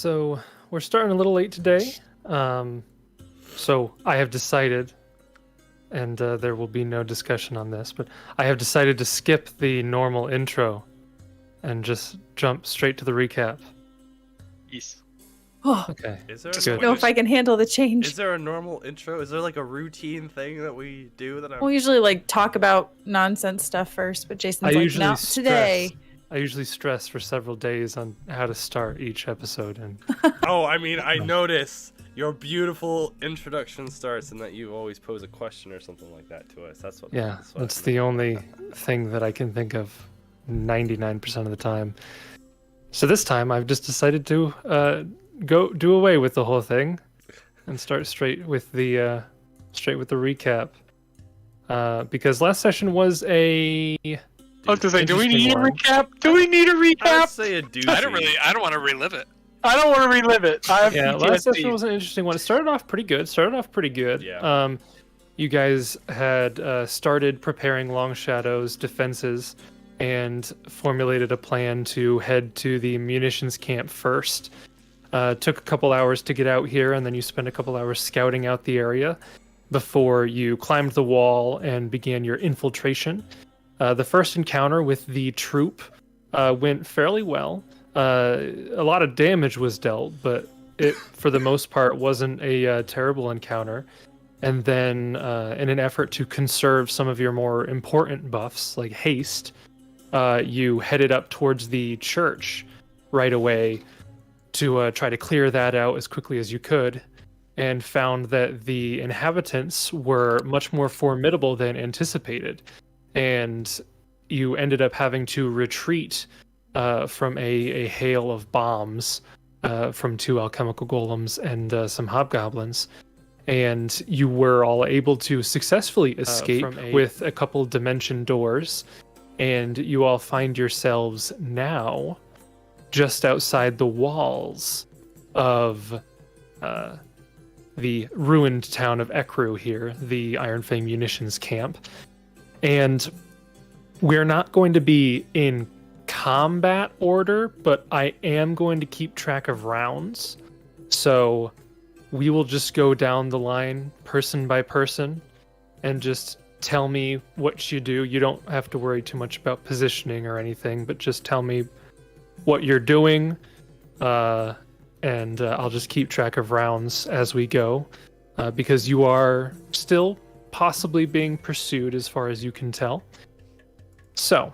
So we're starting a little late today. So I have decided, and there will be no discussion on this, but I have decided to skip the normal intro and just jump straight to the recap. Yes. Oh, Okay. Is there just a don't know if I can handle the change. Is there a normal intro? Is there like a routine thing that we do that I'm... We'll usually like talk about nonsense stuff first, but Jason's like, no, today. I usually stress for several days on how to start each episode, and Oh, I mean, I notice your beautiful introduction starts and that you always pose a question or something like that to us. That's what. yeah, that's the only thing that I can think of 99% of the time. So this time I've just decided to go do away with the whole thing and start straight with the recap. Because last session was a I was gonna say, do we need a Interesting one. recap? Do we need a I'd recap? say a doozy. I don't want to relive it. I don't want to relive it. I have Yeah, PTSD. last session was an interesting one. It started off pretty good. Yeah. You guys had started preparing Long Shadow's defenses and formulated a plan to head to the munitions camp first. Took a couple hours to get out here, and then you spent a couple hours scouting out the area before you climbed the wall and began your infiltration. The first encounter with the troop went fairly well. A lot of damage was dealt, but it, for the most part, wasn't a terrible encounter. And then, in an effort to conserve some of your more important buffs, like haste, you headed up towards the church right away to try to clear that out as quickly as you could, and found that the inhabitants were much more formidable than anticipated. And you ended up having to retreat from a hail of bombs from two alchemical golems and some hobgoblins. And you were all able to successfully escape with a couple dimension doors. And you all find yourselves now just outside the walls of the ruined town of Ekru here, the Iron Fang munitions camp. And we're not going to be in combat order, but I am going to keep track of rounds. So we will just go down the line person by person and just tell me what you do. You don't have to worry too much about positioning or anything, but just tell me what you're doing, and I'll just keep track of rounds as we go, because you are still possibly being pursued as far as you can tell. So,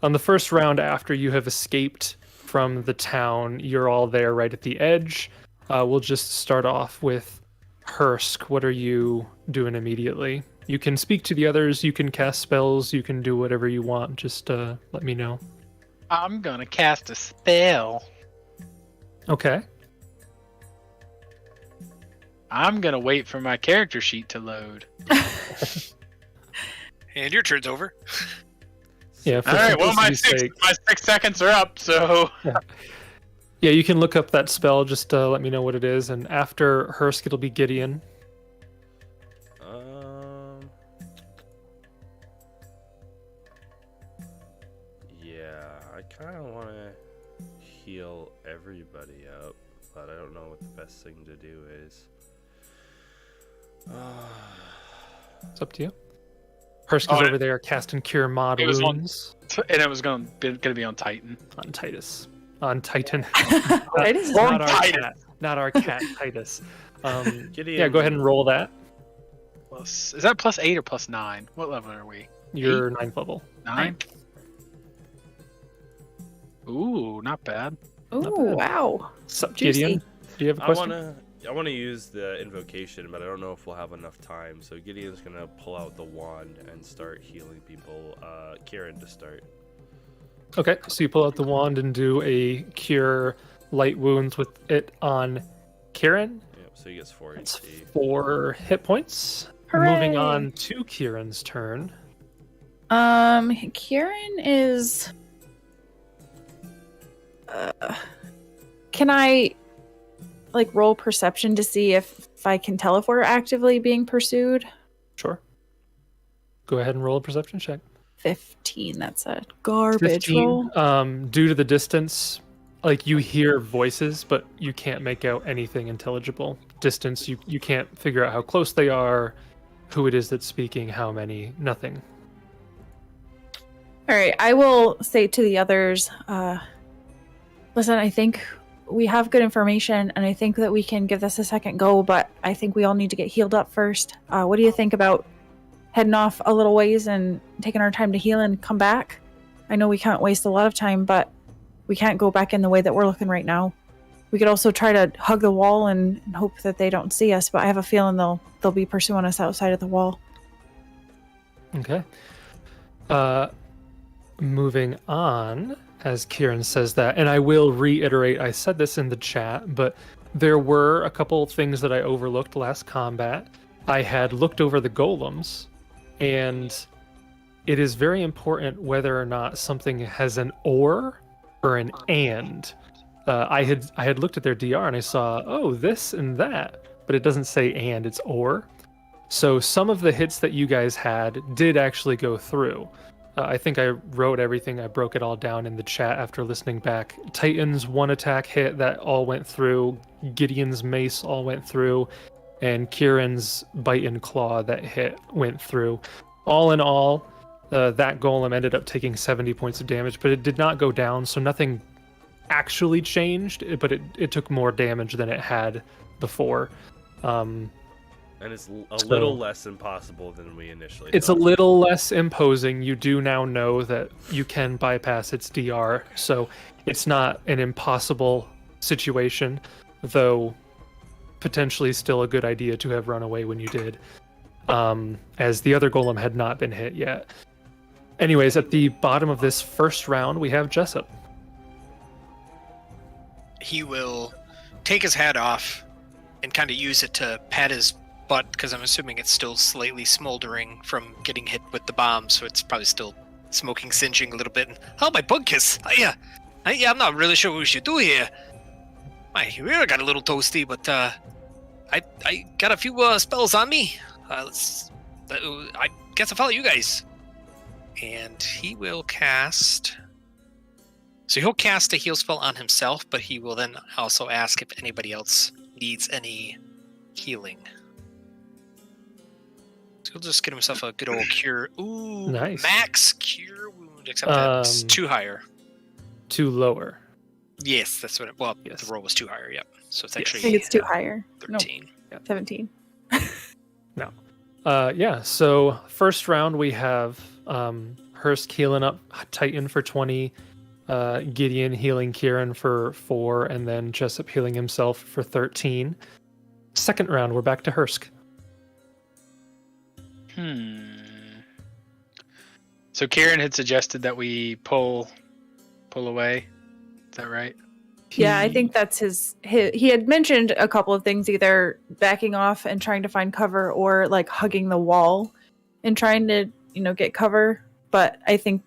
on the first round after you have escaped from the town, you're all there right at the edge. We'll just start off with Hursk. What are you doing immediately? You can speak to the others, you can cast spells, you can do whatever you want. Just let me know. I'm gonna cast a spell. Okay. I'm gonna wait for my character sheet to load. And your turn's over. Yeah. For All right. Well, my simplicity's sake. 6 seconds are up. So Yeah, you can look up that spell. Just let me know what it is, and after Hursk, it'll be Gideon. Yeah, I kind of want to heal everybody up, but I don't know what the best thing to do is. It's up to you. Hursk is over there casting Cure Mod it was on- Wounds and it was gonna be on Titan. on Titus. On Titan. Titus is Not on our Titus. cat. Not our cat, Titus. Gideon, Yeah, go ahead and roll that. Is that +8 or +9? What level are we? Your 9th level. 9. Ooh, not bad. Ooh, wow. Sup, Juicy. Gideon? Do you have a I question? want to use the invocation, but I don't know if we'll have enough time. So Gideon's gonna pull out the wand and start healing people. Kieran to start. Okay, so you pull out the wand and do a Cure Light Wounds with it on Kieran. Yep. So he gets 4 That's HP. 4 hit points. Hooray! Moving on to Kieran's turn. Kieran is. Can I, like, roll perception to see if I can tell if we're actively being pursued? Sure. Go ahead and roll a perception check. 15. That's a garbage 15. roll. Due to the distance, like you hear voices, but you can't make out anything intelligible. Distance, you can't figure out how close they are, who it is that's speaking, how many, nothing. All right, I will say to the others, listen, I think we have good information, and I think that we can give this a second go, but I think we all need to get healed up first. What do you think about heading off a little ways and taking our time to heal and come back? I know we can't waste a lot of time, but we can't go back in the way that we're looking right now. We could also try to hug the wall and hope that they don't see us, but I have a feeling they'll be pursuing us outside of the wall. Okay. Moving on, as Kieran says that, and I will reiterate, I said this in the chat, but there were a couple things that I overlooked last combat. I had looked over the golems, and it is very important whether or not something has an or an and. I had looked at their DR and I saw, oh, this and that, but it doesn't say and, it's or. So some of the hits that you guys had did actually go through. I think I wrote everything, I broke it all down in the chat after listening back. Titan's one attack hit, that all went through. Gideon's mace all went through. And Kieran's bite and claw, that hit, went through. All in all, that golem ended up taking 70 points of damage, but it did not go down, so nothing actually changed, but it took more damage than it had before. And it's a little less impossible than we initially It's thought. a little less imposing. You do now know that you can bypass its DR, so it's not an impossible situation, though potentially still a good idea to have run away when you did, as the other golem had not been hit yet. Anyways, at the bottom of this first round, we have Jessup. He will take his hat off and kind of use it to pat his butt, because I'm assuming it's still slightly smoldering from getting hit with the bomb, so it's probably still smoking, singeing a little bit. And, oh, my bug kiss! I'm not really sure what we should do here. My ear got a little toasty, but I got a few spells on me. I guess I'll follow you guys. And he will cast... So he'll cast a heal spell on himself, but he will then also ask if anybody else needs any healing. So he'll just get himself a good old cure. Ooh, Nice. Max cure wound, except that's 2 higher. 2 lower. Yes, that's what it... Well, Yes. the roll was 2 higher, yep. So it's Yes. actually I think it's too higher. 13. No, 17. Yeah, so first round we have Hursk healing up Titan for 20, Gideon healing Kieran for 4, and then Jessup healing himself for 13. Second round, we're back to Hursk. So Kieran had suggested that we pull away. Is that right? Yeah, I think that's he had mentioned a couple of things, either backing off and trying to find cover, or like hugging the wall and trying to, get cover. But I think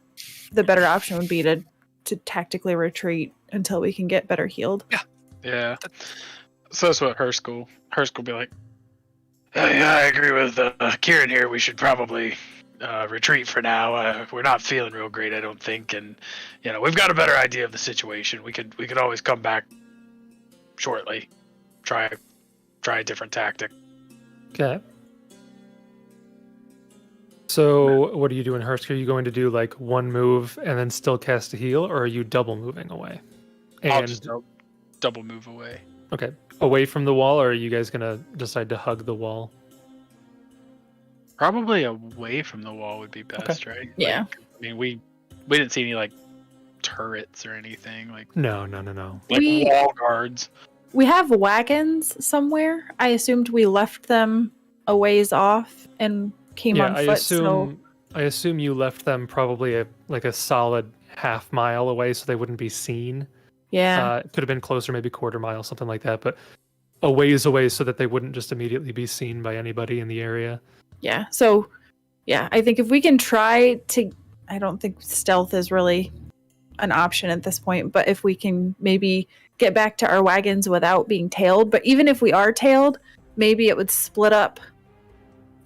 the better option would be to tactically retreat until we can get better healed. Yeah. So that's what Hursk will be like. Yeah, I agree with Kieran here. We should probably retreat for now. We're not feeling real great, I don't think, and we've got a better idea of the situation. We could always come back shortly. Try a different tactic. Okay. So what are you doing, Hursk? Are you going to do like one move and then still cast a heal, or are you double moving away? I'll just double move away. Okay, away from the wall, or are you guys gonna decide to hug the wall? Probably away from the wall would be best, right? Yeah. I mean, we didn't see any like turrets or anything like No. like wall guards. We have wagons somewhere. I assumed we left them a ways off and came on foot. I assume you left them probably a solid half mile away, so they wouldn't be seen. Yeah. It could have been closer, maybe quarter mile, something like that, but a ways away so that they wouldn't just immediately be seen by anybody in the area. Yeah. So, yeah, I think if we can try to, I don't think stealth is really an option at this point, but if we can maybe get back to our wagons without being tailed, but even if we are tailed, maybe it would split up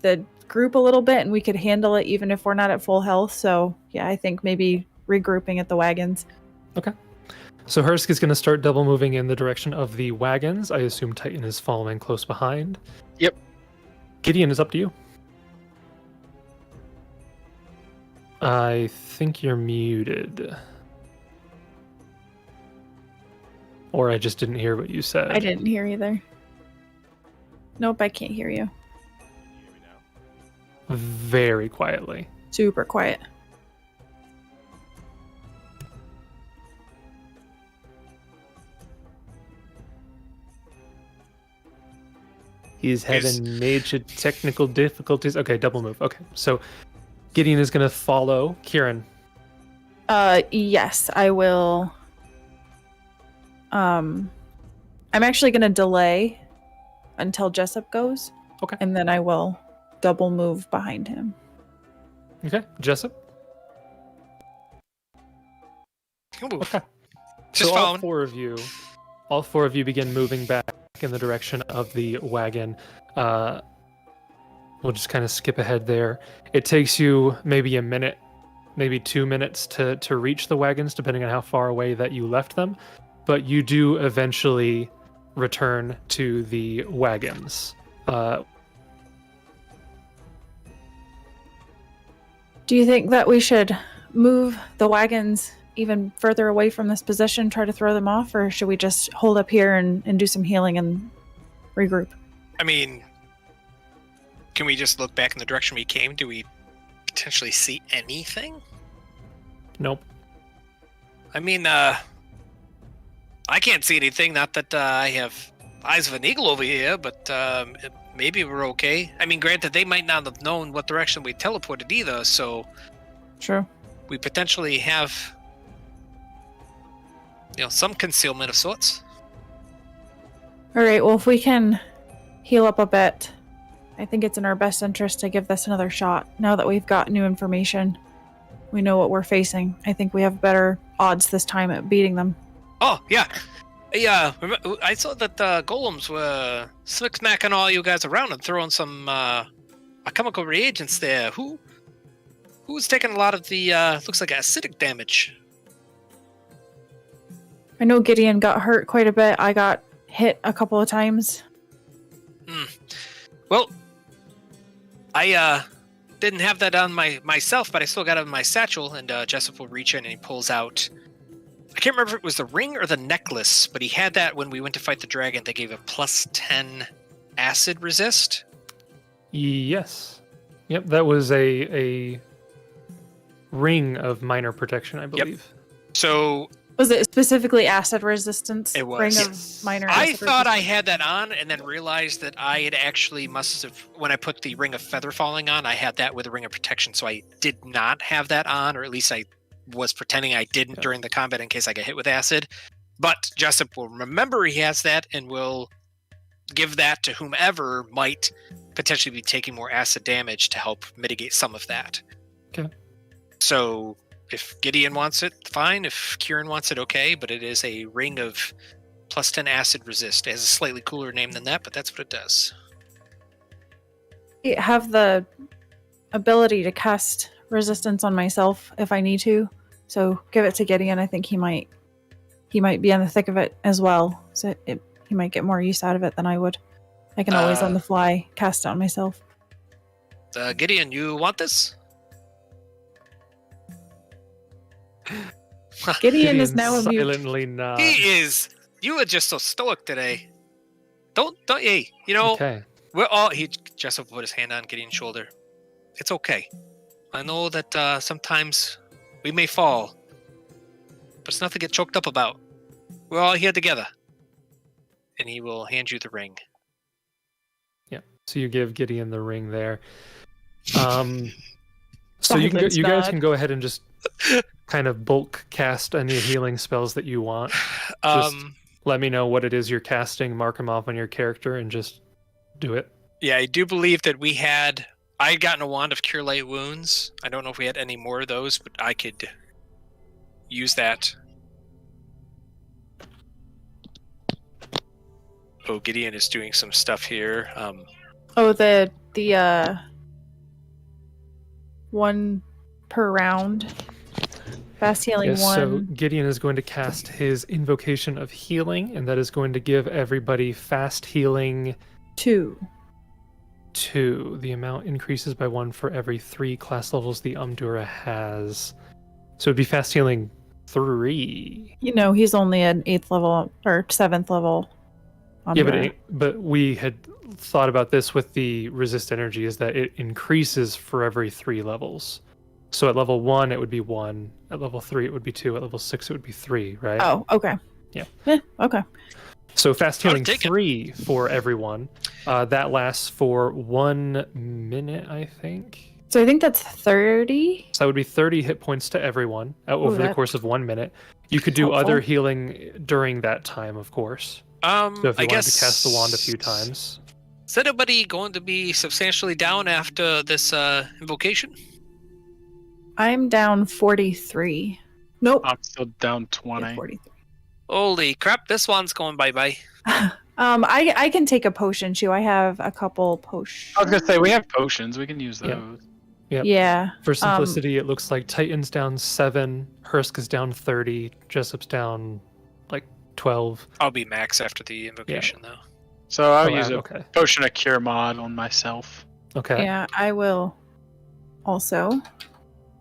the group a little bit and we could handle it even if we're not at full health. So, yeah, I think maybe regrouping at the wagons. So Hursk is going to start double moving in the direction of the wagons. I assume Titan is following close behind. Yep. Gideon, is up to you. I think you're muted. Or I just didn't hear what you said. I didn't hear either. Nope, I can't hear you. Can you hear me now? Very quietly. Super quiet. He's having major technical difficulties. Okay, double move. Okay, so Gideon is going to follow Kieran. Yes, I will. I'm actually going to delay until Jessup goes. Okay. And then I will double move behind him. Okay, Jessup. He'll move. Okay. Just so following. all four of you begin moving back in the direction of the wagon. We'll just kind of skip ahead there. It takes you maybe a minute, maybe 2 minutes to reach the wagons, depending on how far away that you left them. But you do eventually return to the wagons. Do you think that we should move the wagons even further away from this position, try to throw them off, or should we just hold up here and do some healing and regroup? I mean, can we just look back in the direction we came? Do we potentially see anything? Nope. I mean, I can't see anything. Not that I have eyes of an eagle over here, but maybe we're okay. I mean, granted, they might not have known what direction we teleported either, so True. we potentially have, some concealment of sorts. All right, well, if we can heal up a bit, I think it's in our best interest to give this another shot. Now that we've got new information, we know what we're facing. I think we have better odds this time at beating them. Oh, yeah. Yeah, I saw that golems were smack-smacking all you guys around and throwing some chemical reagents there. Who's taking a lot of the, looks like acidic damage? I know Gideon got hurt quite a bit. I got hit a couple of times. Well, I didn't have that on myself, but I still got it in my satchel, and Jessup will reach in and he pulls out, I can't remember if it was the ring or the necklace, but he had that when we went to fight the dragon. They gave a +10 acid resist. Yes. Yep, that was a ring of minor protection, I believe. So Was it specifically acid resistance? It was. Ring Yes. of minor I acid thought I resistance? had that on, and then realized that I had actually must have, when I put the ring of feather falling on, I had that with a ring of protection, so I did not have that on, or at least I was pretending I didn't during the combat in case I get hit with acid. But Jessup will remember he has that and will give that to whomever might potentially be taking more acid damage to help mitigate some of that. Okay. So if Gideon wants it, fine. If Kieran wants it, okay. But it is a ring of +10 acid resist. It has a slightly cooler name than that, but that's what it does. I have the ability to cast resistance on myself if I need to. So give it to Gideon. I think he might be in the thick of it as well. So he might get more use out of it than I would. I can always on the fly cast it on myself. Gideon, you want this? Gideon is now a mute. silently nod. He is. You are just so stoic today. Don't. Hey, Okay. we're all. Jessup put his hand on Gideon's shoulder. It's okay. I know that sometimes we may fall, but it's nothing to get choked up about. We're all here together. And he will hand you the ring. Yeah. So you give Gideon the ring there. So you Silence guys nod. can go ahead and just kind of bulk cast any healing spells that you want. Just let me know what it is you're casting, mark them off on your character, and just do it. Yeah, I do believe that I had gotten a wand of Cure Light Wounds. I don't know if we had any more of those, but I could use that. Oh, Gideon is doing some stuff here. Oh, the one per round. Fast healing Yes, one. so Gideon is going to cast his invocation of healing, and that is going to give everybody fast healing 2. 2. The amount increases by 1 for every 3 class levels the omdura has. So it'd be fast healing 3. You know, he's only an 8th level or 7th level. Yeah, Omdura. but we had thought about this with the resist energy is that it increases for every 3 levels. So at level 1 it would be 1, at level 3 it would be 2, at level 6 it would be 3, right? Oh, okay. Yeah. Okay. So fast healing take it. 3 for everyone. That lasts for 1 minute, I think. So I think that's 30. So that would be 30 hit points to everyone over the that- course of 1 minute. You could do Helpful. other healing during that time, of course. So if you I wanted guess to cast the wand a few times. Is anybody going to be substantially down after this invocation? I'm down 43. Nope. I'm still down Yeah, 20. 43. Holy crap! This one's going bye bye. I can take a potion too. I have a couple potions. I was gonna say we have potions. We can use those. Yeah. Yep. Yeah. For simplicity, it looks like Titan's down 7, Hursk is down 30, Jessup's down like 12. I'll be max after the invocation though. So I'll Oh, use a okay. potion of cure mod on myself. Okay. Yeah, I will also.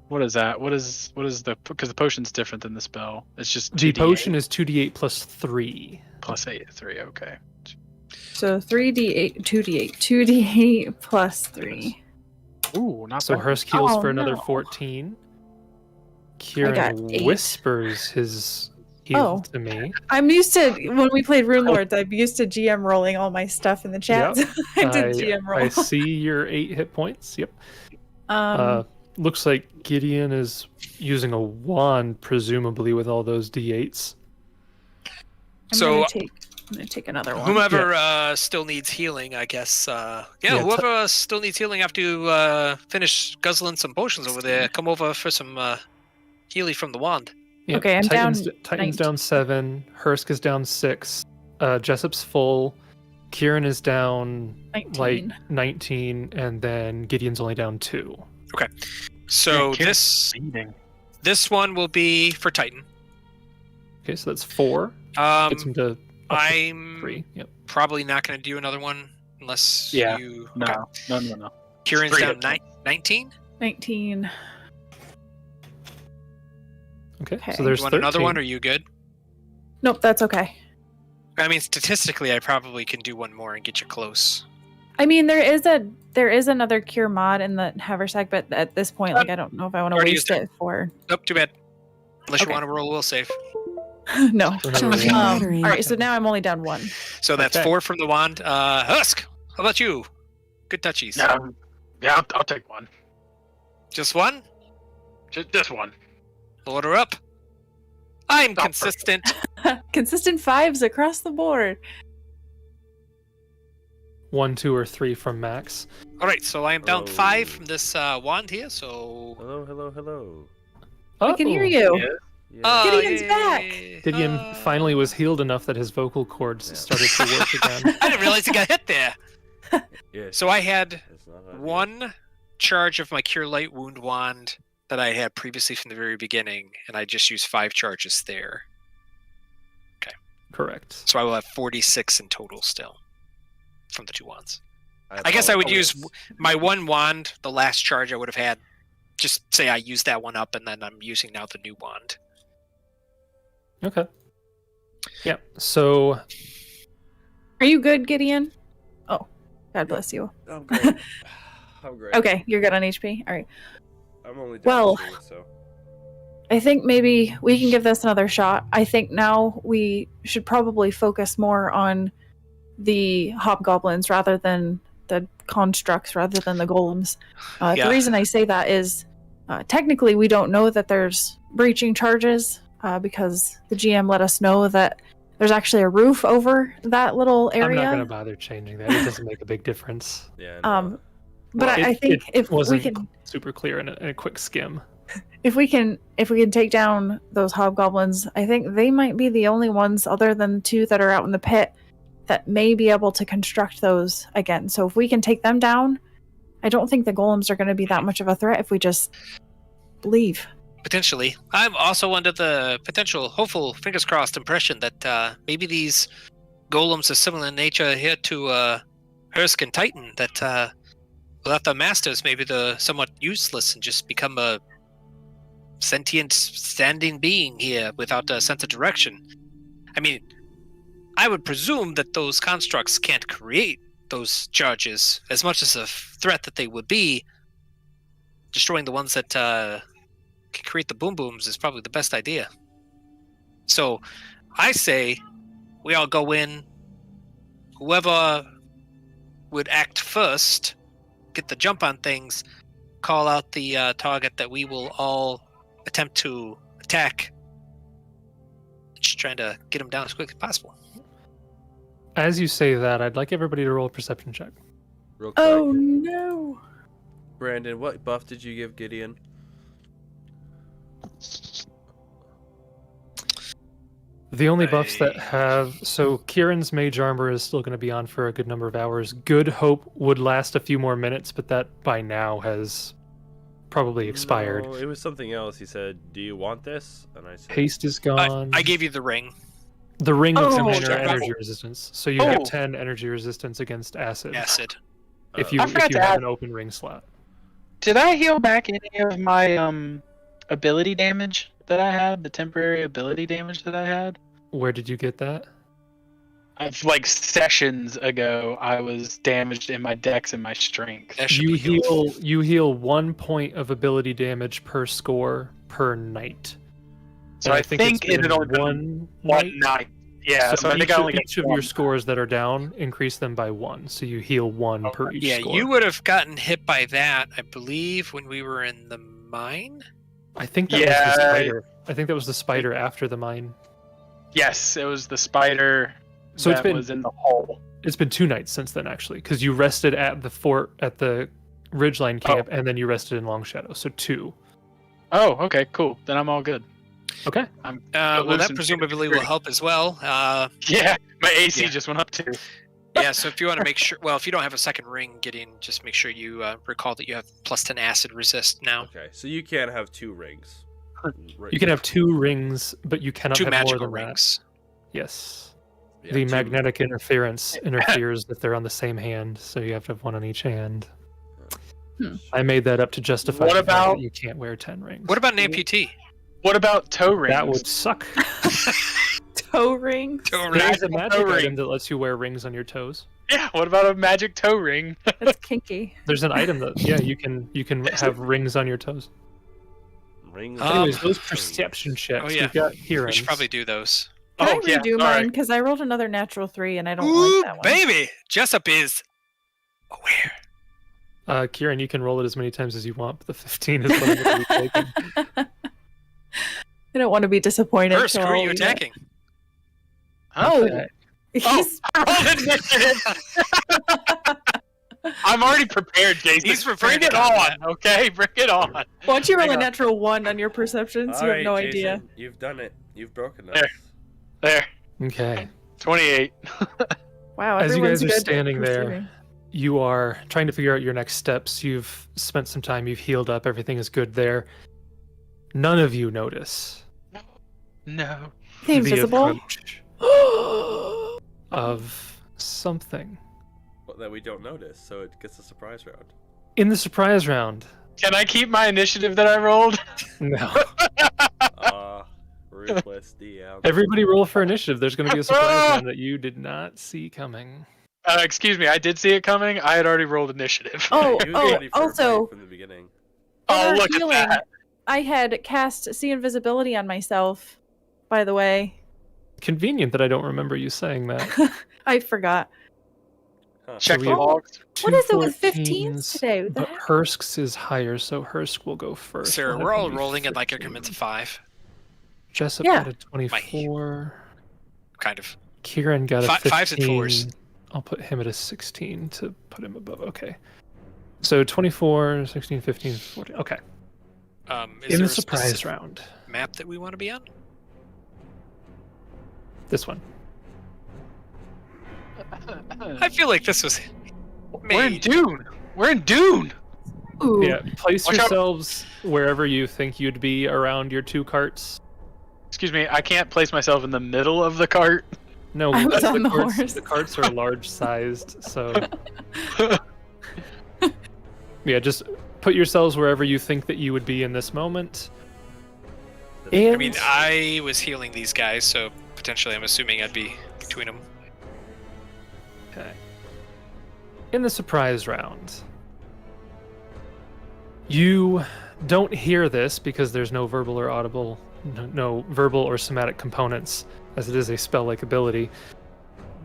What is that? What is the because the potion's different than the spell. It's just The 2d8 potion is 2d8 plus 3. plus 8 3. Okay. So 3d8, 2d8, 2d8 plus 3. Ooh, not So bad. Hursk heals Oh, for another no. 14. got Kieran 8. whispers his heal Oh. to me. I'm used to when we played Rune Lords. I'm used to GM rolling all my stuff in the chat. Yep. so I did GM roll. I see your 8 hit points. Yep. Um, Looks like Gideon is using a wand, presumably with all those d8s. So- I'm gonna take another one. Whomever still needs healing, I guess. Yeah, Whoever still needs healing after you finish guzzling some potions over there, come over for some healing from the wand. Yep. Okay, I'm down Titan's 19. down 7. Hursk is down 6. Jessup's full. Kieran is down 19. like 19, and then Gideon's only down 2. So Yeah, Kieran's this bleeding. this one will be for Titan. Okay, so that's 4. Gets him to up to I'm 3. Yep. probably not going to do another one unless Yeah, you. No, Okay. no. Kieran's Three down hit points. 19. 19. Okay, Okay. so there's You want 13. another one? Or are you good? Nope, that's okay. I mean, statistically, I probably can do one more and get you close. I mean, there is another cure mod in the haversack, but at this point, like, I don't know if I want to Already waste used it for. Nope, too bad. Unless Okay. you want to roll a will save. No. Another Charging one. battery. All right, so now I'm only down 1. So that's Okay. 4 from the wand. Hursk, how about you? Good touchies. Yeah, I'll take one. Just one? Just one. Load her up. I'm Stop her. consistent. Consistent 5s across the board. 1, 2, or 3 from Max. All right, so I am down Oh. 5 from this wand here. So Hello. I can hear Oh, you. Yeah. Yeah. Gideon's back. Gideon finally was healed enough that his vocal cords Yeah. started to work again. I didn't realize he got hit there. Yeah, So I had it's not ideal. one charge of my Cure Light Wound wand that I had previously from the very beginning, and I just used 5 charges there. Correct. So I will have 46 in total still from the 2 wands. I I guess I would use apologize. my 1 wand, the last charge I would have had. Just say I used that one up, and then I'm using now the new wand. Okay. Yeah. So Are you good, Gideon? Oh, God bless you. I'm great. I'm great. Okay, you're good on HP. All right. I'm only down Well, 2, so I think maybe we can give this another shot. I think now we should probably focus more on the hobgoblins rather than the constructs, rather than the golems. Yeah. The reason I say that is technically we don't know that there's breaching charges because the GM let us know that there's actually a roof over that little I'm not going to area. bother changing that. It doesn't make a big difference. yeah. But Well, I think if we wasn't can super clear in a quick skim. if we can take down those hobgoblins, I think they might be the only ones other than the 2 that are out in the pit that may be able to construct those again. So if we can take them down, I don't think the golems are going to be that much of a threat if we just leave. Potentially. I'm also under the potential, hopeful, fingers crossed impression that maybe these golems are similar in nature here to Hursk and Titan, that without their masters, maybe they're somewhat useless and just become a sentient standing being here without a sense of direction. I mean, I would presume that those constructs can't create those charges as much as a threat that they would be. Destroying the ones that can create the boom booms is probably the best idea. So I say we all go in, whoever would act first, get the jump on things, call out the target that we will all attempt to attack. Just trying to get him down as quickly as possible. As you say that, I'd like everybody to roll a perception check. Real quick. Oh no. Brandon, what buff did you give Gideon? The only buffs that have... So Kieran's mage armor is still going to be on for a good number of hours. Good Hope would last a few more minutes, but that by now has probably expired. No, it was something else. He said, "Do you want this?" And I said, Haste is gone. I gave you the ring. The ring of Oh, minor okay. energy resistance. So you have 10 energy resistance against acid. Acid. If you, I if forgot you to have ask- an open ring slot. Did I heal back any of my ability damage that I had? The temporary ability damage that I had? Where did you get that? Like sessions ago, I was damaged in my dex and my strength. That should You be healed. heal 1 point of ability damage per score per night. So And I think it's it had only been one one night. Yeah, so I think each, I only got each of one. your scores that are down, increase them by 1. So you heal 1 per each Yeah, score. you would have gotten hit by that, I believe, when we were in the mine. I think that was Yeah. the spider. I think that was the spider after the mine. Yes, it was the spider So it's that been was in the hole. It's been 2 nights since then, actually, because you rested at the fort at the Ridgeline camp, and then you rested in Long Shadow. So 2. Oh, okay, cool. Then I'm all good. Okay. I'm Well, that listen, presumably will help as well. Yeah, my AC Yeah. just went up too. Yeah, so if you want to make sure, well, if you don't have a second ring, Gideon, just make sure you recall that you have plus 10 acid resist now. Okay, so you can't have 2 rings. Right. You can have 2 rings, but you cannot 2 have more magical than rings. that. Yes. Yeah, The 2 magnetic interference interferes if they're on the same hand, so you have to have 1 on each hand. I made that up to justify What the fact about- that you can't wear 10 rings. What about an amputee? What about toe rings? That would suck. Toe ring. Toe ring. There's a Toe magic ring. item that lets you wear rings on your toes. Yeah, what about a magic toe ring? That's kinky. There's an item that you can have rings on your toes. Rings. Anyways, those rings. perception checks. Oh, yeah. We've got We Kieran. should probably do those. Can I yeah, redo sorry. mine? Because I rolled another natural 3 and I don't Ooh, like that one. baby! Jessup is aware. Kieran, you can roll it as many times as you want, but the 15 is what I'm going to be taking. I don't want to be disappointed. Hursk, so who are I'll you leave it. attacking? Oh, Okay. he's Roll initiative. I'm already prepared, Jason. He's prepared Bring it to combat. on, okay? Bring it on. Why don't you roll Hang a on. natural 1 on your perceptions? You have Alright, no Jason, idea. You've done it. You've broken us. There. There, Okay. 28. Wow, As you everyone's guys are good standing at there, perceiving. you are trying to figure out your next steps. You've spent some time, you've healed up, everything is good there. None of you notice No. The invisible. approach of something. Well, that we don't notice, so it gets a surprise round. In the surprise round, Can I keep my initiative that I rolled? no. Ruthless DM. Everybody roll for initiative. There's going to be a surprise round that you did not see coming. Excuse me, I did see it coming. I had already rolled initiative. Oh, He was ready for a also, break from the beginning. Oh, in our look at healing, that. I had cast see invisibility on myself, by the way. Convenient that I don't remember you saying that. I forgot. Check So the we- logs. What is it with 214s, 15s today? What the But heck? Hursk's is higher, so Hursk will go first. Sarah, One of we're all them be rolling at like 15. increments of 5. Jessup Yeah. got a 24. Kind of. Kieran got a 15. 5s and 4s. I'll put him at a 16 to put him above. Okay. So 24, 16, 15, 14. Okay. Is In there the a surprise specific round. map that we want to be on? This one. I feel like this was We're in made. Dune. We're in Dune. Ooh. Yeah, place Watch out. yourselves wherever you think you'd be around your two carts. Excuse me, I can't place myself in the middle of the cart. No, I was on the carts, horse. the carts are large-sized, so yeah, just put yourselves wherever you think that you would be in this moment. And I mean, I was healing these guys, so potentially I'm assuming I'd be between them. okay. In the surprise round, you don't hear this because there's no verbal or audible, no verbal or somatic components, as it is a spell-like ability.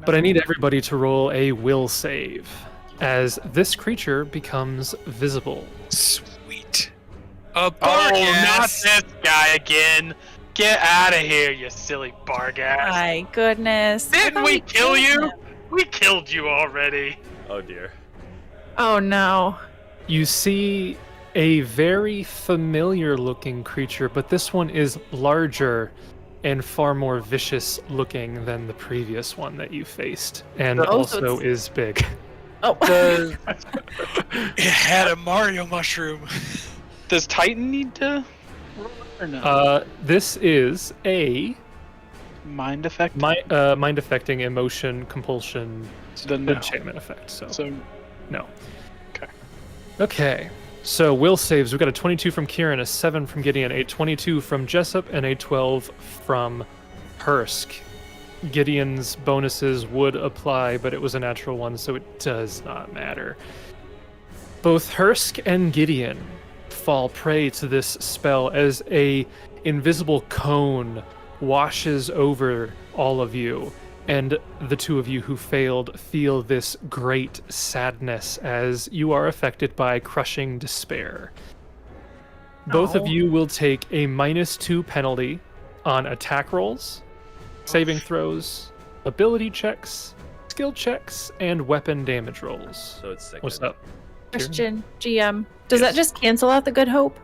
But I need everybody to roll a will save, as this creature becomes visible. Sweet. Oh, not this guy again! Get out of here, you silly bargass! My goodness. I Didn't thought we kill killed you? him. We killed you already. Oh dear. Oh no. You see a very familiar looking creature, but this one is larger and far more vicious looking than the previous one that you faced, and Oh, so also it's- is big. Oh. It had a Mario mushroom. Does Titan need to roll it or no? This is a Mind effect? mind affecting emotion compulsion Then no. enchantment effect. So no. Okay. Okay. So will saves. We've got a 22 from Kieran, a 7 from Gideon, a 22 from Jessup, and a 12 from Hursk. Gideon's bonuses would apply, but it was a natural one, so it does not matter. Both Hursk and Gideon fall prey to this spell as a invisible cone washes over all of you, and the two of you who failed feel this great sadness as you are affected by crushing despair. Both of you will take a -2 penalty on attack rolls, saving throws, ability checks, skill checks, and weapon damage rolls. So it's second. What's up? Question, GM. Does that Yes. just cancel out the good hope?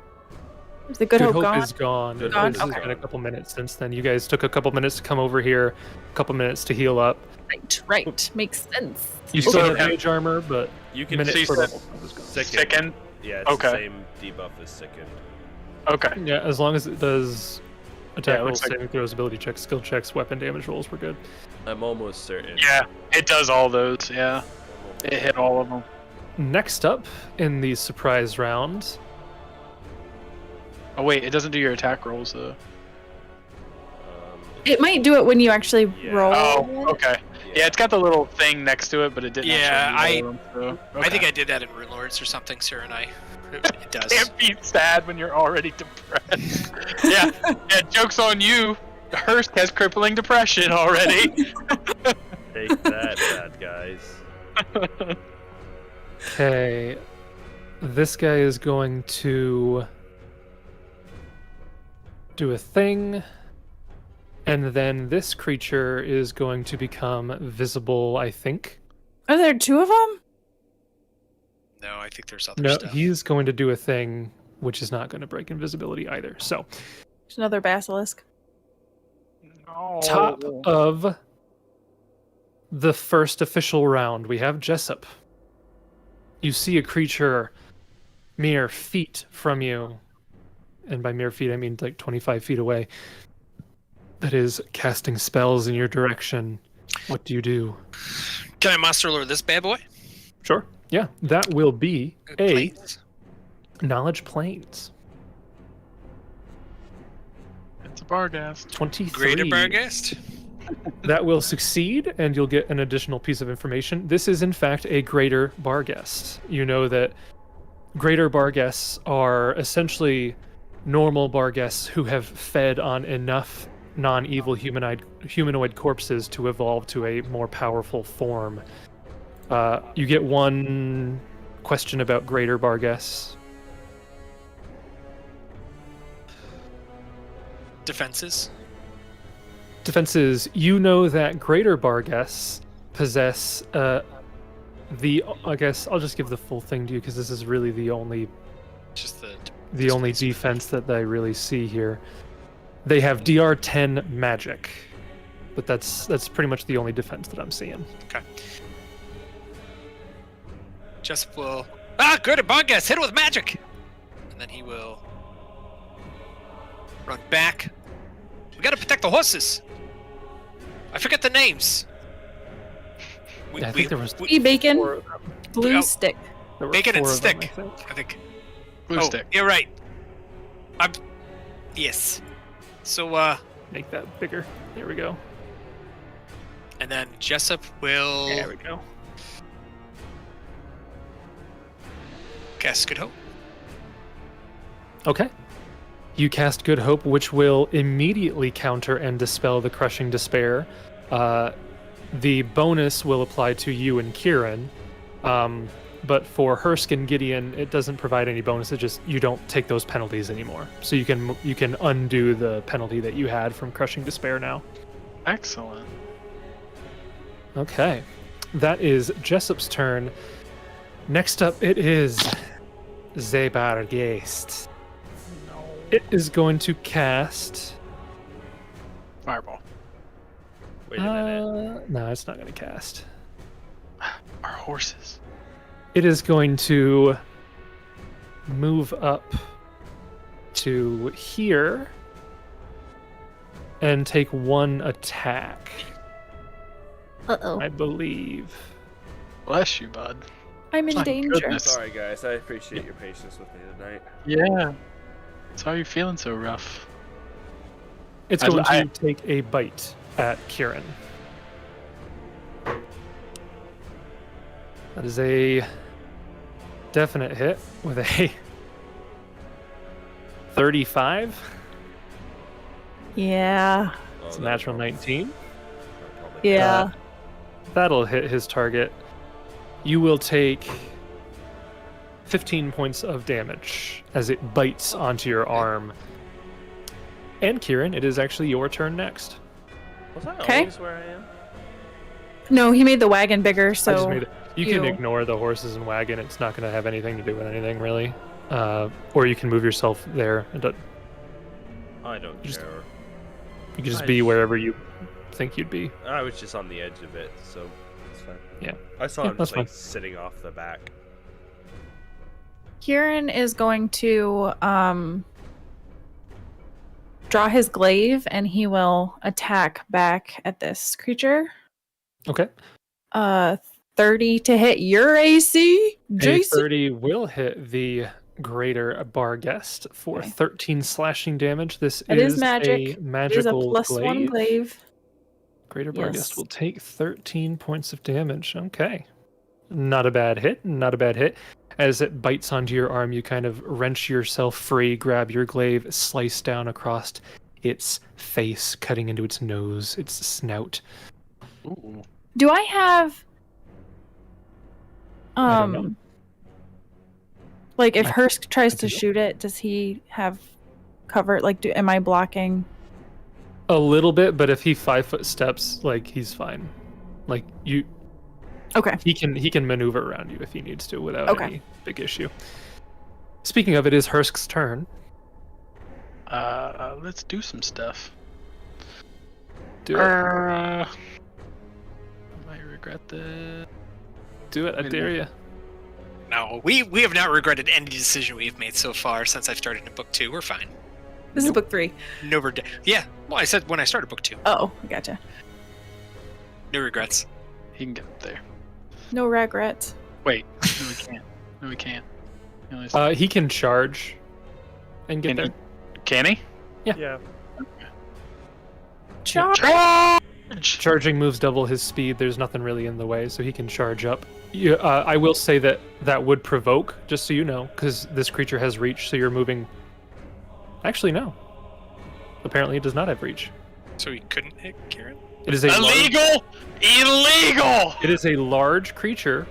Is the good, hope gone? is gone. Good Hope It's is been gone. a couple minutes since then. You guys took a couple minutes to come over here, a couple minutes to heal up. Right. Makes sense. You still Okay. have mage armor, but You can minutes see per that- level was gone. Second? Yeah, it's Okay. the same debuff as sickened. Okay. Yeah, as long as it does attack it rolls, looks like- saving throws, ability checks, skill checks, weapon damage rolls, we're good. I'm almost certain. Yeah, it does all those, yeah. It hit all of them. Next up in the surprise round, Oh wait, it doesn't do your attack rolls though. It might do it when you actually Yeah. roll. Oh, okay. Yeah, it's got the little thing next to it, but it didn't Yeah, actually roll them, so, I think okay. I did that in Rune Lords or something, Sarah and I. It does. Can't be sad when you're already depressed. yeah, joke's on you. Hursk has crippling depression already. Take that, bad guys. okay, this guy is going to do a thing, and then this creature is going to become visible, I think. Are there two of them? No, I think there's other No, stuff. he's going to do a thing which is not going to break invisibility either. So, There's another basilisk. No. top of the first official round, we have Jessup. You see a creature mere feet from you, and by mere feet I mean like 25 feet away, that is casting spells in your direction. What do you do? Can I Master Lord this bad boy? Sure. Yeah, that will be a Please. Knowledge Planes. It's a barghast. 23. Greater Barghest? That will succeed, and you'll get an additional piece of information. This is, in fact, a Greater Barghest. You know that Greater Barghests are essentially normal Barghests who have fed on enough non-evil humanoid corpses to evolve to a more powerful form. You get one question about Greater Barghests. Defenses? Defenses, you know that Greater Barghests possess I guess I'll just give the full thing to you because this is really the only Just only defense that I really see here. They have DR10 magic, but that's pretty much the onony defense that I'm seeing. Okay. Jessup will Ah, good at Boggas. Hit it with magic. And then he will run back. We gotta protect the horses. I forget the names. I think there was Bacon, four of them. blue Oh. stick. There were Bacon and four of them, stick. I think. I think. Blue stick. You're right. Yes. So, Make that bigger. There we go. and then Jessup will There we go. cast Good Hope. Okay. You cast Good Hope, which will immediately counter and dispel the Crushing Despair. The bonus will apply to you and Kieran, but for Hursk and Gideon, it doesn't provide any bonus. It just you don't take those penalties anymore. So you can undo the penalty that you had from Crushing Despair now. Excellent. Okay, that is Jessup's turn. Next up, it is Zebargeist. No. It is going to cast. Fireball. Wait a minute. No, it's not going to cast. Our horses. It is going to move up to here and take one attack, Uh-oh. I believe. Bless you, bud. I'm in My danger. goodness. Sorry, guys. I appreciate your patience with me tonight. Yeah. So how are you feeling so rough? It's I- going I- to take a bite at Kieran. That is a definite hit with a 35. Yeah. Oh, It's a that'll natural probably- 19. that'll probably- Yeah. That'll hit his target. You will take 15 points of damage as it bites onto your arm. And Kieran, it is actually your turn next. Was I Okay. always where I am? No, he made the wagon bigger, so I just made it. You can you- ignore the horses and wagon. It's not going to have anything to do with anything, really. Or you can move yourself there. I don't Just- care. You can just be wherever you think you'd be. I was just on the edge of it, so it's fine. Yeah. I saw Yeah, him that's like fine. sitting off the back. Kieran is going to draw his glaive and he will attack back at this creature. Okay. 30 to hit your AC, A Jason. 30 will hit the greater bar guest for Okay. 13 slashing damage. This It is is magic. a It is a magical +1 glaive. Greater bar guest Yes. will take 13 points of damage. Okay. Not a bad hit. Not a bad hit. As it bites onto your arm, you kind of wrench yourself free, grab your glaive, slice down across its face, cutting into its nose, its snout. Ooh. Do I have I don't know. like if I- Hursk tries I to do. shoot it, does he have cover? Like, am I blocking? A little bit, but if he 5-foot steps, like he's fine. Like you, Okay. he can maneuver around you if he needs to without Okay. any big issue. Speaking of, it is Hursk's turn. Let's do some stuff. Do it. I might regret this. Do it. I dare you. No, we have not regretted any decision we've made so far since I've started in book 2. We're fine. This is book 3. No Yeah. Well, I said when I started book 2. Oh, gotcha. No regrets. He can get up there. No regrets. Wait. No, we can't. No, we can't. He only- He can charge and get Can there. Can he? Yeah. Charge. Charging moves double his speed. There's nothing really in the way, so he can charge up. I will say that would provoke, just so you know, because this creature has reach, so you're moving. Actually, no. Apparently, it does not have reach. So he couldn't hit Kieran? It is a large, Illegal! Illegal! it is a large creature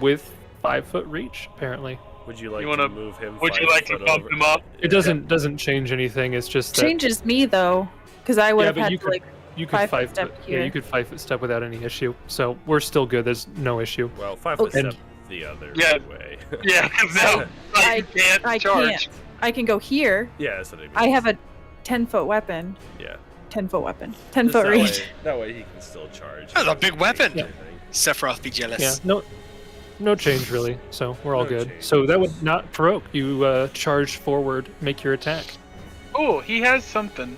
with 5-foot reach. Apparently, Would you like You wanna- to move him? Would you 5 like to foot bump over? him up? it doesn't change anything. It's just that Changes me though, because I would Yeah, have but had you to could- like. you could 5-foot 5-foot step yeah, here. you could 5-foot step without any issue. So we're still good. There's no issue. Well, 5 foot And- step the other Yeah. way. Yeah, no. I- I can't I charge. can't. I can go here. Yeah, that's what I mean. I have a 10-foot weapon. Yeah. 10-foot weapon. Just 10-foot that reach. Way, that way he can still charge. That's a big weapon. Yeah. Sephiroth be jealous. Yeah. No. no change really. So we're all No good. change. So that would not provoke. You charge forward, make your attack. Oh, he has something.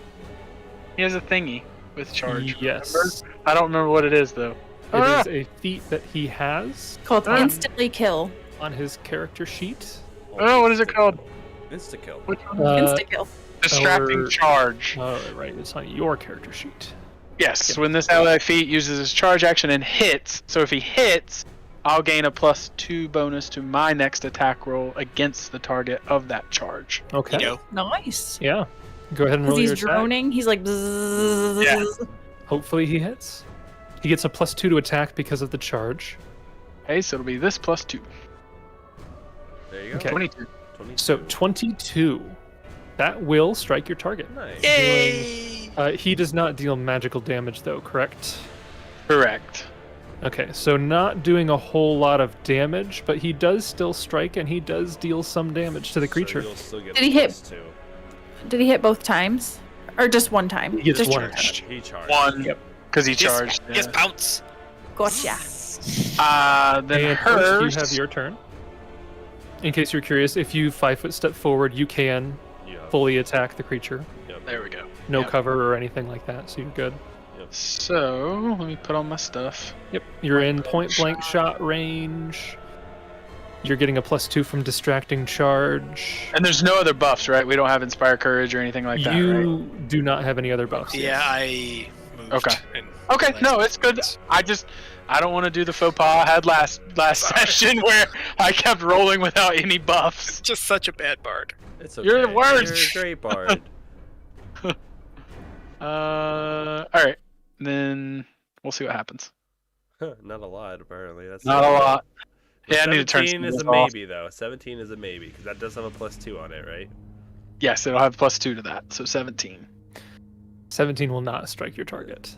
He has a thingy with charge. Yes. Remember? I don't remember what it is though. It Ah! is a feat that he has Called Ah. instantly kill. on his character sheet. Oh, what is it called? Insta kill. Which one? Insta kill. Distracting or- charge. Right, it's on your character sheet. Yes, Yep. when this ally feat uses his charge action and hits, so if he hits, I'll gain a +2 bonus to my next attack roll against the target of that charge. Okay. You know, Nice. Yeah. Go ahead and Because roll your he's attack. droning. He's like. Bzzz. Yeah. Hopefully he hits. He gets a +2 to attack because of the charge. Okay, so it'll be this +2. There you go. Okay. 22. 22. So 22. That will strike your target. Nice. yay! He does not deal magical damage though, correct? Correct. Okay, so not doing a whole lot of damage, but he does still strike and he does deal some damage to the creature. So you'll still get Did he hit- +2. Did he hit both times, or just one time? He gets just one charged. attack. He charged. One. Yep. Because he Yes, charged. yes, yeah. bounce. Gotcha. Then And first, hers. you have your turn. In case you're curious, if you 5-foot step forward, you can Yeah. fully attack the creature. There we go. No Yep. cover or anything like that, so you're good. So let me put on my stuff. Yep, you're in point blank shot range. You're getting a +2 from distracting charge. And there's no other buffs, right? We don't have Inspire Courage or anything like that, right? You do not have any other buffs. Yeah, I moved. Okay. and Okay, realized no, it's good. I don't want to do the faux pas I had last session where I kept rolling without any buffs. Just such a bad bard. It's okay. You're the worst. You're a great bard. All right, then we'll see what happens. Not a lot, apparently. That's Not a lot. But Yeah, I need to turn 17 is a some off. maybe, though. 17 is a maybe, because that does have a +2 on it, right? Yes, it'll have +2 to that, so 17. 17 will not strike your target.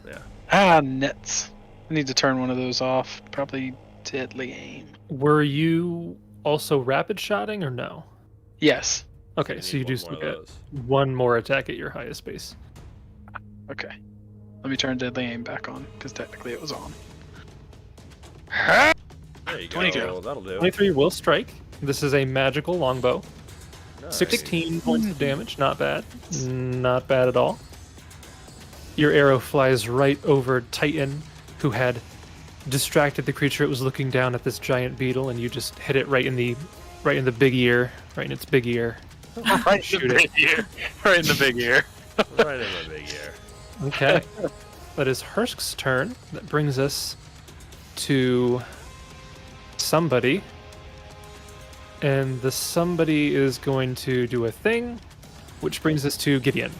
Ah, nets. I need to turn one of those off. Probably deadly aim. Were you also rapid shotting or no? Yes. Okay, You so you need do one still more get of those. one more attack at your highest base. Okay. Let me turn deadly aim back on, because technically it was on. There you 22. go. That'll do. 23 will strike. This is a magical longbow. Nice. 16 points of damage. Not bad. Not bad at all. Your arrow flies right over Titan, who had distracted the creature. It was looking down at this giant beetle, and you just hit it right in the big ear, right in its big ear. Right Shoot in the it. big ear. Right in the big ear. Right in the big ear. Okay. That is Hursk's turn. That brings us to somebody. And the somebody is going to do a thing, which brings us to Gideon.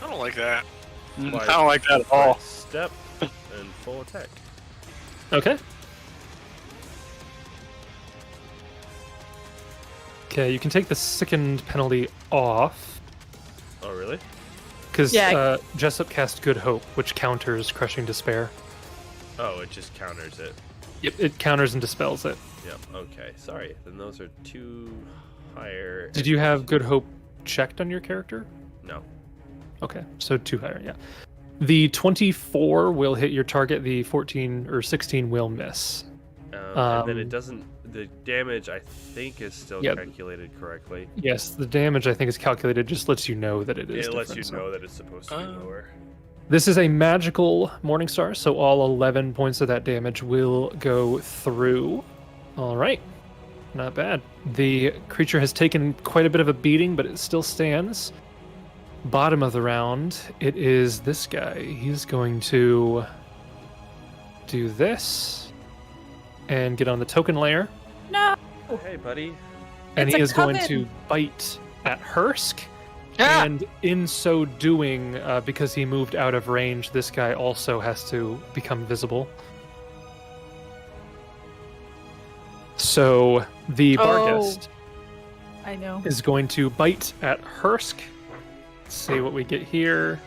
I don't like that. I don't like that at all. Step and full attack. Okay. Okay, you can take the sickened penalty off, Oh, really? because Yeah. Jessup cast Good Hope, which counters Crushing Despair. Oh, it just counters it. Yep, it counters and dispels it. Yep. Okay. Sorry. Then those are two higher. Did you have Good Hope checked on your character? No. Okay, so 2 higher, yeah. The 24 will hit your target, the 14 or 16 will miss. And then it Um, doesn't. The damage, I think, is still Yeah. calculated correctly. Yes, the damage I think is calculated, just lets you know that it is It lets you different, so- know that it's supposed to be lower. This is a magical Morningstar, so all 11 points of that damage will go through. All right, not bad. The creature has taken quite a bit of a beating, but it still stands. Bottom of the round, it is this guy. He's going to do this and get on the token layer, No. Hey, buddy. and It's he a is going coven. to bite at Hursk. Yeah. And in so doing, because he moved out of range, this guy also has to become visible. So the Oh. Barghest I know. is going to bite at Hursk. Let's see what we get here.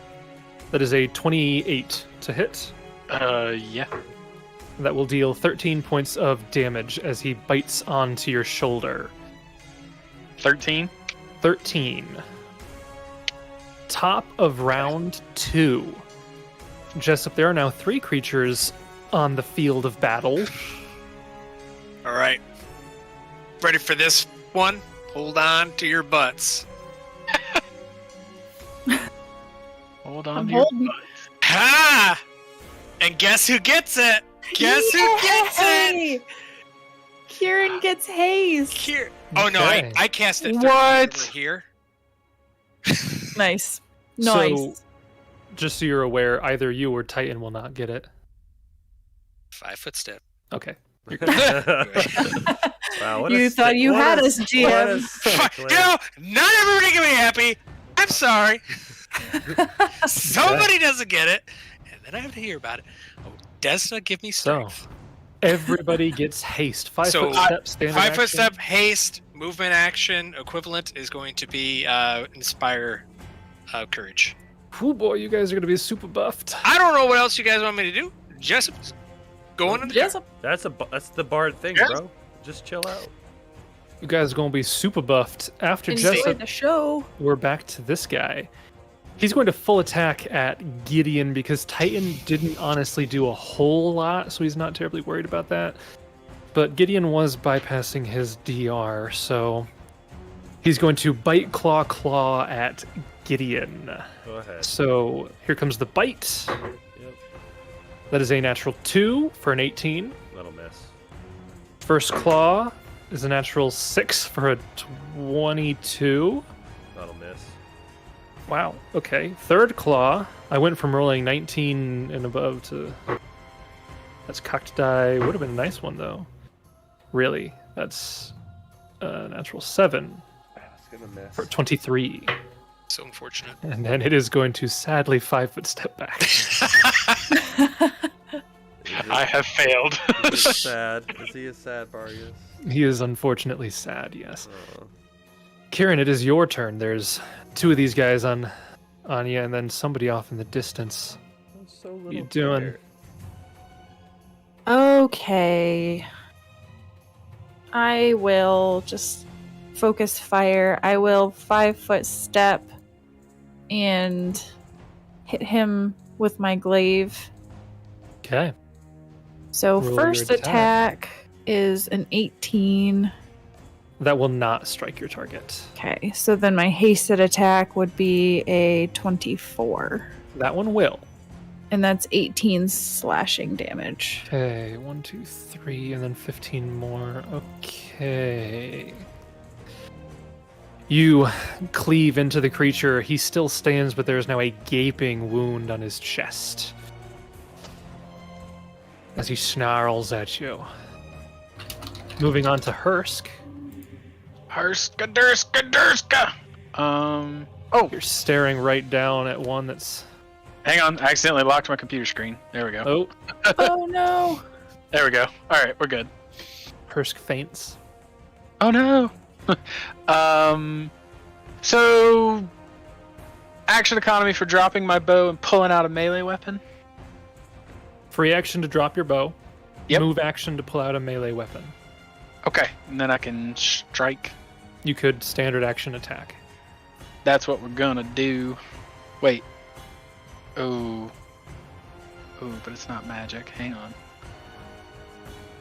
That is a 28 to hit. Yeah. That will deal 13 points of damage as he bites onto your shoulder. 13. 13. Top of round 2. Jessup, there are now 3 creatures on the field of battle. All right. Ready for this one? Hold on to your butts. Hold on I'm to your holding. butts. Ha! And guess who gets it? Guess who gets it? Yay! Kieran gets haste. Here. Oh no, Okay. I cast it. What? Over here. Nice. So- Nice. Just so you're aware, either you or Titan will not get it. 5 foot step. Okay. Wow, what You a thought stick- you what had a- us, GM. what a stickler. No, not everybody can be happy. I'm sorry. Somebody doesn't get it, and then I have to hear about it. Oh, Desna, give me So, strength. everybody gets haste. 5 So, foot step, standard 5 foot action. step, haste, movement action equivalent is going to be inspire courage. Oh boy, you guys are gonna be super buffed. I don't know what else you guys want me to do. Jessup, go in the Yes. car. That's the bard thing, Yes. bro. Just chill out. You guys are gonna be super buffed. After Enjoy Jessup, the show. we're back to this guy. He's going to full attack at Gideon because Titan didn't honestly do a whole lot, so he's not terribly worried about that. But Gideon was bypassing his DR, so he's going to bite, claw at Gideon. Go ahead. So here comes the bite. Yep. That is a natural 2 for an 18. That'll miss. First claw is a natural 6 for a 22. That'll miss. Wow. Okay. Third claw. I went from rolling 19 and above to. That's cocked die. Would have been a nice one though. Really. That's natural 7 It's gonna miss. for 23. So unfortunate. And then it is going to sadly 5 foot step back. I have failed. Is he sad? Is he a sad Vargas? He is unfortunately sad. Yes. Oh. Kieran, it is your turn. There's 2 of these guys on you, and then somebody off in the distance. So What are you doing? Okay. I will just focus fire. I will 5 foot step and hit him with my glaive. Okay. So Roll your first attack is an 18. That will not strike your target. Okay, so then my hasted attack would be a 24. That one will. And that's 18 slashing damage. Okay, 1, 2, 3, and then 15 more. Okay. You cleave into the creature. He still stands, but there is now a gaping wound on his chest as he snarls at you. Moving on to Hursk. Hurska, durska, durska. Oh, You're staring right down at one that's. hang on. I accidentally locked my computer screen. There we go. Oh, Oh no! There we go. All right, we're good. Hursk faints. Oh no. So action economy for dropping my bow and pulling out a melee weapon. Free action to drop your bow. Yep. Move action to pull out a melee weapon. Okay, and then I can strike. You could standard action attack. That's what we're gonna do. Wait. Oh. Oh, but it's not magic. Hang on.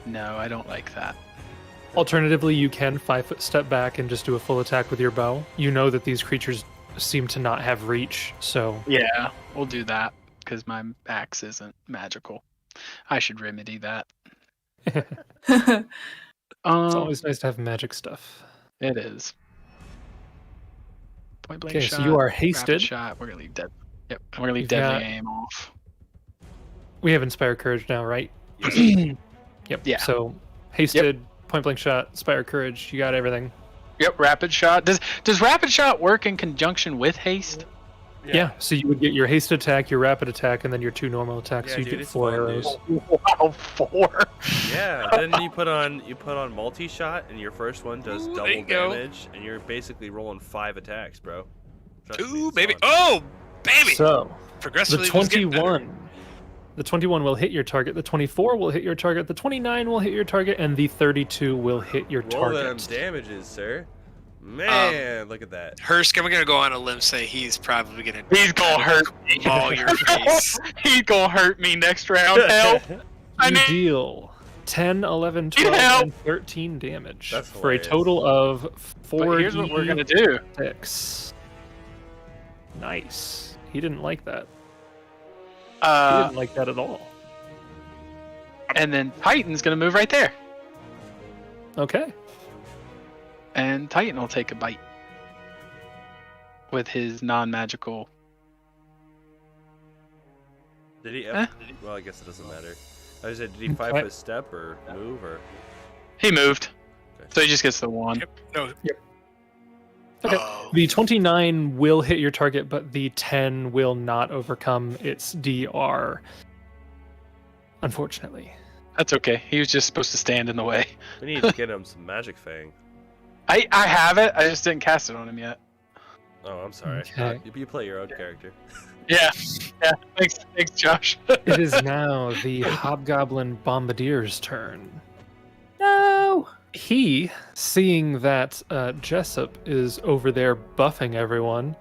No, I don't like that. Alternatively, you can 5 foot step back and just do a full attack with your bow. You know that these creatures seem to not have reach, so Yeah, we'll do that because my axe isn't magical. I should remedy that. it's always nice to have magic stuff. It is. Point blank Okay, shot. so you are rapid hasted. shot. We're gonna leave dead. Yep, we're gonna leave You've deadly got- aim off. We have Inspire Courage now, right? Yep. Yeah. So hasted, point blank shot, Inspire Courage. You got everything. Yep, rapid shot. Does rapid shot work in conjunction with haste? Yeah. So you would get your hasted attack, your rapid attack, and then your 2 normal attacks. Yeah, so you dude, get it's 4 fun, dude. arrows. Wow, 4. Yeah, then you put on multi-shot, and your first one does Ooh, there double you go. damage, and you're basically rolling 5 attacks, bro. Trust me, Ooh, it's baby. fun. Oh, baby. So the Progressively was getting better. 21. The 21 will hit your target. The 24 will hit your target. The 29 will hit your target, and the 32 will hit your Roll them target. damages, sir. Man, look at that. Hursk, I'm gonna go on a limb say he's probably gonna He's gonna hurt me. maul your face. He's gonna hurt me next round. Help! I You need- deal 10, 11, Need 12, help! and 13 damage. That's for a hilarious. total of 4. But here's what we're gonna do. Nice. He didn't like that. He Uh, didn't like that at all. and then Titan's gonna move right there, Okay. and Titan will take a bite with his non-magical. Did he? Eh. Well, I guess it doesn't matter. I said, did he Okay. 5-foot step or move or? He moved, Okay. so he just gets the one. Yep. No. Okay. Oh. The 29 will hit your target, but the 10 will not overcome its DR. Unfortunately. That's okay. He was just supposed to stand in the way. We need to get him some magic fang. I have it. I just didn't cast it on him yet. Oh, I'm sorry. Okay. You play your own character. Yeah. Yeah. Thanks, Josh. It is now the Hobgoblin Bombardier's turn. No. He, seeing that Jessup is over there buffing everyone,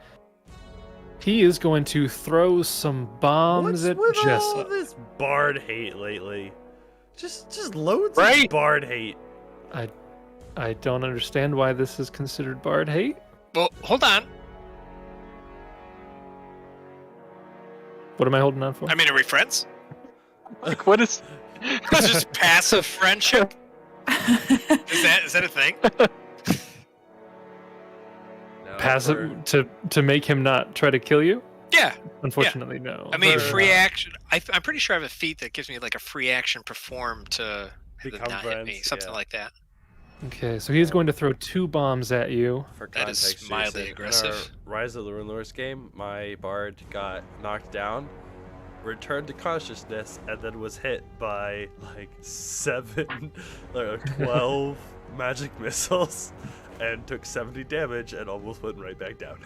he is going to throw some bombs What's at with all Jessup. this bard hate lately? Just loads Right? of bard hate. I don't understand why this is considered bard hate. Well, hold on. What am I holding on for? I mean, are we friends? Like, what is? It's just passive friendship. Is that a thing? No, Passive to make him not try to kill you? Yeah. Unfortunately, no. I mean, Fair free enough. action. I'm pretty sure I have a feat that gives me like a free action perform to have them Become not hit me, friends, something yeah. like that. Okay, so he's going to throw 2 bombs at you. For That is context, mildly Jason, aggressive. In our Rise of the Runelords game, my bard got knocked down, returned to consciousness, and then was hit by like 7 or 12 magic missiles, and took 70 damage, and almost went right back down.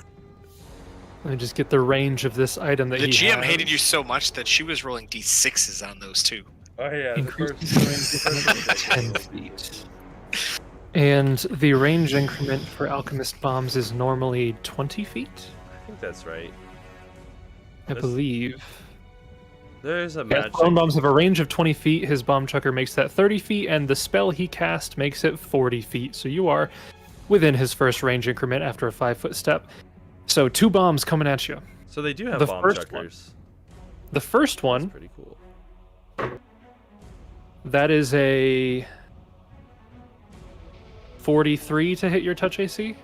Let me just get the range of this item that The he GM has. hated you so much that she was rolling d6s on those too. Oh yeah, Increases the range increment to 10 feet. And the range increment for alchemist bombs is normally 20 feet, I think that's right. I This- believe. There's a Yeah, magic. thrown bombs have a range of 20 feet. His bomb chucker makes that 30 feet, and the spell he cast makes it 40 feet. So you are within his first range increment after a 5-foot step. So 2 bombs coming at you. So they do have the bomb first chuckers. The first That's one, pretty cool. that is a 43 to hit your touch AC.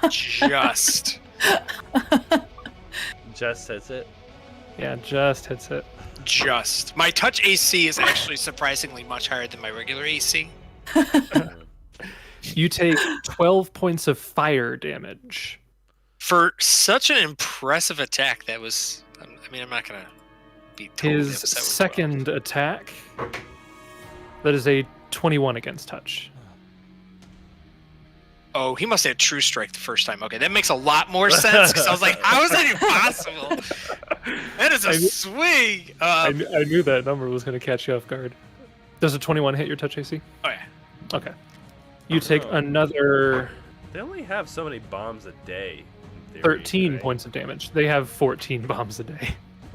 Just. Just hits it. Yeah, just hits it. Just. My touch AC is actually surprisingly much higher than my regular AC. You take 12 points of fire damage. For such an impressive attack, that was. I mean, I'm not gonna be totally His upset with second attack, that is a 21 against touch. Oh, he must have had True Strike the first time. Okay, that makes a lot more sense because I was like, how is that even possible? That is a I knew- swing. I knew that number was going to catch you off guard. Does a 21 hit your touch AC? Oh yeah. Okay. You take Oh. another They only have so many bombs a day. in theory, 13 right? points of damage. They have 14 bombs a day.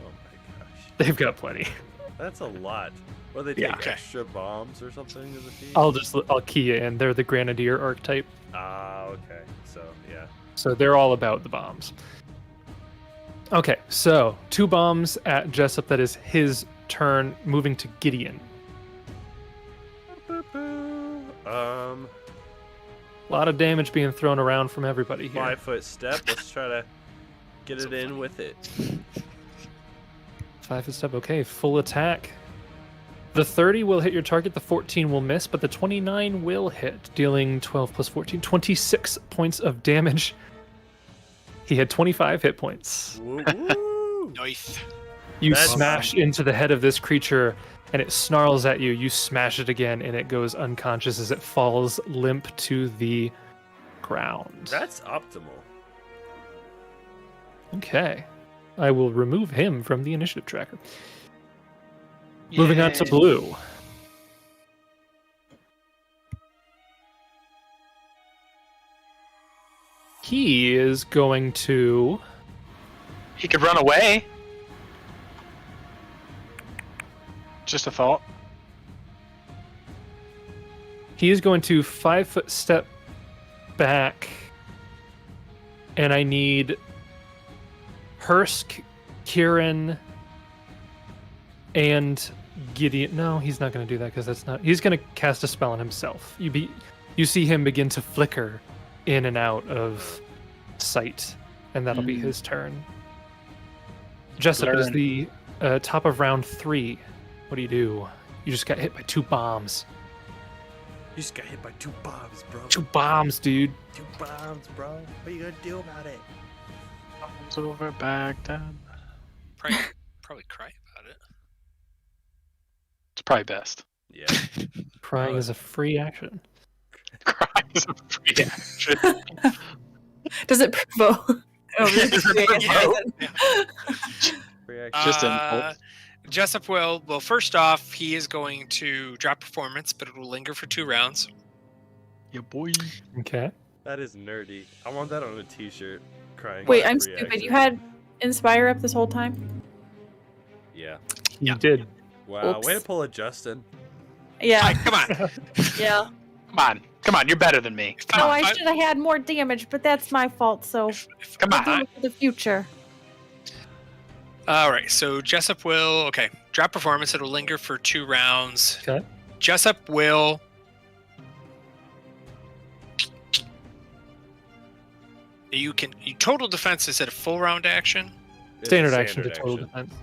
Oh my gosh. They've got plenty. That's a lot. Well, they take Yeah. Okay. extra bombs or something as a feat? I'll key you in. They're the Grenadier archetype, Ah, okay. So, yeah. so they're all about the bombs. Okay, so 2 bombs at Jessup. That is his turn. Moving to Gideon. A lot of damage being thrown around from everybody here. 5-foot step. Let's try to get it in with it. 5-foot step. Okay, full attack. The 30 will hit your target. The 14 will miss, but the 29 will hit, dealing 12 plus 14, 26 points of damage. He had 25 hit points. Woo woo! Nice. You That's- smash into the head of this creature, and it snarls at you. You smash it again, and it goes unconscious as it falls limp to the ground. That's optimal. Okay. I will remove him from the initiative tracker. Moving on to Yay. blue. He is going to... He could run away. Just a thought. He is going to 5-foot step back, and I need Hursk, Kieran, and Gideon. No, he's not going to do that because that's not. He's going to cast a spell on himself. You see him begin to flicker in and out of sight, and that'll be his turn. Jessup, it is the top of round 3. What do? You just got hit by 2 bombs. You just got hit by 2 bombs, bro. 2 bombs, dude. 2 bombs, bro. What are you gonna do about it? It's over Baghdad. Probably cry about it. It's probably best. Yeah. Crying is a free action. Cry is a free action. Does it provoke? Reaction. Just an Jessup will. Well, first off, he is going to drop performance, but it will linger for 2 rounds. Yeah, boy. Okay. That is nerdy. I want that on a t-shirt. Crying. Wait, is a I'm free stupid. action. You had Inspire up this whole time? Yeah. You did. Wow. Oops. Way to pull a Justin. Yeah. Come on. Yeah. Come on, you're better than me. No, I should have had more damage, but that's my fault. So Come I'll do on. it for the future. All right. So Jessup will drop performance. It'll linger for 2 rounds. Okay. Jessup will. You total defense is at a full round action. It's a Standard action to total defense.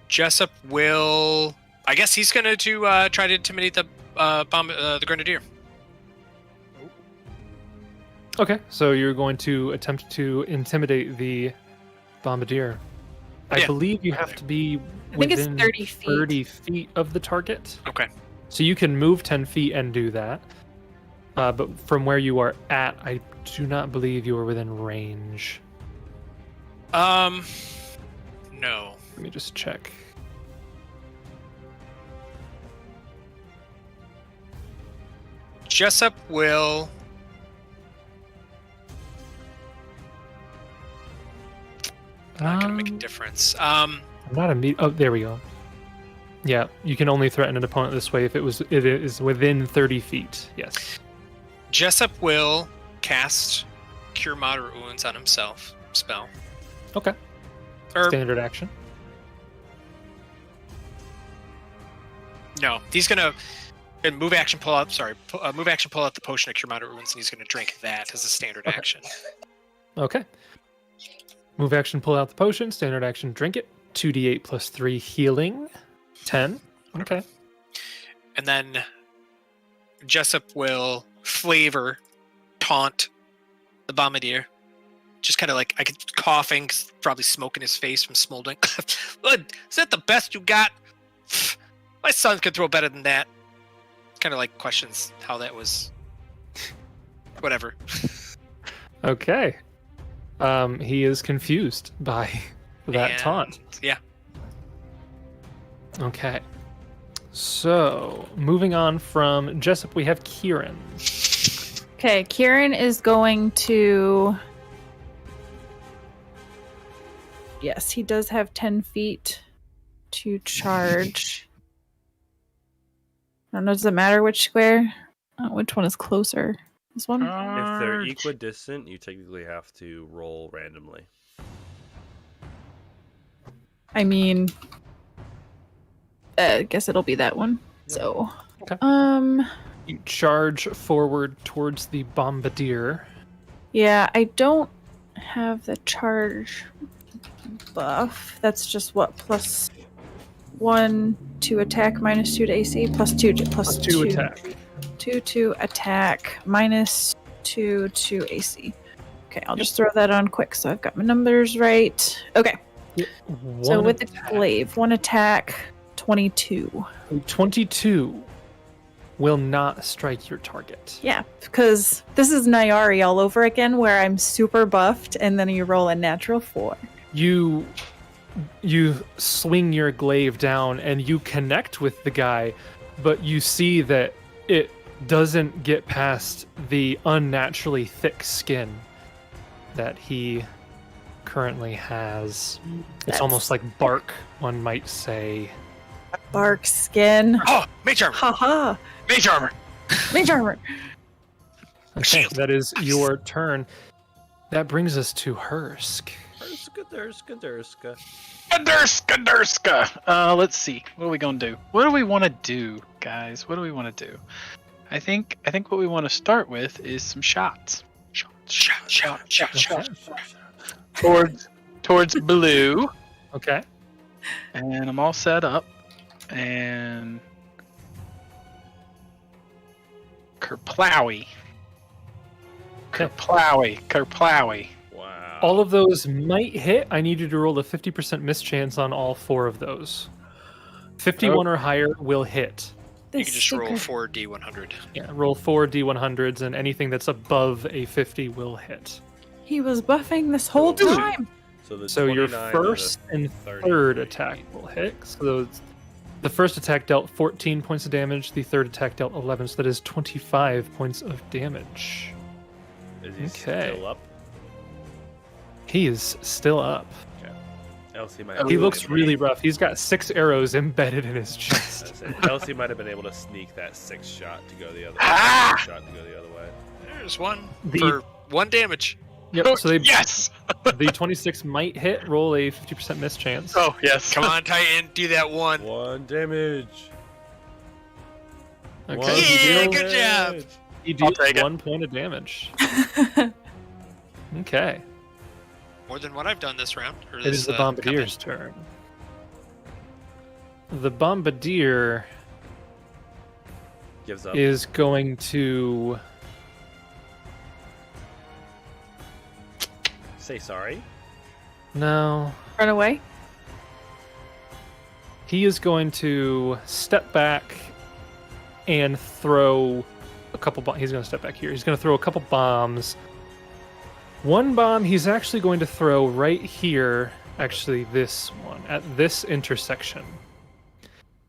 Jessup will. I guess he's going to try to intimidate the the grenadier. Okay, so you're going to attempt to intimidate the bombardier. I Yeah. believe you have to be I think it's within 30 feet. 30 feet of the target. Okay. So you can move 10 feet and do that. But from where you are at, I do not believe you are within range. No. Let me just check. Jessup will. Not gonna make a difference. I'm not oh, there we go. Yeah, you can only threaten an opponent this way if it is within 30 feet. Yes. Jessup will cast Cure Moderate Wounds on himself. Spell. Okay. Or Standard action. no, he's gonna move action pull out. Sorry, move action pull out the potion of Cure Moderate Wounds, and he's gonna drink that as a standard Okay. action. Okay. Move action, pull out the potion. Standard action, drink it. 2d8 plus 3 healing. 10. Okay. And then Jessup will flavor taunt the bombardier. Just kind of like I could coughing, probably smoke in his face from smoldering. Is that the best you got? My son could throw better than that. Kind of like questions how that was. Whatever. Okay. He is confused by that And- taunt. Yeah. Okay. So, moving on from Jessup, we have Kieran. Okay, Kieran is going to. Yes, he does have 10 feet to charge. I don't know, does it matter which square? Which one is closer? This one? If they're equidistant, you technically have to roll randomly. I mean, I guess it'll be that one. So, Okay. You charge forward towards the bombardier. yeah, I don't have the charge buff. That's just what, +1 to attack, -2 to AC, +2 to Plus 2 attack. 2 to attack, -2 to AC. Okay, I'll just throw that on quick so I've got my numbers right. Okay, so One with the attack. glaive, 1 attack, 22. 22 will not strike your target. Yeah, because this is Nyari all over again where I'm super buffed and then you roll a natural 4. You swing your glaive down and you connect with the guy, but you see that it doesn't get past the unnaturally thick skin that he currently has. It's That's- almost like bark, one might say. Bark skin. Oh, mage armor. Haha. Mage armor. Mage armor. Okay, Shield. that is your turn. That brings us to Hursk. Durska. Durska. Let's see. What are we gonna do? What do we want to do, guys? What do we want to do? I think what we want to start with is some shots. Shot. Towards blue. Okay. And I'm all set up. And Kerplowy. Okay. Kerplowy. Wow. All of those might hit. I need you to roll a 50% mischance on all 4 of those. 51 or higher will hit. You can just roll 4 D100. Yeah, roll 4 D100s, and anything that's above a 50 will hit. He was buffing this whole Ooh. time. So your 29 first and 30. third attack will hit. So the first attack dealt 14 points of damage. The third attack dealt 11. So that is 25 points of damage. Is he Okay. still up? He is still up. Elsie might. He have looks been really able- rough. He's got 6 arrows embedded in his I chest. was saying, Elsie might have been able to sneak that 6th shot to go the other. Ah! Shot to go the other way. There's one The- for 1 damage. Yep. So Yes. the 26 might hit. Roll a 50% mischance. Oh yes. Come on, Titan, do that one. 1 damage. Okay. One Yeah, He good job. damage. He I'll deals take it. 1 point of damage. Okay. More than what I've done this round. Or It is the Bombardier's turn. The Bombardier Gives up. is going to Say sorry. no. Run away. He is going to step back and throw a couple bombs. He's going to step back here. He's going to throw a couple bombs. One bomb he's actually going to throw right here. Actually, this one at this intersection.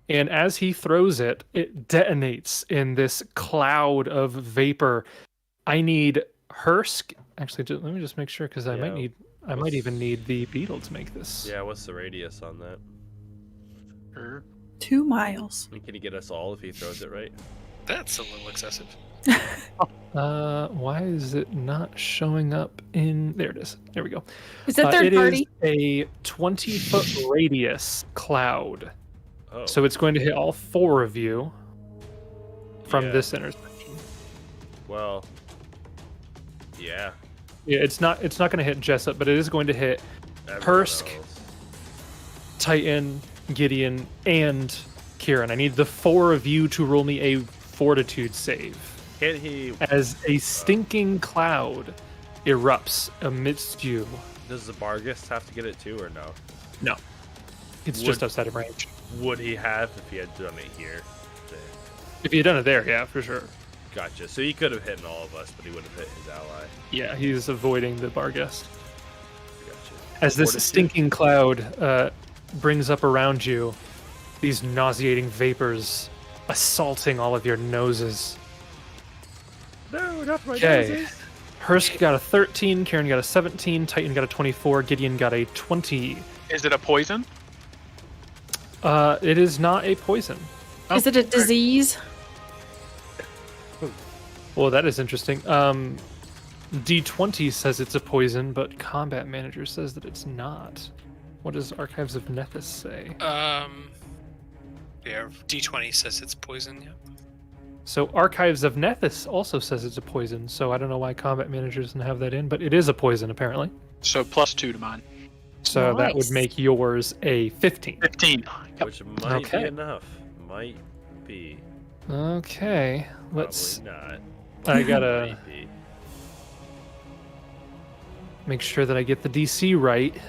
And as he throws it, it detonates in this cloud of vapor. I need Hursk. Actually, let me just make sure because I Yeah. might even need the beetle to make this. Yeah, what's the radius on that? 2 miles. And can he get us all if he throws it right? That's a little excessive. Why is it not showing up in? There it is. There we go. Is it third It party? is a 20-foot radius cloud. Oh. So it's going to hit all 4 of you from Yeah. this intersection. Well. Yeah. Yeah, it's not going to hit Jessup, but it is going to hit everyone Hursk. else. Titan, Gideon, and Kieran. I need the 4 of you to roll me a fortitude save. Can't he? As a stinking cloud erupts amidst you. Does the Bargus have to get it too, or no? No. It's Would- just outside of range. Would he have if he had done it here? If you had done it there, yeah, for sure. Gotcha. So he could have hit all of us, but he would have hit his ally. Yeah, he's avoiding the Barghest. Gotcha. As this Fortitude? stinking cloud brings up around you, these nauseating vapors assaulting all of your noses. No, not my Okay. noses. Hursk got a 13, Kieran got a 17, Titan got a 24, Gideon got a 20. Is it a poison? It is not a poison. Is it a disease? Well, that is interesting. D20 says it's a poison, but Combat Manager says that it's not. What does Archives of Nethys say? Yeah, D20 says it's poison, yeah. So Archives of Nethys also says it's a poison, so I don't know why Combat Manager doesn't have that in, but it is a poison apparently. So +2 to mine. So that would Nice. make yours a 15. 15. Yep. Which might Okay. be enough. Might be. Okay, let's. Probably not. I gotta Might be. make sure that I get the DC right. It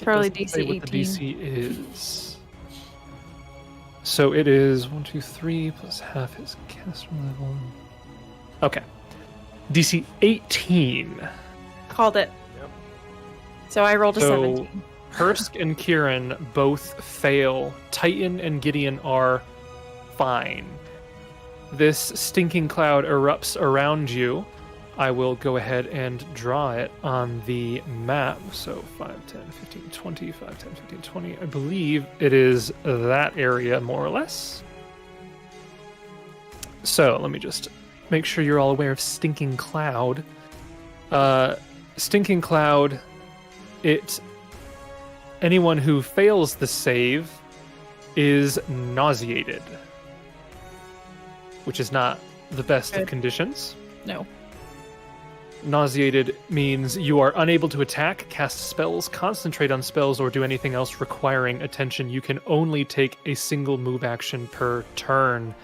Probably doesn't say DC what the 18. DC is. So it is 1, 2, 3 plus half his caster level. Okay. DC 18. Called it. Yep. So I rolled a So 17. Hursk and Kieran both fail. Titan and Gideon are fine. This stinking cloud erupts around you, I will go ahead and draw it on the map. So 5, 10, 15, 20, 5, 10, 15, 20. I believe it is that area, more or less. So let me just make sure you're all aware of Stinking Cloud. Stinking Cloud, anyone who fails the save is nauseated, which is not the best of conditions. No. Nauseated means you are unable to attack, cast spells, concentrate on spells, or do anything else requiring attention. You can only take a single move action per turn.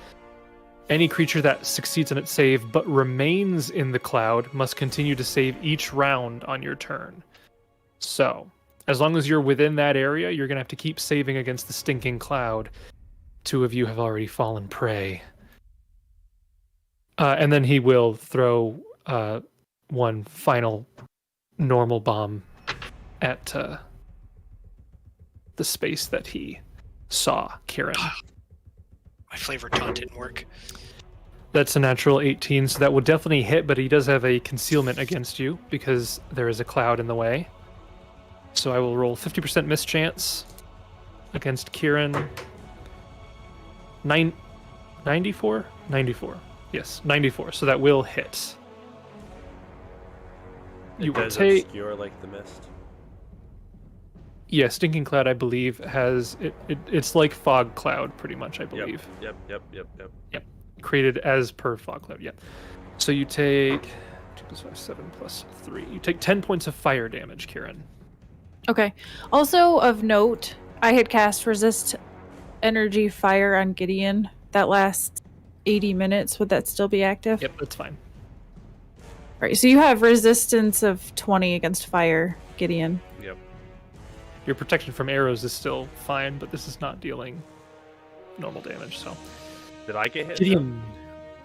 Any creature that succeeds on its save but remains in the cloud must continue to save each round on your turn. So, as long as you're within that area, you're going to have to keep saving against the Stinking Cloud. 2 of you have already fallen prey. And then he will throw one final normal bomb at the space that he saw Kieran. My flavor taunt didn't work. That's a natural 18, so that will definitely hit, but he does have a concealment against you because there is a cloud in the way. So I will roll 50% mischance against Kieran. 94? 94. Yes, 94. So that will hit. You will take. Obscure like the mist. Yeah, Stinking Cloud, I believe, has it's like Fog Cloud, pretty much, I believe. Yep. Created as per Fog Cloud, yeah. So you take 2 plus 5, 7 plus 3. You take 10 points of fire damage, Kieran. Okay. Also of note, I had cast resist energy fire on Gideon. That lasts 80 minutes. Would that still be active? Yep, that's fine. Right. So you have resistance of 20 against fire, Gideon. Yep. Your protection from arrows is still fine, but this is not dealing normal damage, so. Did I get hit? Gideon.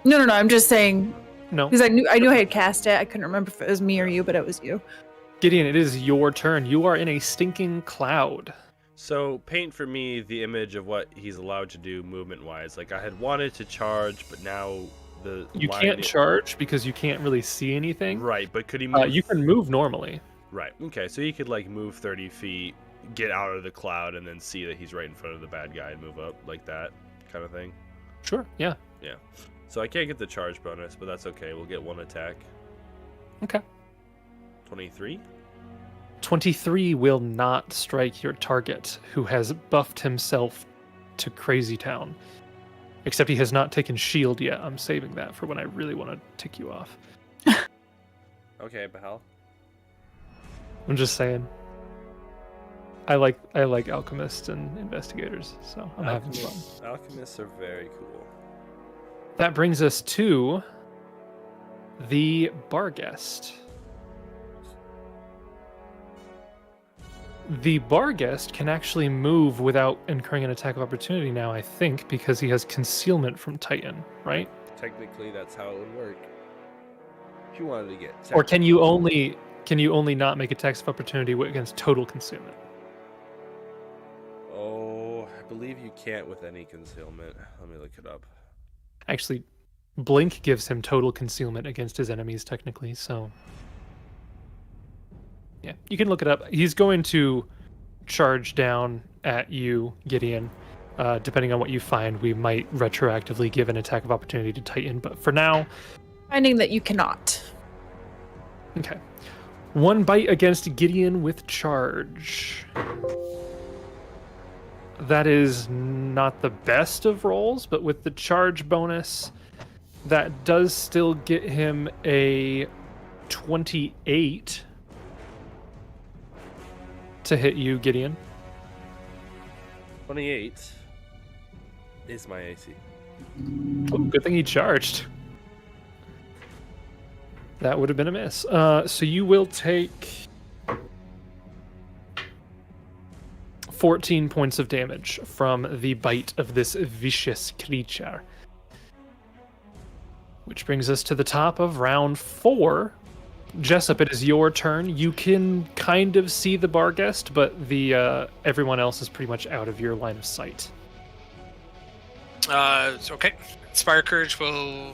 No. I'm just saying No. because I knew I had cast it. I couldn't remember if it was me or you, but it was you. Gideon, it is your turn. You are in a Stinking Cloud. So paint for me the image of what he's allowed to do movement-wise. Like I had wanted to charge, but now you can't charge because you can't really see anything. Right, but could he move? You can move normally. Right. Okay, so he could like move 30 feet, get out of the cloud, and then see that he's right in front of the bad guy and move up like that kind of thing. Sure. Yeah. Yeah. So I can't get the charge bonus, but that's okay. We'll get 1 attack. Okay. 23. 23 will not strike your target, who has buffed himself to Crazy Town. Except he has not taken shield yet. I'm saving that for when I really want to tick you off. Okay, Bahal. I'm just saying. I like alchemists and investigators, so I'm having fun. Alchemists are very cool. That brings us to the Barghest. The Barghest can actually move without incurring an attack of opportunity now, I think, because he has concealment from Titan, right? Technically, that's how it would work. If you wanted to get... Or can you only not make attacks of opportunity against total concealment? Oh, I believe you can't with any concealment. Let me look it up. Actually, Blink gives him total concealment against his enemies, technically, so... Yeah, you can look it up. He's going to charge down at you, Gideon. Depending on what you find, we might retroactively give an attack of opportunity to Titan, but for now... Finding that you cannot. Okay. 1 bite against Gideon with charge. That is not the best of rolls, but with the charge bonus, that does still get him a 28 to hit you, Gideon. 28 is my AC. Oh, good thing he charged. That would have been a miss. So you will take 14 points of damage from the bite of this vicious creature. Which brings us to the top of round 4. Jessup, it is your turn. You can kind of see the Barghest, but the everyone else is pretty much out of your line of sight. Okay. Inspire Courage will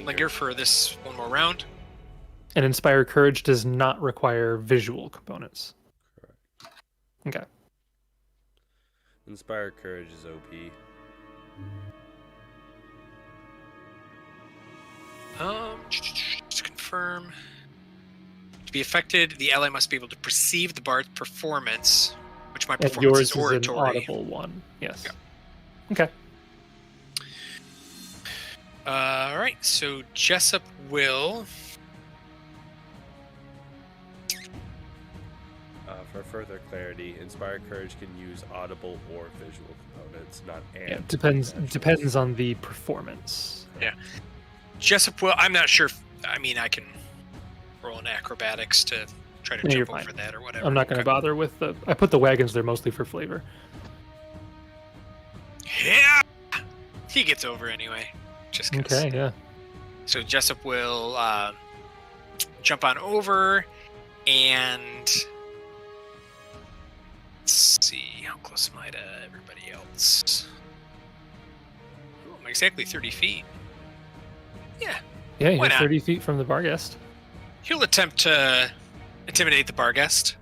linger for this one more round. And Inspire Courage does not require visual components. Correct. Okay. Inspire Courage is OP. Just to confirm. To be affected, the ally must be able to perceive the bard's performance, which my And performance yours is is an oratory. audible one. Yes. Yeah. Okay. All right, so Jessup will. For further clarity, Inspire Courage can use audible or visual components, not and. Yeah, depends on the performance. Yeah. Jessup will. I'm not sure. I mean, I can roll an acrobatics to try to No, you're jump over fine. that or whatever. I'm not going to bother with the. I put the wagons there mostly for flavor. Yeah. He gets over anyway. Just 'cause. Okay. Yeah. So Jessup will jump on over and let's see, how close am I to everybody else? Ooh, I'm exactly 30 feet. Yeah, Yeah. Why You're not? 30 feet from the bar guest. he'll attempt to intimidate the bar guest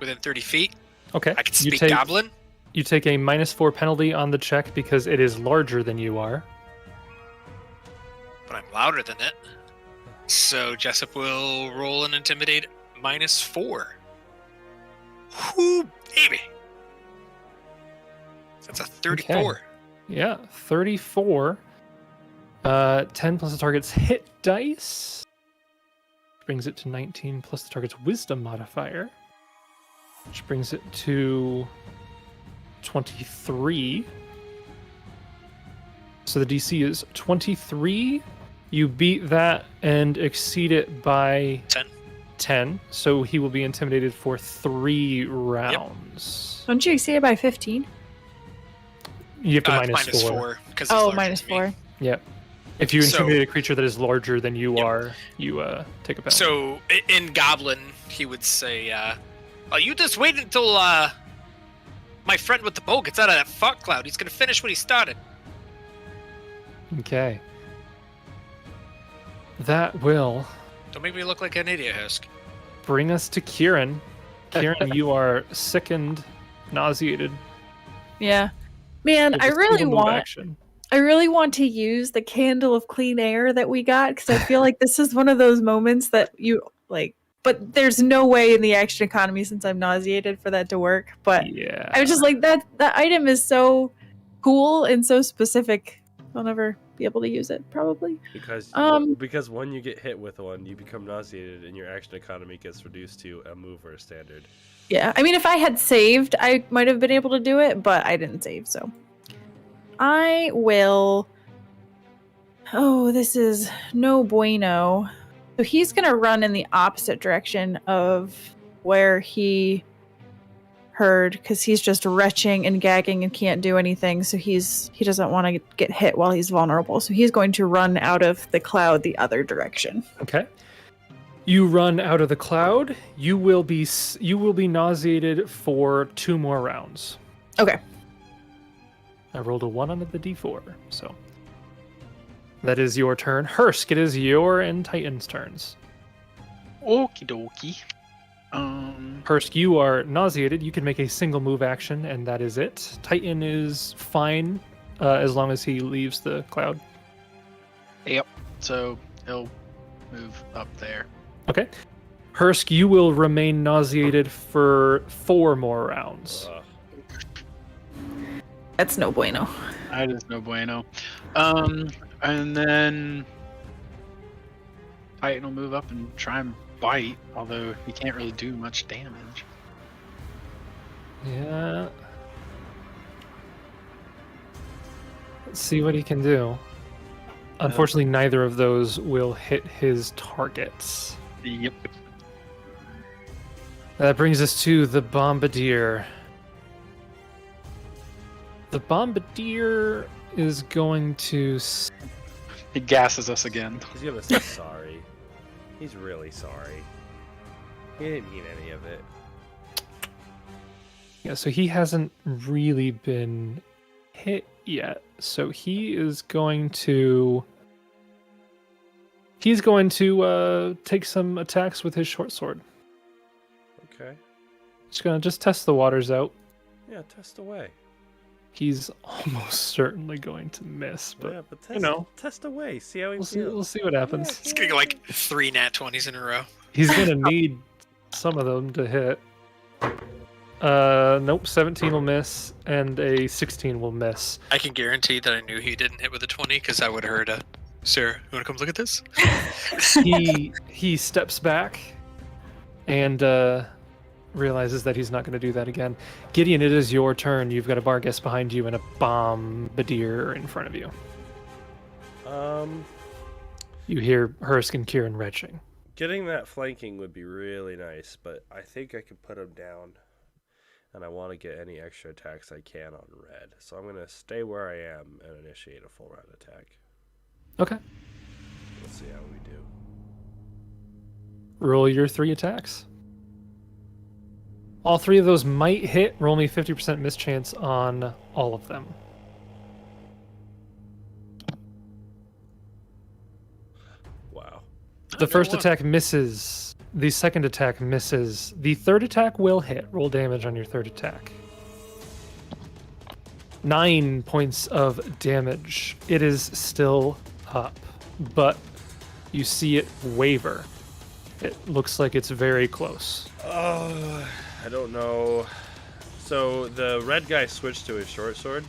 within 30 feet. Okay. I can You speak take- Goblin. You take a -4 penalty on the check because it is larger than you are. But I'm louder than it. So Jessup will roll an intimidate -4. Whoo, baby. That's a 34. Yeah, 34. 10 plus the target's hit dice. Brings it to 19 plus the target's wisdom modifier. Which brings it to 23. So the DC is 23. You beat that and exceed it by 10. So he will be intimidated for 3 rounds. Don't you exceed it by 15? You have to It's minus 4. because Oh, -4. Yeah. If you So- intimidate a creature that is larger than you Yep. are, you take a penalty. So in Goblin, he would say, "Oh, you just wait until my friend with the bow gets out of that fog cloud. He's gonna finish what he started." Okay. That will Don't make me look like an idiot, Hursk. bring us to Kieran. Kieran, you are sickened, nauseated. Yeah. Man, With I a really single move want action. I really want to use the candle of clean air that we got because I feel like this is one of those moments that you like, but there's no way in the action economy since I'm nauseated for that to work. But Yeah. I was just like that item is so cool and so specific. I'll never be able to use it probably. Because when you get hit with one, you become nauseated, and your action economy gets reduced to a move or a standard. Yeah. I mean if I had saved, I might have been able to do it, but I didn't save, so I will. Oh, this is no bueno. So he's going to run in the opposite direction of where he heard because he's just retching and gagging and can't do anything. So he doesn't want to get hit while he's vulnerable. So he's going to run out of the cloud the other direction. Okay. You run out of the cloud. You will be nauseated for 2 more rounds. Okay. I rolled a 1 on the D4, so that is your turn. Hursk, it is your and Titan's turns. Okie dokie. Hursk, you are nauseated. You can make a single move action, and that is it. Titan is fine as long as he leaves the cloud. Yep. So he'll move up there. Okay. Hursk, you will remain nauseated for 4 more rounds. That's no bueno. That is no bueno. And then Titan will move up and try and bite, although he can't really do much damage. Yeah. Let's see what he can do. Unfortunately, neither of those will hit his targets. Yep. That brings us to the Bombardier. The Bombardier is going to... He gasses us again. He's gonna say sorry. He's really sorry. He didn't mean any of it. Yeah, so he hasn't really been hit yet. So he is going to He's going to take some attacks with his short sword. Okay. Just gonna test the waters out. Yeah, test away. He's almost certainly going to miss, but yeah, but test, you know, test away. See how he we'll feels. see what happens. It's gonna go like 3 nat 20s in a row. He's gonna need some of them to hit. Nope, 17 will miss, and a 16 will miss. I can guarantee that I knew he didn't hit with a 20 because I would have heard, Sarah, you want to come look at this? He steps back and realizes that he's not going to do that again. Gideon, it is your turn. You've got a Barghest behind you and a bombardier in front of you. You hear Hursk and Kieran retching. Getting that flanking would be really nice, but I think I can put him down. And I want to get any extra attacks I can on red. So I'm going to stay where I am and initiate a full round attack. Okay. Let's see how we do. Roll your 3 attacks. All 3 of those might hit. Roll me 50% mischance on all of them. Wow. The first attack misses. The second attack misses. The third attack will hit. Roll damage on your third attack. 9 points of damage. It is still up, but you see it waver. It looks like it's very close. Oh, I don't know. So the red guy switched to his short sword?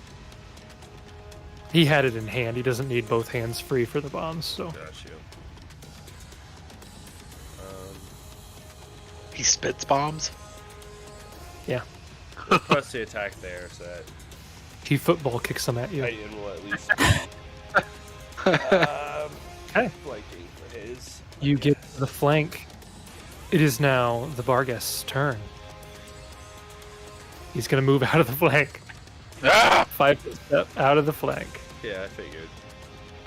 He had it in hand. He doesn't need both hands free for the bombs, so... Got you. He spits bombs. Yeah. Plus the attack there, so that He football kicks them at you. Titan will at least Okay. flanking for his. You get the flank. It is now the Barghest's turn. He's going to move out of the flank. Ah! 5 step out of the flank. Yeah, I figured.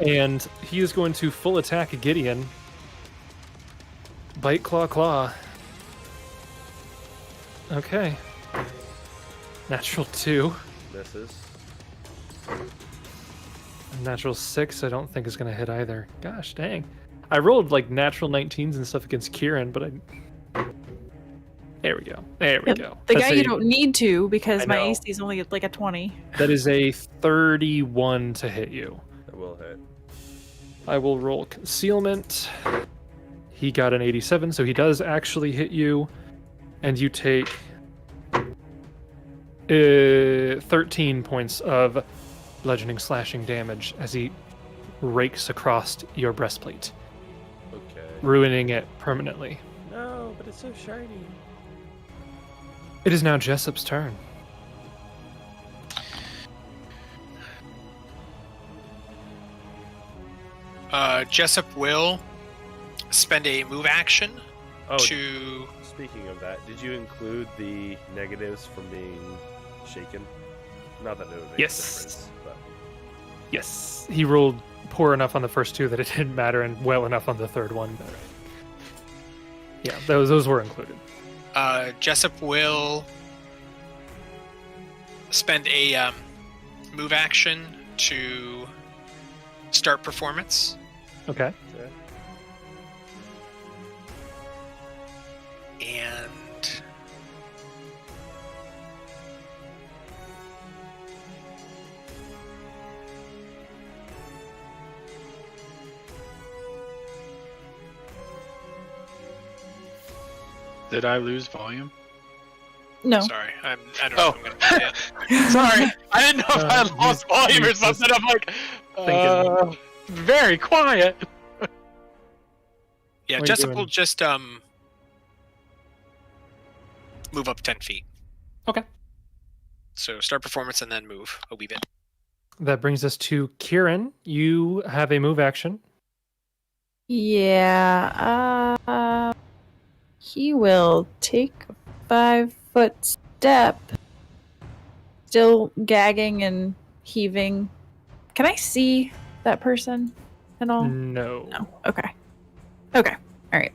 And he is going to full attack Gideon. Bite, claw, claw. Okay. Natural 2. Misses. Natural 6 I don't think is going to hit either. Gosh dang. I rolled like natural 19s and stuff against Kieran, but I... There we go. There we go. The That's guy you don't need to because I my know. AC is only like a 20. That is a 31 to hit you. That will hit. I will roll concealment. He got an 87, so he does actually hit you. And you take 13 points of bludgeoning slashing damage as he rakes across your breastplate, Okay. ruining it permanently. No, but it's so shiny. It is now Jessup's turn. Jessup will spend a move action Oh, to... speaking of that, did you include the negatives from being shaken? Not that it would make Yes. a difference, but Yes, he rolled poor enough on the first 2 that it didn't matter, and well enough on the third one. But... yeah, those were included. Jessup will spend a move action to start performance. Okay. okay. And Did I lose volume? No. sorry, I don't know if I'm gonna do that. Sorry, I didn't know if I had lost volume or you just something. I'm like, thinking. very quiet. Yeah, What are you Jessup doing? will just move up 10 feet. Okay. So start performance and then move a wee bit. That brings us to Kieran. You have a move action. Yeah. He will take a 5-foot step. Still gagging and heaving. Can I see that person at all? No. No. Okay. Okay. All right.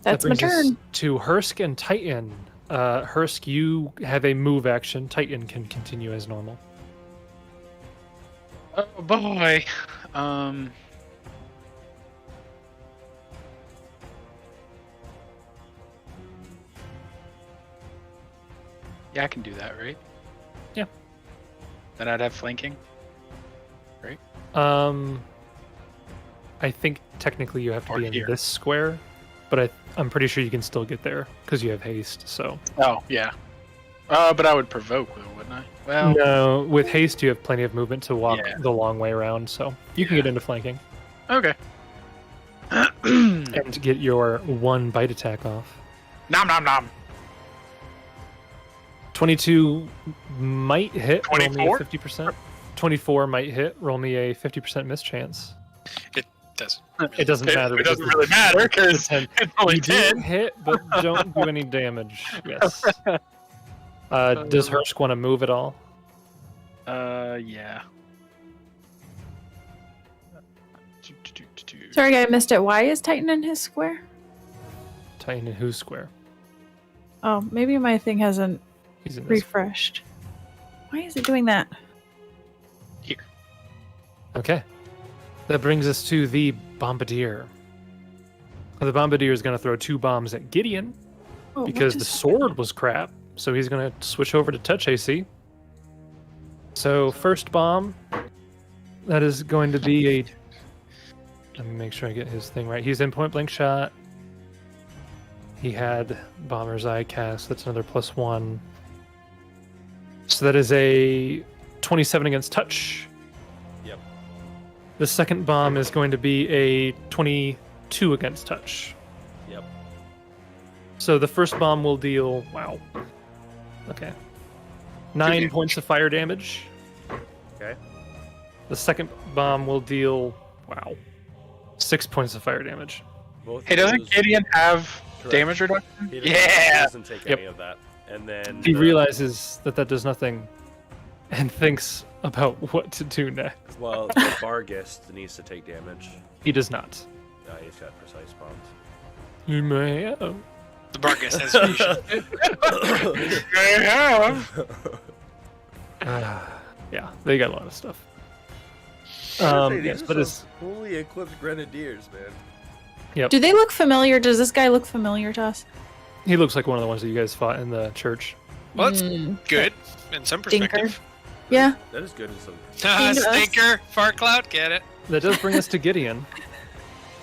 That's That my brings us turn. to Hursk and Titan. Hursk, you have a move action. Titan can continue as normal. Oh boy. Yeah, I can do that, right? Yeah. Then I'd have flanking. I think technically you have to Or be in here. this square, but I'm pretty sure you can still get there because you have haste. So Oh, yeah. But I would provoke, though, wouldn't I? Well, no, with haste you have plenty of movement to walk Yeah. the long way around, so you can Yeah. get into flanking okay. and get your 1 bite attack off. Nom nom nom. 22 might hit. Roll me a 24? 50%. 24 might hit. Roll me a 50% miss It doesn't. It doesn't matter. It because doesn't really matter because ten. it's only You do 10. hit, but don't do any damage. Yes. Does Hursk want to move at all? Yeah. Sorry, I missed it. Why is Titan in his square? Titan and who's square? Oh, maybe my thing hasn't He's in this. refreshed. Why is it doing that? Okay. That brings us to the Bombardier. The Bombardier is going to throw 2 bombs at Gideon Oh, what because the just sword was crap, so he's going to switch over to touch AC. So, first bomb, that is going to be a... Let me make sure I get his thing right. He's in point blank shot. He had Bomber's Eye cast. That's another +1. So that is a 27 against touch. Yep. The second bomb is going to be a 22 against touch. Yep. So the first bomb will deal... Wow. Okay. 9 points of fire damage. Okay. The second bomb will deal... Wow. 6 points of fire damage. Both Hey, of doesn't those- Gideon have Correct. damage reduction? He doesn't, Yeah! He doesn't take Yep. any of that. And then He realizes that that does nothing and thinks about what to do next. Well, the Bargist needs to take damage. He does not. He's got precise bombs. You may have. The Bargus has fusion. They have. Yeah, they got a lot of stuff. Yes, but it's... fully equipped grenadiers, man. Do they look familiar? Does this guy look familiar to us? He looks like one of the ones that you guys fought in the church. Well, that's Mm, good in some Stinker. perspective. Yeah. That is good in some. Ah, Seems to us. stinker, fart cloud, get it? That does bring us to Gideon.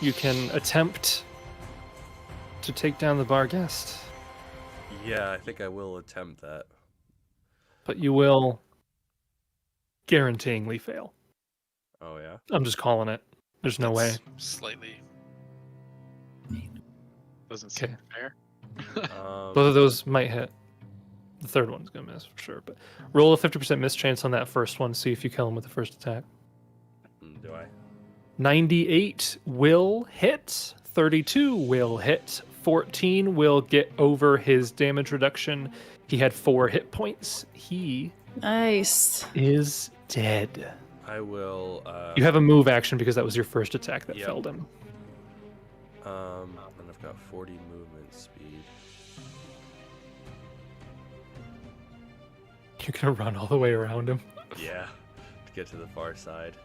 You can attempt to take down the bar guest, Yeah, I think I will attempt that. but you will guaranteeingly fail. Oh yeah. I'm just calling it. There's no way. That's Slightly. Doesn't seem Okay. fair. Both of those might hit. The third one's gonna miss for sure. But roll a 50% miss chance on that first one. See if you kill him with the first attack. Do I? 98 will hit. 32 will hit. 14 will get over his damage reduction. He had 4 hit points. He Nice. is dead. I will. You have a move action because that was your first attack that Yep. felled him. And I've got 40 movement speed. You're gonna run all the way around him. Yeah, to get to the far side.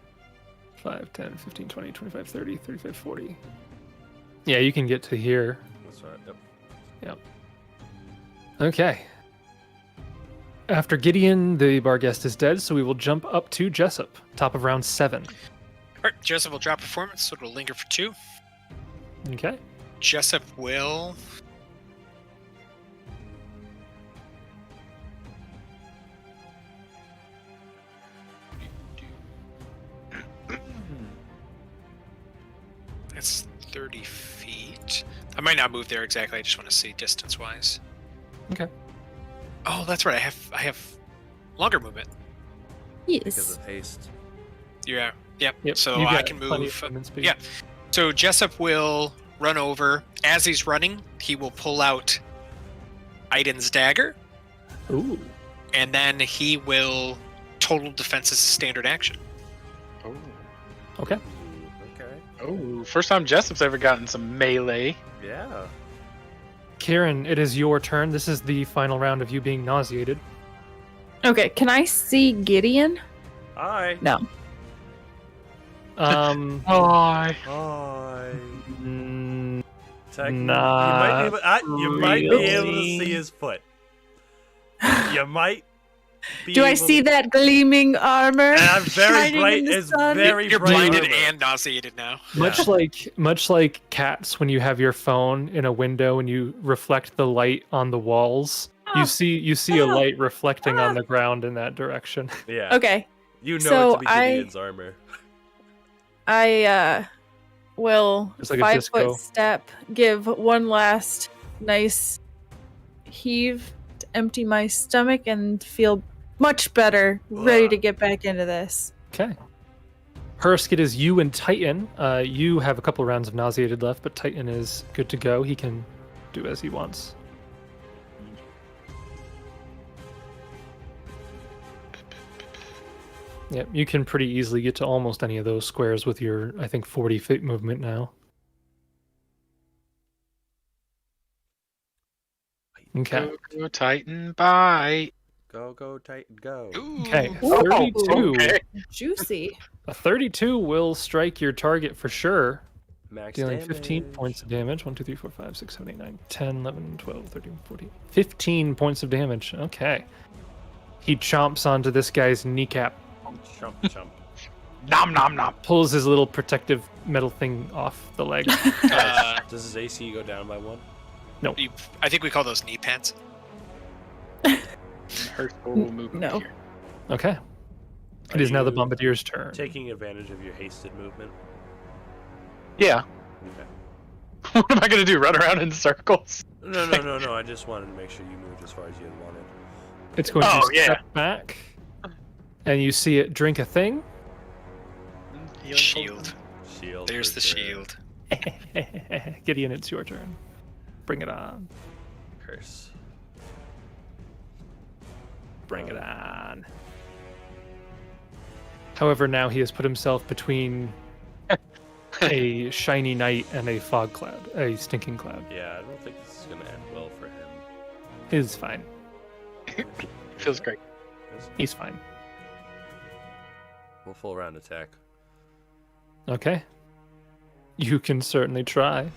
5, 10, 15, 20, 25, 30, 35, 40. Yeah, you can get to here. That's right. Yep. Okay. After Gideon, the bar guest is dead, so we will jump up to Jessup, top of round 7. Alright, Jessup will drop performance, so it'll linger for 2. Okay. Jessup will. That's 30 feet. I might not move there exactly. I just want to see distance wise. Okay. Oh, that's right. I have longer movement. Because Yes. of haste. Yeah. Yep. Yep. So you I got can plenty move. of movement speed. yeah. So Jessup will run over. As he's running, he will pull out Aiden's dagger, Ooh. and then he will total defense as a standard action. Oh. Okay. Okay. Oh, first time Jessup's ever gotten some melee. Yeah. Kieran, it is your turn. This is the final round of you being nauseated. Okay, can I see Gideon? Hi. No. Um, Hi. Hi. mm, Technically, Not you might be able to really. see his foot. You might. Do I see that gleaming armor? And I'm very shining bright. in the It's sun? very You're bright blinded armor. and nauseated now. Much like cats, when you have your phone in a window and you reflect the light on the walls, you see a light reflecting on the ground in that direction. Yeah. Okay. You know So it to be Gideon's armor. I will It's like a 5 disco. foot step, give one last nice heave to empty my stomach and feel much better, ready to get back into this. Okay. Hursk, it is you and Titan. You have a couple rounds of nauseated left, but Titan is good to go. He can do as he wants. Yep, you can pretty easily get to almost any of those squares with your, I think, 40 feet movement now. Okay. Go Titan, bye. Go, Titan, go. Ooh. Okay. Ooh. 32. Okay. Juicy. A 32 will strike your target for sure. Max Dealing damage. 15 points of damage. 1, 2, 3, 4, 5, 6, 7, 8, 9, 10, 11, 12, 13, 14. 15 points of damage. Okay. He chomps onto this guy's kneecap, Chump. Nom nom nom. pulls his little protective metal thing off the leg. Does his AC go down by 1? I think we call those knee pads. Hursk will move No. here. Okay. It Are is now the you Bombardier's turn. Taking advantage of your hasted movement. Yeah. Okay. What am I gonna do? Run around in circles? No. I just wanted to make sure you moved as far as you had wanted. It's going Oh, to yeah. step back, and you see it drink a thing. Shield. Shield. There's for the sure. shield. Gideon, it's your turn. Bring it on. Curse. Bring it on. However, now he has put himself between a shiny night and a fog cloud, a stinking cloud. Yeah, I don't think this is gonna end well for him. He's fine. Feels great. He's fine. We'll full round attack. Okay. You can certainly try.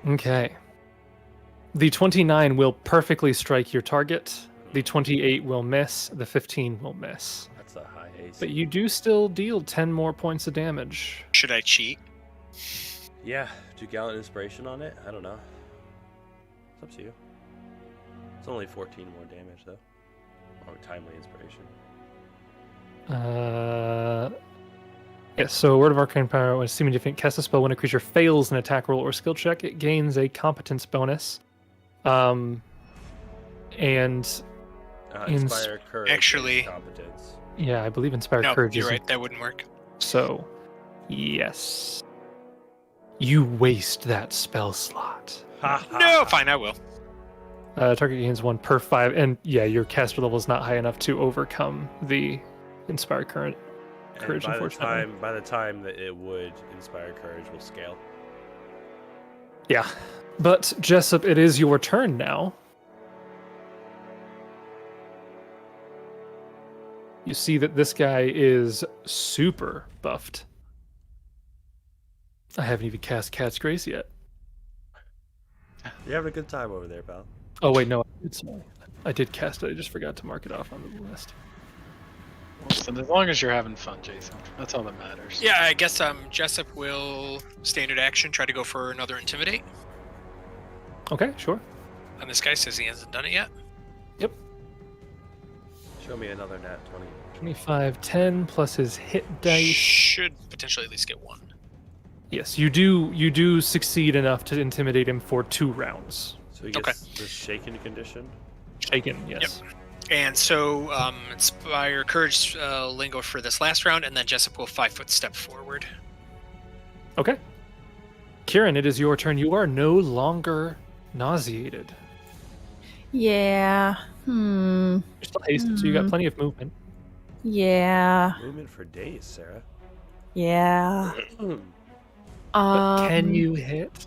Okay. The 29 will perfectly strike your target. The 28 will miss. The 15 will miss. That's a high AC. But you do still deal 10 more points of damage. Should I cheat? Yeah, do Gallant Inspiration on it? I don't know. It's up to you. It's only 14 more damage, though. Or Timely Inspiration. Yes, so Word of Arcane Power, when seeming different, cast a spell when a creature fails an attack roll or skill check, it gains a competence bonus. And Inspire Courage. Actually- Competence. yeah, I believe Inspire No, Courage you're is right. That wouldn't work. So, yes. You waste that spell slot. No, fine, I will. Target gains 1 per 5, and yeah, your caster level is not high enough to overcome the Inspire Courage, And unfortunately. by the time that it would Inspire Courage will scale. Yeah. But, Jessup, it is your turn now. You see that this guy is super buffed. I haven't even cast Cat's Grace yet. You're having a good time over there, pal. Oh, wait, no. Sorry. I did cast it. I just forgot to mark it off on the list. Listen, as long as you're having fun, Jason, that's all that matters. Yeah, I guess Jessup will standard action try to go for another intimidate. Okay, sure. And this guy says he hasn't done it yet. Show me another nat 20. 25, 10 plus his hit dice. Should potentially at least get one. Yes, you do succeed enough to intimidate him for 2 rounds. So he gets the shaken condition. Shaken, yes. And so Inspire Courage lingo for this last round, and then Jessup will 5-foot step forward. Okay. Kieran, it is your turn. You are no longer nauseated. Yeah. You're still hasted, so you got plenty of movement. Yeah. Movement for days, Sarah. Yeah. But can you hit?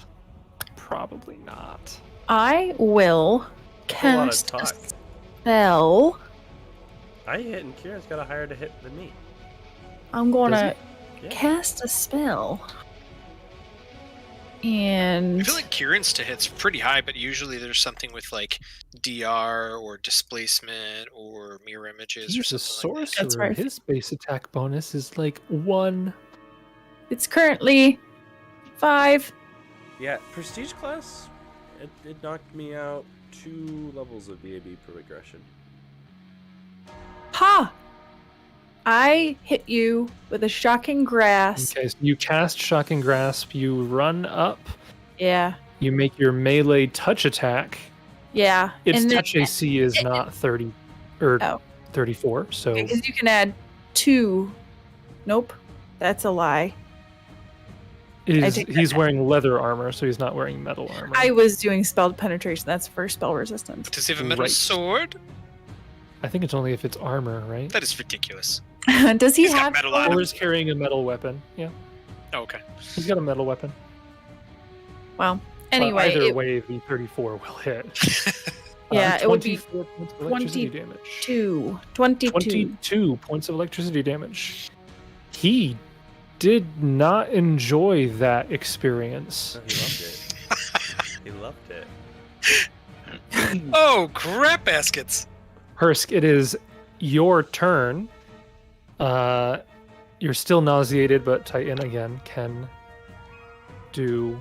Probably not. I will Whole lot of cast a talk. spell. I hit, and Kieran's got a higher to hit than me. I'm going Does to Yeah. cast a spell. And I feel like Kieran's to hit's pretty high, but usually there's something with like DR or displacement or mirror images or He's a something like that. sorcerer. That's right. His base attack bonus is like 1. it's currently 5. Yeah, prestige class. It knocked me out 2 levels of BAB per aggression. Ha! I hit you with a shocking grasp. Okay, so you cast Shocking Grasp, you run up, Yeah. you make your melee touch attack. Yeah. Its and then- touch AC is not 30 or Oh. 34, so Because you can add 2. Nope. That's a lie. it I is, take that he's back. wearing leather armor, so he's not wearing metal armor. I was doing spell penetration. That's for spell resistance. Does he have a metal Right. sword? I think it's only if it's armor, right? That is ridiculous. Does he He's got have metal sword? on him. Or is carrying a metal weapon. Yeah, Oh, okay. he's got a metal weapon. Well, But anyway, either it, way, the 34 will hit. Yeah, it would be 24 points of electricity damage. 22. 22 points of electricity damage. He did not enjoy that experience. No, he loved it. He loved it. Oh, crap baskets! Hursk, it is your turn. You're still nauseated, but Titan again can do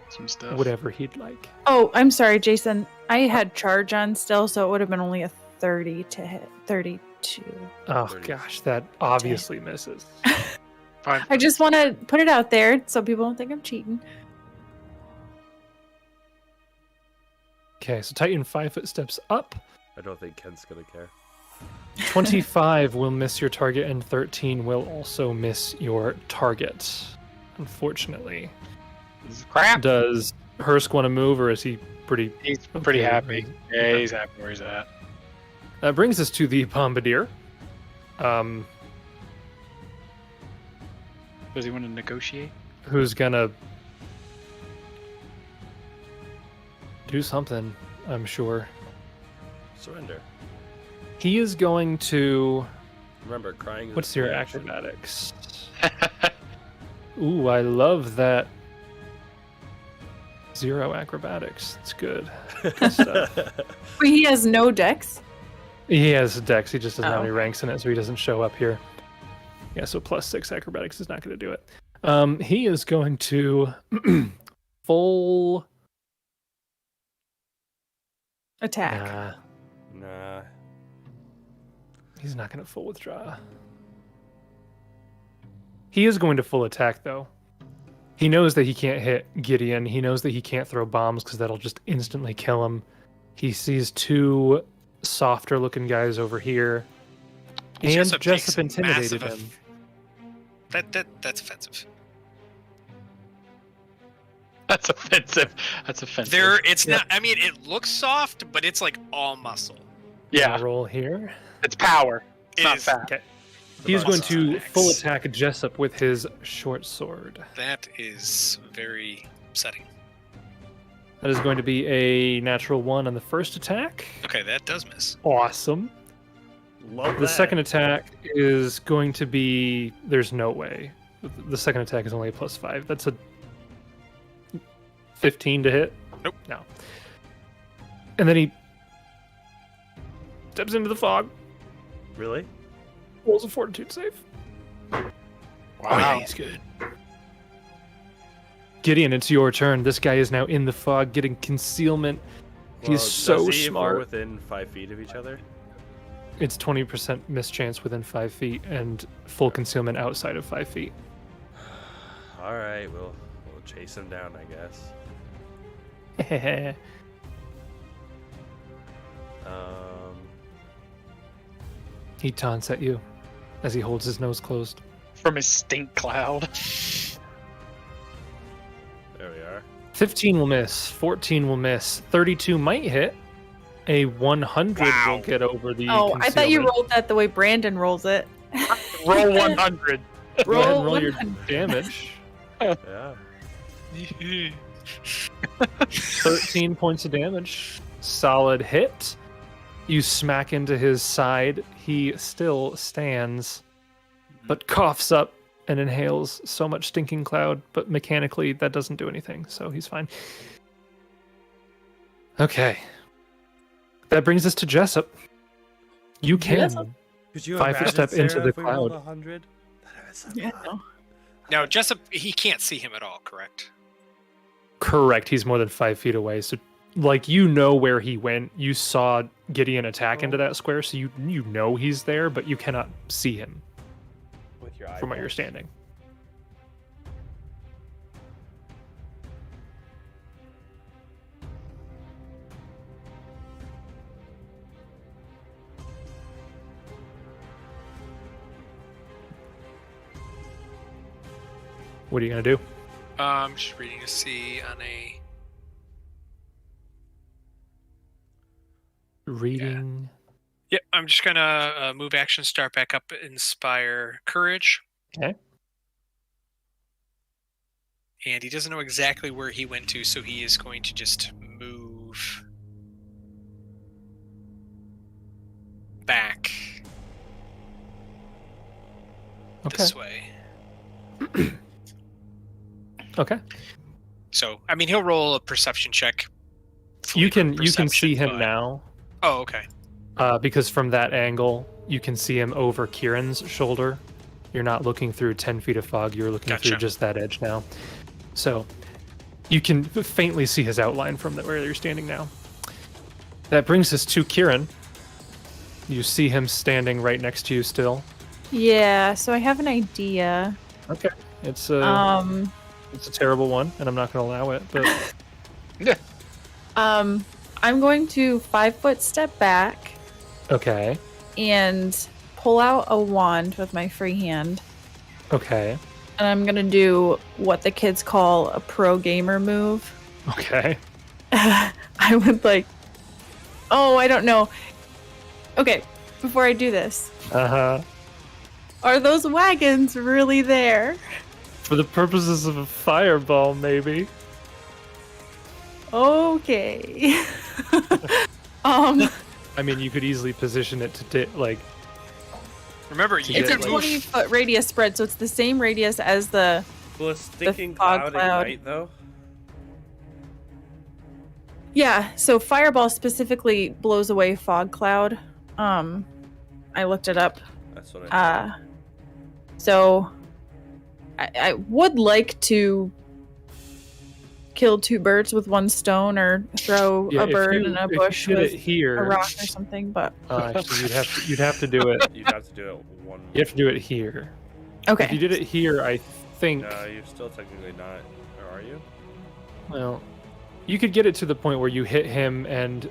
Some stuff. whatever he'd like. Oh, I'm sorry, Jason. I had charge on still, so it would have been only a 30 to hit. 32. Oh 30. gosh, that obviously misses. Fine. I just want to put it out there so people don't think I'm cheating. Okay, so Titan 5 foot steps up. I don't think Ken's gonna care. 25 will miss your target, and 13 will also miss your target. Unfortunately. This is crap. Does Hursk want to move, or is he pretty... He's pretty okay, happy. right? Yeah, he's happy where he's at. That brings us to the Bombardier. Does he want to negotiate? Who's gonna do something, I'm sure. Surrender. He is going to... Remember, crying is What's a your reaction. acrobatics? Ooh, I love that. 0 acrobatics. It's good. Good stuff. Wait, he has no dex? He has a dex, he just doesn't have Oh. any ranks in it, so he doesn't show up here. Yeah, so +6 acrobatics is not going to do it. He is going to full... Attack. Nah. He's not going to full withdraw. He is going to full attack, though. He knows that he can't hit Gideon. He knows that he can't throw bombs because that'll just instantly kill him. He sees 2 softer-looking guys over here. And Jessup takes Jessup intimidated massive him. That's offensive. That's offensive. That's offensive. It's Yeah. not. I mean, it looks soft, but it's like all muscle. Yeah, Roll here. it's power. It's It not is- fat. Okay. He's going to Max. full attack Jessup with his short sword. That is very upsetting. That is going to be a natural 1 on the first attack. Okay, that does miss. Awesome. Love The that. second attack is going to be... There's no way. The second attack is only a +5. That's a 15 to hit? Nope. No. And then he steps into the fog, Really? rolls a fortitude save. Wow. Oh, yeah, he's good. Gideon, it's your turn. This guy is now in the fog, getting concealment. He's Well, so does he if we're smart. within 5 feet of each other? It's 20% mischance within 5 feet and full concealment outside of 5 feet. All right, we'll chase him down, I guess. He taunts at you as he holds his nose closed. From his stink cloud. There we are. 15 will miss, 14 will miss, 32 might hit. A 100 Wow. will get over the Oh, I thought you concealment. rolled that the way Brandon rolls it. Roll 100. Go ahead and roll roll your 100. damage. Yeah. 13 points of damage. Solid hit. You smack into his side. He still stands, but coughs up and inhales so much stinking cloud, but mechanically that doesn't do anything, so he's fine. Okay. That brings us to Jessup. You can Jessup? Could you 5 foot imagine, step into Sarah, the if we rolled cloud. 100? That is so Yeah, fun. no. Now, Jessup, he can't see him at all, correct? Correct. He's more than 5 feet away. So, like, you know where he went. You saw Gideon attack into that square, so you know he's there, but you cannot see him With your from where you're eyeballs. standing. What are you gonna do? Just reading to see on a. Reading. Yep, I'm just gonna move action, start back up, inspire courage. Okay. And he doesn't know exactly where he went to, so he is going to just move back Okay. this way. Okay. So, I mean, he'll roll a perception check. You Flavor can see perception, him but- now, Oh, okay. because from that angle you can see him over Kieran's shoulder. You're not looking through 10 feet of fog. You're looking through Gotcha. just that edge now. So you can faintly see his outline from where you're standing now. That brings us to Kieran. You see him standing right next to you still. Yeah, so I have an idea. Okay. It's a terrible one, and I'm not going to allow it. But I'm going to 5 foot step back okay, and pull out a wand with my free hand. okay, And I'm gonna do what the kids call a pro gamer move. okay. I would like. Oh, I don't know. Okay, before I do this, Uh-huh. are those wagons really there? For the purposes of a fireball, maybe. Okay. I mean, you could easily position it to like. Remember, To you It's get, a can like- move. 20-foot radius spread, so it's the same radius as the. Will a stinking fog cloud cloud. ignite, though? Yeah, so fireball specifically blows away fog cloud. I looked it up. That's what I So I would like to kill 2 birds with 1 stone, or throw Yeah, a bird in a if you bush did with it here, a rock or something. But actually, you'd have to do it. You have to do it one. You have to do it here. If you okay, did it here, I think. No, you're still technically not. Or are you? Well, you could get it to the point where you hit him and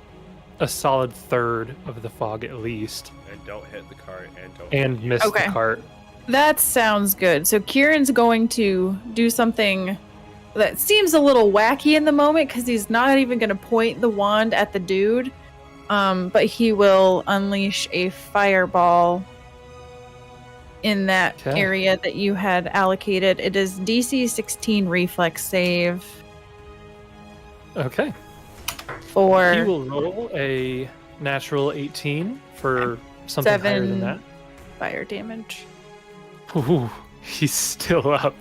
a solid third of the fog at least, And don't hit the cart and don't. and hit miss Okay. the cart. that sounds good. So Kieran's going to do something that seems a little wacky in the moment because he's not even going to point the wand at the dude, but he will unleash a fireball in that Okay. area that you had allocated. It is DC 16 reflex save Okay. for He will roll a natural 18 for something higher than 7 that. fire damage. Ooh, he's still up.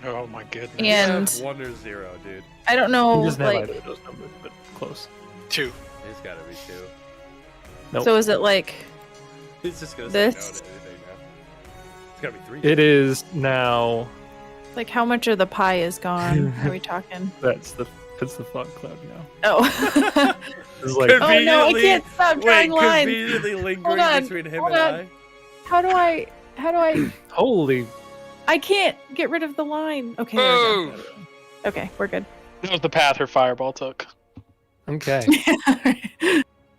Oh my goodness. You And have 1 or 0, dude. I don't He know, doesn't have like, either of those numbers, but close. 2. He's gotta be 2. Nope. so is it like He's just gonna This- say no to anything now. It's gotta be 3. It is now. how much of the pie is gone? Are we talking? That's the fog cloud now. Oh. It's like Oh no, I Conveniently- can't stop Wait, drawing lines. conveniently lingering Hold on, between him hold and on. I. How do I holy. I can't get rid of the line. Okay, there we go. Okay, we're good. That was the path her fireball took. Okay.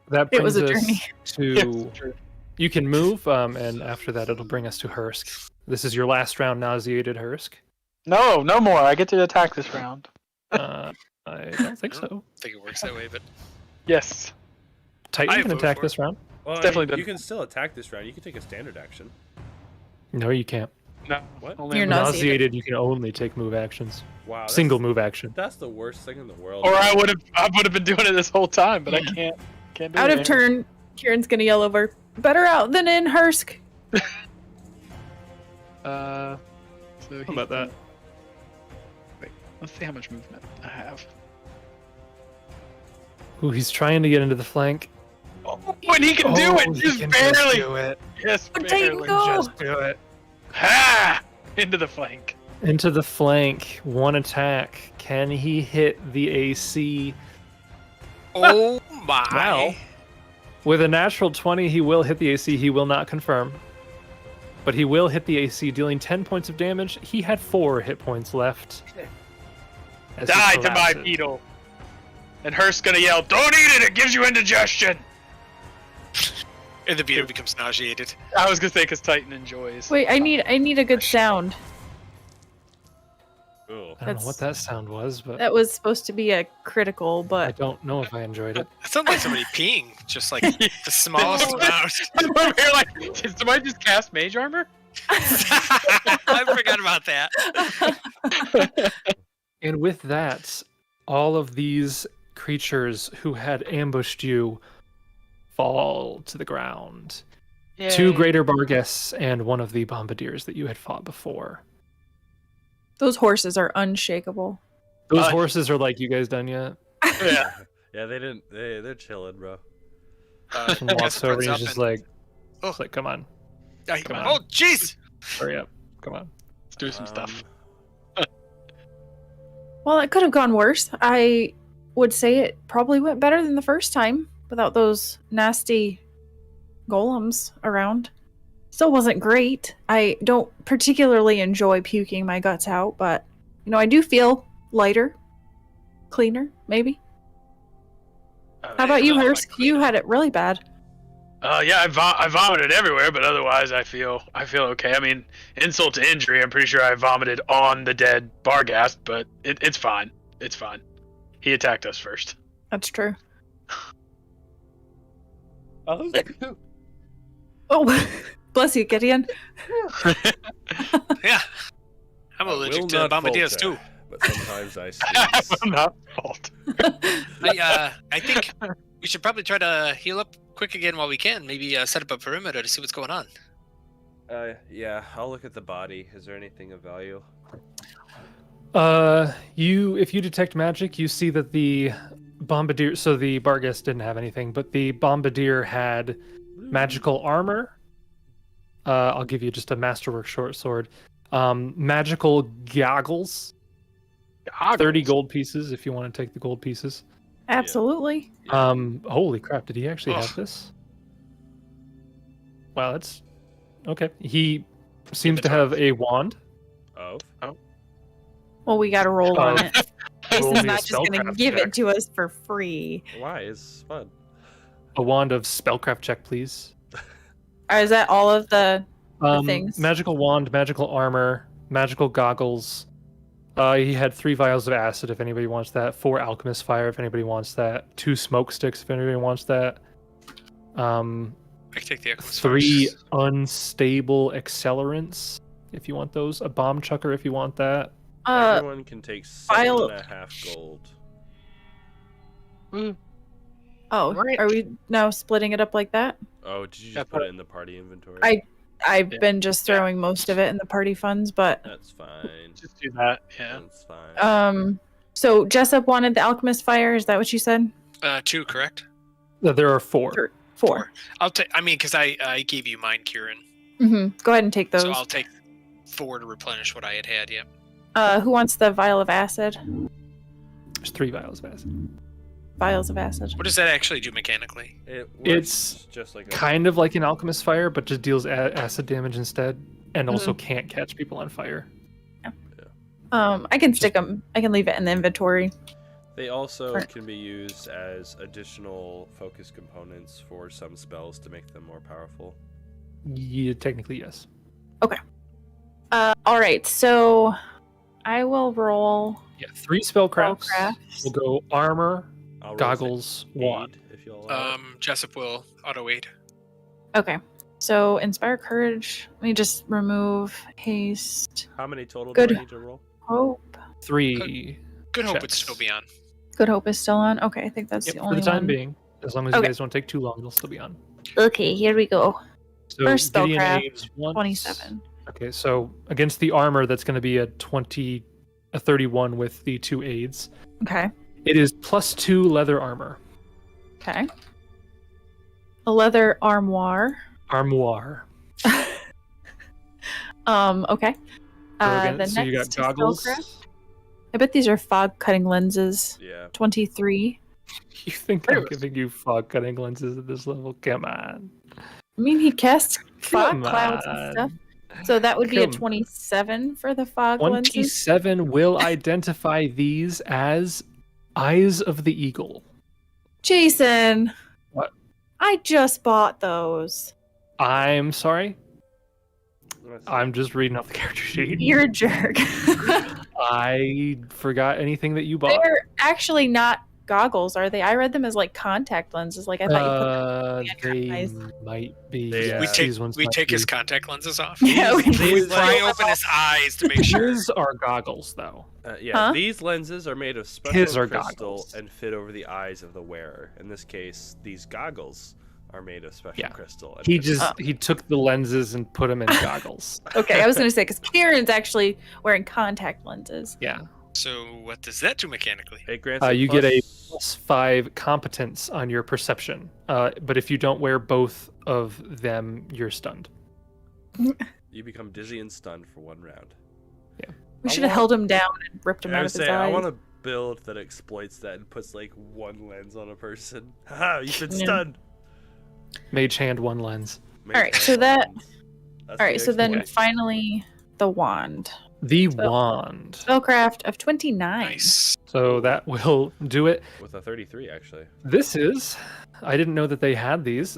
That brings It was a us journey. to. Yes, true. You can move, and after that, it'll bring us to Hursk. This is your last round, nauseated Hursk. No more. I get to attack this round. I don't think so. I think it works that way, but Yes. Titan I can vote attack for this round. Well, It's definitely you been- can still attack this round. You can take a standard action. No, you can't. No. What? Only You're a not- move. Nauseated, you can only take move actions. Wow. that's- Single move action. That's the worst thing in the world. Or I would have been doing it this whole time, but I can't do Out it. of turn, Kieran's gonna yell over. Better out than in, Hursk. So How about that? Wait, let's see how much movement I have. Ooh, he's trying to get into the flank. Oh, when he can do it, he just can barely. do it. Yes, Oh, Titan, barely. go! Just do it. Ha! Into the flank. Into the flank. One attack. Can he hit the AC? Oh my! Wow. With a natural 20, he will hit the AC. He will not confirm. But he will hit the AC, dealing 10 points of damage. He had 4 hit points left. as he Die to my collapses. beetle. And Hursk's gonna yell, "Don't eat it! It gives you indigestion!" And the beetle becomes nauseated. I was gonna say because Titan enjoys. Wait, I need a good sound. Ooh. I don't know what that sound was, but That was supposed to be a critical, I but don't know if I enjoyed it. That sounds like somebody peeing, just like the smallest amount. I'm over here like, did somebody just cast Mage Armor? I forgot about that. And with that, all of these creatures who had ambushed you fall to the ground. 2 greater Barghest and 1 of the bombardiers that you had fought before. those horses are unshakable. Those horses are like, you guys done yet? Yeah. Yeah, they didn't. They're chilling, bro. And walks Jessup over runs and up he's just and- like, Oh. come on, Come on. Oh, jeez! hurry up, come on. Let's do some stuff. Well, it could have gone worse. I would say it probably went better than the first time without those nasty golems around. Still wasn't great. I don't particularly enjoy puking my guts out, but I do feel lighter, cleaner, maybe. How about you, Hursk? You had it really bad. Yeah, I vomited everywhere, but otherwise I feel okay. I mean, insult to injury, I'm pretty sure I vomited on the dead Barghast, but it's fine. It's fine. He attacked us first. That's true. Oh, Oh, bless you, Gideon. Yeah. I'm allergic to bombardiers too. But sometimes I sneeze. I'm not fault. I think we should probably try to heal up quick again while we can. Maybe set up a perimeter to see what's going on. Yeah, I'll look at the body. Is there anything of value? If you detect magic, you see that the bombardier. So the Barghest didn't have anything, but the bombardier had magical armor. I'll give you just a masterwork short sword. Magical goggles. 30 gold pieces if you want to take the gold pieces. Absolutely. Holy crap! Did he actually have this? Wow, that's okay. He seems to have a wand. Oh. Well, we got to roll on it. Roll Jason's me a not just going to spellcraft give check. it to us for free. Why? It's fun. A wand of spellcraft check, please. Or is that all of the things? Magical wand, magical armor, magical goggles. He had 3 vials of acid if anybody wants that. 4 alchemist fire if anybody wants that. 2 smoke sticks if anybody wants that. I can take the Echoes 3 first. unstable accelerants if you want those. A bomb chucker if you want that. Everyone can take file- 7.5 gold. Oh, Right. are we now splitting it up like that? Oh, did you Yeah, just put it in the party inventory? I've Yeah. been just throwing most of it in the party funds, but That's fine. Just do that. Yeah. That's fine. so Jessup wanted the alchemist fire. Is that what you said? 2, correct? There are 4. 4. I'll take. I mean, because I gave you mine, Kieran. Mm-hmm. Go ahead and take those. So I'll take 4 to replenish what I had. Yeah. Who wants the vial of acid? There's 3 vials of acid. Vials of acid. What does that actually do mechanically? It works It's just like a Kind of like an alchemist fire, but just deals acid damage instead, and Mm-hmm. also can't catch people on fire. I can stick them. I can leave it in the inventory. They also Right. can be used as additional focus components for some spells to make them more powerful. Yeah, technically yes. All right. So I will roll Yeah, 3 spellcrafts. spellcrafts. We'll go armor, I'll roll goggles, aid, wand. if you'll allow. Jessup will auto aid. Okay. So inspire courage. Let me just remove haste. How many total good. do I need to roll? Hope. 3. Good hope Checks. it's still be on. Good hope is still on. Okay, I think that's Yep, the for only the time one. being. As long as you Okay. guys don't take too long, it'll still be on. Okay, here we go. So First Gideon spellcraft, aids once, 27. Okay, so against the armor, that's going to be a 31 with the 2 aids. Okay. It is +2 leather armor. Okay. A leather armoire. Armoire. Okay. The So you got next goggles. spellcraft. I bet these are fog cutting lenses. Yeah. 23. You think I'm giving you fog cutting lenses at this level? Come on. I mean, he casts fog Come clouds and on. stuff. So that would be a Come- 27 for the fog lenses. 27 will identify these as eyes of the eagle. Jason. What? I just bought those. I'm sorry. I'm just reading off the character sheet. You're a jerk. I forgot anything that you bought. They're actually not goggles, are they? I read them as like contact lenses. Like I thought you put them on your They eyes. might be. They, yeah, We take these ones we might take be. his contact lenses off. Yeah, we These pry lenses- open his eyes to make sure. His are goggles, though. Yeah, Huh? these lenses are made of His special are crystal goggles. and fit over the eyes of the wearer. In this case, these goggles are made of special Yeah. crystal. And He fit- just he took the lenses and put them in goggles. Okay, I was going to say because Kieran's actually wearing contact lenses. Yeah. So what does that do mechanically? It grants You get a plus- +5 competence on your perception. But if you don't wear both of them, you're stunned. You become dizzy and stunned for 1 round. We I should have want- held him down and ripped him I out would of his say I eyes. want a build that exploits that and puts like 1 lens on a person. Haha, you've been Yeah. stunned. Mage hand 1 lens. Make All right, that so that- lens. That's All right, the so then exploit. finally the wand. The So- wand. Spellcraft of 29. Nice. So that will do it. With a 33 actually. This is. I didn't know that they had these.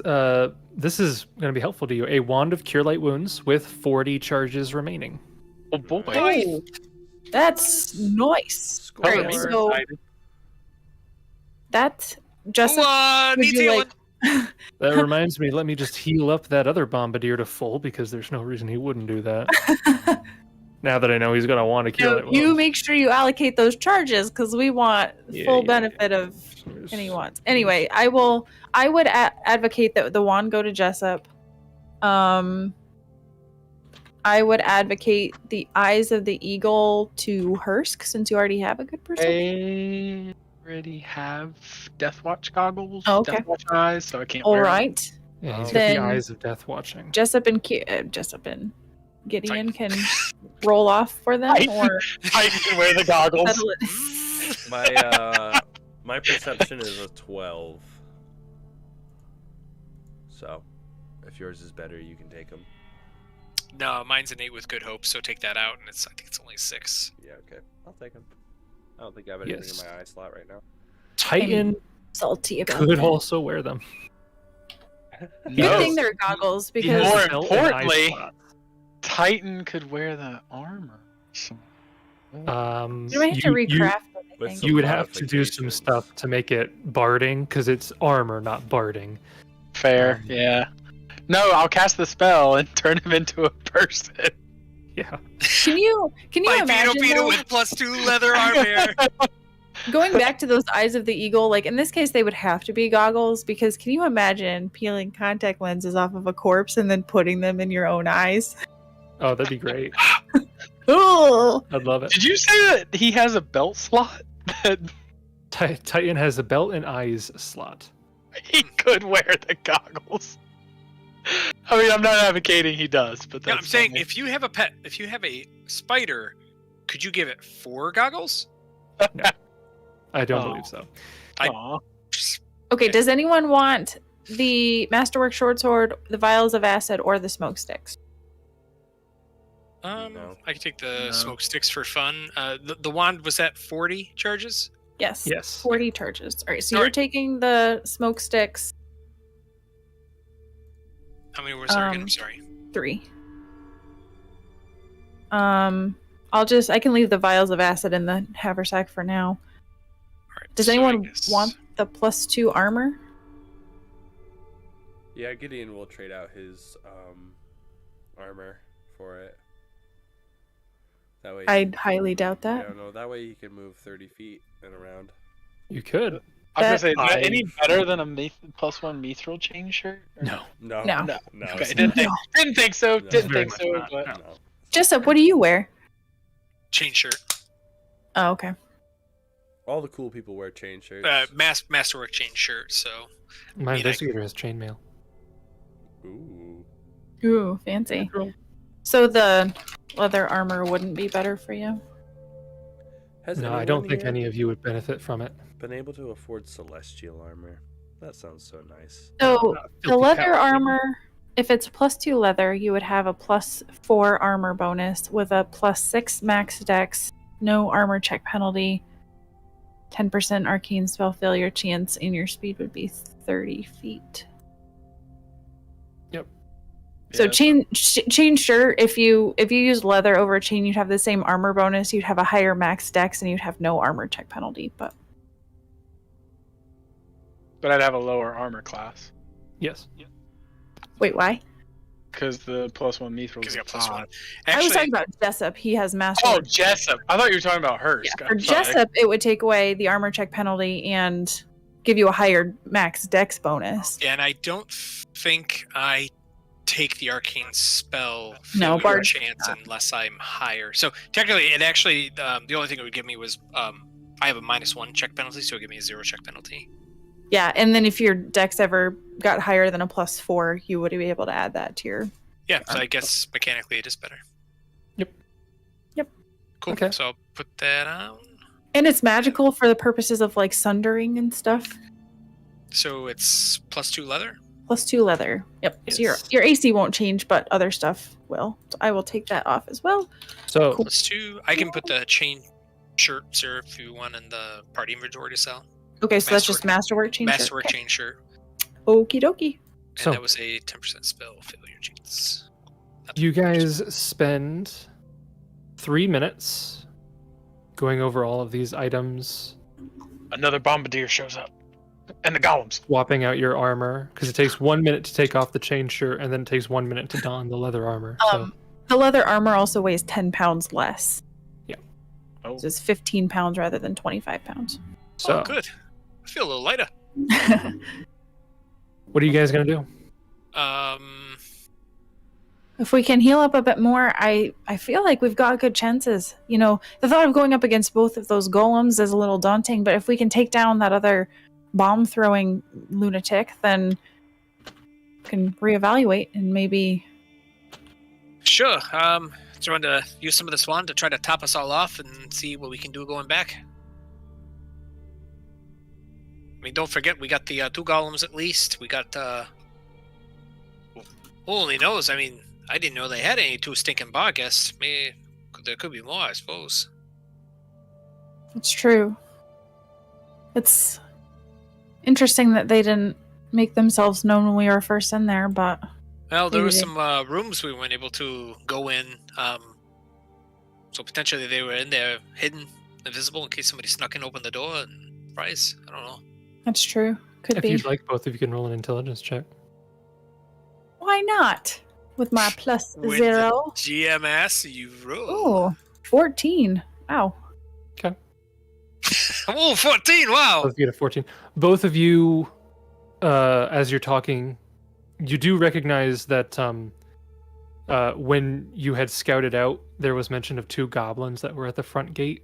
This is going to be helpful to you. A wand of cure light wounds with 40 charges remaining. Oh boy. Oh, that's nice. Score. All right, so that's Jessup. would Needs you healing. That reminds me, let me just heal up that other bombardier to full because there's no reason he wouldn't do that. Now that I know he's going to want to cure No, light you wounds. make sure you allocate those charges because we want full benefit of any wants. Anyway, I would advocate that the wand go to Jessup. I would advocate the eyes of the eagle to Hursk since you already have a good perception. I already have Death Watch goggles. Oh, okay. Death Watch eyes, so I can't All wear them. right, Yeah, he's got Then- the eyes of death watching. Jessup and Gideon can roll off for them I- or I can wear the goggles. settle it. My perception is a 12. So, if yours is better, you can take them. No, mine's an 8 with good hope, so take that out, and I think it's only 6. Yeah, okay. I'll take them. I don't think I have anything Yes. in my eye slot right now. Titan Salty about could that. also wear them. Good No. thing they're goggles He because has More a belt and eye importantly- slot. Titan could wear the armor. So, you might have to recraft it, I with think. some You would have to do some modifications. stuff to make it barding because it's armor, not barding. fair, yeah. No, I'll cast the spell and turn him into a person. Yeah. Can you My imagine Beetle though, with +2 leather armor. going back to those eyes of the eagle? Like in this case, they would have to be goggles because can you imagine peeling contact lenses off of a corpse and then putting them in your own eyes? Oh, that'd be great. Oh, I'd love it. Did you say that he has a belt slot that Titan has a belt and eyes slot. he could wear the goggles? I mean, I'm not advocating he does, but No, that's I'm saying funny. if you have a pet, if you have a spider, could you give it 4 goggles? I don't Oh. believe so. Aw. okay. Does anyone want the masterwork short sword, the vials of acid, or the smoke sticks? No. I could take the No. smoke sticks for fun. The wand was at 40 charges. Yes. Yes. 40 charges. All right. So All you're right. taking the smoke sticks. How many was there again? Um, I'm sorry. 3. I can leave the vials of acid in the haversack for now. All right, Does so I anyone guess- want the +2 armor? Yeah, Gideon will trade out his armor for it. That way, I highly doubt I that. don't know. That way he can move 30 feet and around. You could. I was gonna say, is that I- any better than a +1 mithril chain shirt? Or- No. No. No. No. Okay, it's didn't not. think so. No. Didn't Very think much so. not, But No. Jessup, what do you wear? Chain shirt. Oh, okay. All the cool people wear chain shirts. Masterwork chain shirt. So My mean, I- investigator has chainmail. Ooh. Ooh, fancy. So the leather armor wouldn't be better for you? Has No, I don't anyone think here any of you would benefit from it. been able to afford celestial armor? That sounds so nice. So the Filthy leather paladin. armor, if it's +2 leather, you would have a +4 armor bonus with a +6 max dex, no armor check penalty, 10% arcane spell failure chance, and your speed would be 30 feet. So Yeah. chain shirt, if you use leather over a chain, you'd have the same armor bonus, you'd have a higher max dex, and you'd have no armor check penalty. But I'd have a lower armor class Yes. wait, why? because the +1 mithril. because is you got +1. I was Actually, talking about Jessup. He has master. Oh, Jessup. I thought you were talking about Hursk. Yeah, for I'm sorry. Jessup, it would take away the armor check penalty and give you a higher max dex bonus. yeah, and I don't think I take the arcane spell No, failure Bard- chance unless I'm higher. So technically, it actually the only thing it would give me was I have a -1 check penalty, so it would give me a 0 check penalty. Yeah, and then if your dex ever got higher than a +4, you would be able to add that to your. Yeah, so I guess mechanically it is better. Yep. Yep. Cool. Okay. So I'll put that on. And it's magical for the purposes of like sundering and stuff. So it's +2 leather. +2 leather. Yep. So Yes. your AC won't change, but other stuff will. So I will take that off as well. So Cool. +2. I can put the chain shirt, sir, if you want in the party inventory to sell. Okay, so that's just masterwork change. Masterwork chain shirt. Okie dokie. And So- that was a 10% spell failure chance. you guys spend 3 minutes going over all of these items, Another bombardier shows up, and the golems. swapping out your armor, because it takes 1 minute to take off the chain shirt, and then it takes 1 minute to don the leather armor. So The leather armor also weighs 10 pounds less. Oh, So it's 15 pounds rather than 25 pounds. so Oh, good. I feel a little lighter. what are you guys gonna do? If we can heal up a bit more, I feel like we've got good chances. You know, the thought of going up against both of those golems is a little daunting, but if we can take down that other bomb-throwing lunatic, then we can reevaluate and maybe... Sure. Do you want to use some of this wand to try to top us all off and see what we can do going back? I mean, don't forget, we got the 2 golems at least. We got, who only knows? I mean, I didn't know they had any 2 stinking bar guests. Maybe there could be more, I suppose. It's true. It's interesting that they didn't make themselves known when we were first in there, but... Well, there were Maybe. some rooms we weren't able to go in. So potentially they were in there hidden, invisible, in case somebody snuck in, opened the door, and surprise. I don't know. That's true. Could If be. you'd like, both of you can roll an intelligence check. Why not? With my plus With 0. GMS, you roll. Oh, 14. Wow. Oh, 14, wow! Both of you get a 14. Both of you, as you're talking, you do recognize that when you had scouted out, there was mention of 2 goblins that were at the front gate.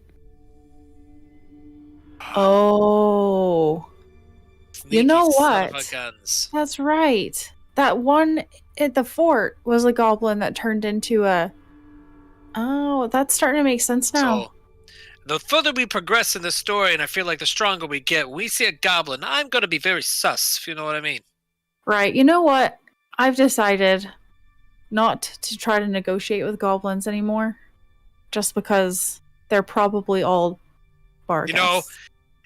Oh, You know Sneaky son of what? a guns. that's right. That one at the fort was a goblin that turned into a... Oh, that's starting to make sense now. So, the further we progress in the story, and I feel like the stronger we get, when we see a goblin, I'm going to be very sus, if you know what I mean. Right. You know what? I've decided not to try to negotiate with goblins anymore. Just because they're probably all bargains. You know,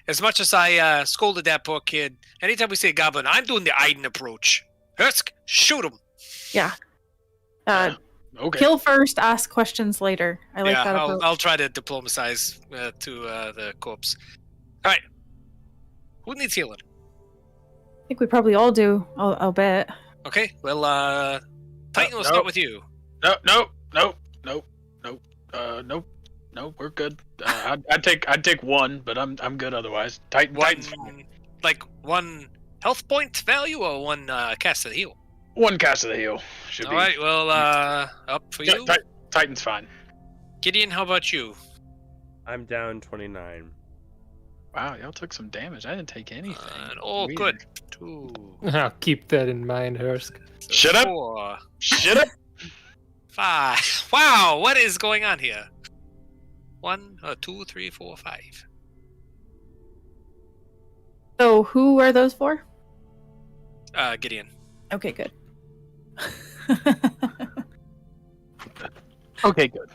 as much as I scolded that poor kid, anytime we see a goblin, I'm doing the Aiden approach. Hursk, shoot him. Yeah. okay. Kill first, ask questions later. I like that approach. I'll try to diplomatize to the corpse. All right. Who needs healing? I think we probably all do. I'll bet. Okay, well, Titan, we'll No. start with you. No. We're good. I'd take 1, but I'm good otherwise. Titan's fine. like 1 health point value or 1 cast of the heal? 1 cast of the heal should All be. right, well, up for you. Titan's fine. Gideon, how about you? I'm down 29. Wow, y'all took some damage. I didn't take anything. Oh, Weird. good. 2. I'll keep that in mind, Hursk. So Shut up. 4. Shut up. 5. Wow, what is going on here? 1, 2, 3, 4, 5. So who are those for? Gideon. Okay, good. Okay, good.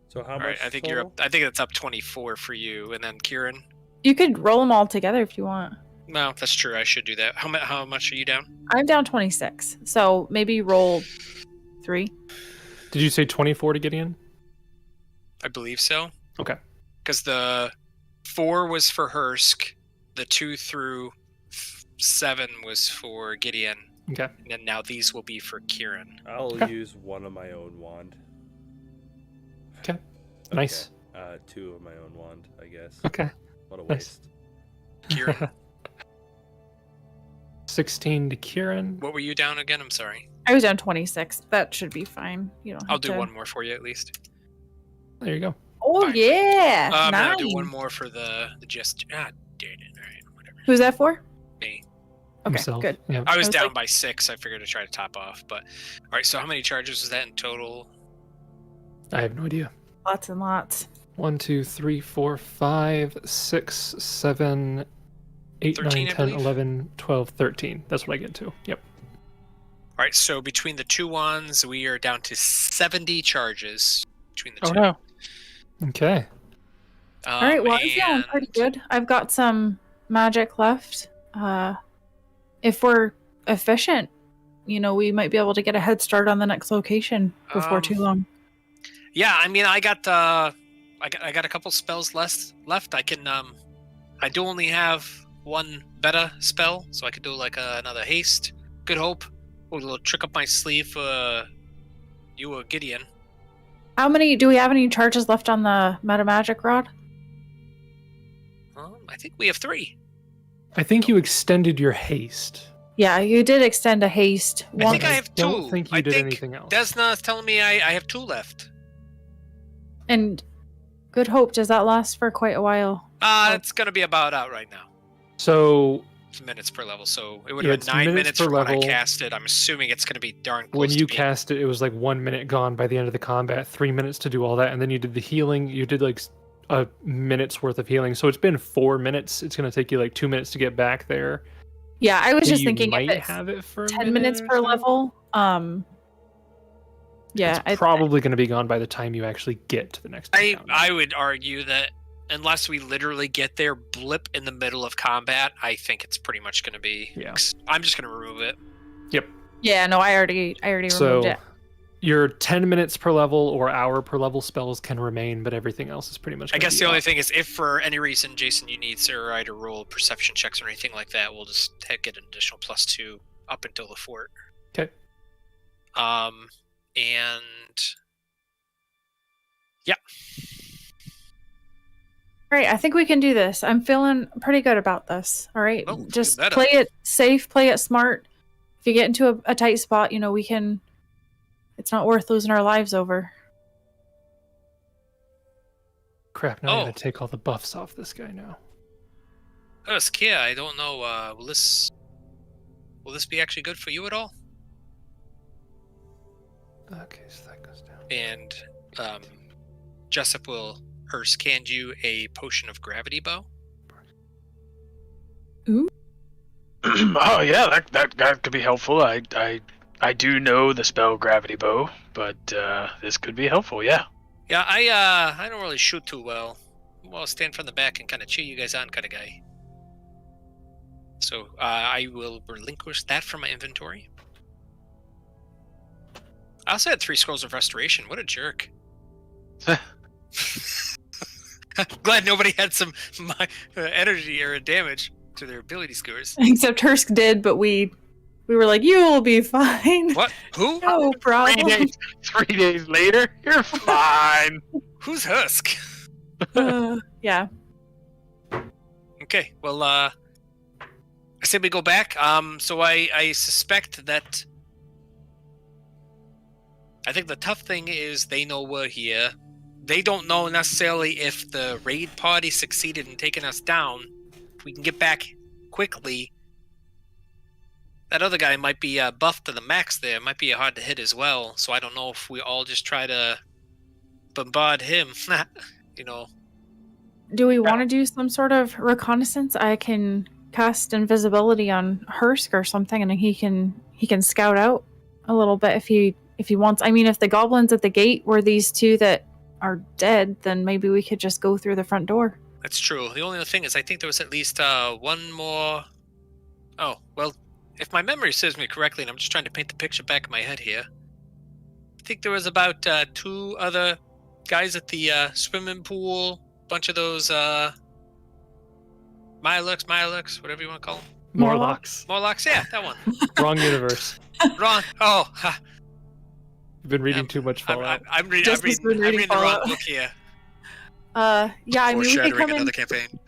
So how All much? right, I think you're up. I think it's up 24 for you, and then Kieran. You could roll them all together if you want. No, that's true. I should do that. How much are you down? I'm down 26, so maybe roll 3. Did you say 24 to Gideon? I believe so. Okay. Because the 4 was for Hursk, the 2 through 7 was for Gideon, Okay. and then now these will be for Kieran. I'll Okay. use 1 of my own wand. Okay. Nice. 2 of my own wand, I guess. Okay. What a Nice. waste. Kieran, 16 to Kieran. what were you down again? I'm sorry. I was down 26. That should be fine. You don't. I'll have do to... 1 more for you at least. There you go. Oh Fine. yeah, And nice. I'll do 1 more for the just. Damn it! All right, whatever. Who's that for? Me. Okay, Himself. good. Yeah. I was was down like- by 6. I figured to try to top off, but all right. So how many charges was that in total? I have no idea. Lots and lots. 1, 2, 3, 4, 5, 6, 7, 8, 13, 9, I 10, believe. 11, 12, 13. That's what I get to. Yep. All right. So between the 2 ones, we are down to 70 charges between the Oh 2. no. Okay. All right, well, I'm feeling and- pretty good. I've got some magic left. If we're efficient, we might be able to get a head start on the next location before too long. Yeah, I mean, I got a couple spells left. I can I do only have 1 beta spell, so I could do like another haste. Good hope. A little trick up my sleeve for you or Gideon. How many do we have? Any charges left on the meta magic rod? I think we have 3. I think you extended your haste. Yeah, you did extend a haste. I think I I have 2. don't think you I did think anything else. Desna's telling me I have 2 left. And good hope, does that last for quite a while? It's gonna be about out right now. So It's minutes per level, so it would Yeah, have it's been 9 minutes minutes per from when I level. cast it. I'm assuming it's gonna be darn close when to you being- cast it, it was like 1 minute gone by the end of the combat, 3 minutes to do all that, and then you did the healing. You did like a minute's worth of healing. So it's been 4 minutes. It's going to take you like 2 minutes to get back there. Yeah, I was So just you thinking might if it's have it for a 10 minutes minute per or so. level. Yeah, It's probably going to be gone by the time you actually get to the next encounter. I would argue that unless we literally get there blip in the middle of combat, I think it's pretty much going to be. Yeah. I'm just going to remove it. yeah. No, I already removed So it. your 10 minutes per level or hour per level spells can remain, but everything else is pretty much I gonna guess be the only off. thing is, if for any reason, Jason, you need Sarai to roll perception checks or anything like that, we'll just get an additional +2 up until the fort. Okay. And yeah, Great, I think we can do this. I'm feeling pretty good about this. All right, Oh, just you better. play it safe, play it smart. If you get into a tight spot, we can. It's not worth losing our lives over. Crap, now I Oh. gotta take all the buffs off this guy now. Hursk, yeah, I don't know. Will this be actually good for you at all? Okay, so that goes down. And Jessup will Hursk hand you a potion of gravity bow. Oh yeah, that could be helpful. I do know the spell Gravity Bow, but this could be helpful. Yeah. Yeah, I don't really shoot too well. I'll stand from the back and kind of cheer you guys on, kind of guy. So I will relinquish that from my inventory. I also had 3 scrolls of restoration. What a jerk! Glad nobody had some energy or damage to their ability scores. Except Hursk did, but we were like, "You will be fine. What? Who? No problem." 3 days later, you're fine. Who's Hursk? Yeah. Okay, well, I say we go back. So I suspect that... I think the tough thing is they know we're here. They don't know necessarily if the raid party succeeded in taking us down. If we can get back quickly, that other guy might be buffed to the max there. It might be hard to hit as well. So I don't know if we all just try to bombard him. You know. Do we want to do some sort of reconnaissance? I can cast invisibility on Hursk or something, and he can scout out a little bit if he wants. I mean, if the goblins at the gate were these two that are dead, then maybe we could just go through the front door. That's true. The only other thing is I think there was at least one more... Oh, well, if my memory serves me correctly, and I'm just trying to paint the picture back in my head here, I think there was about 2 other guys at the swimming pool, bunch of those Mylux, whatever you want to call them. Morlocks. Morlocks, yeah, that one. Wrong universe. Wrong. Oh, ha. You've been reading too much Fallout. I'm reading the wrong book here. Yeah, I mean, we could Foreshadowing come in. another campaign.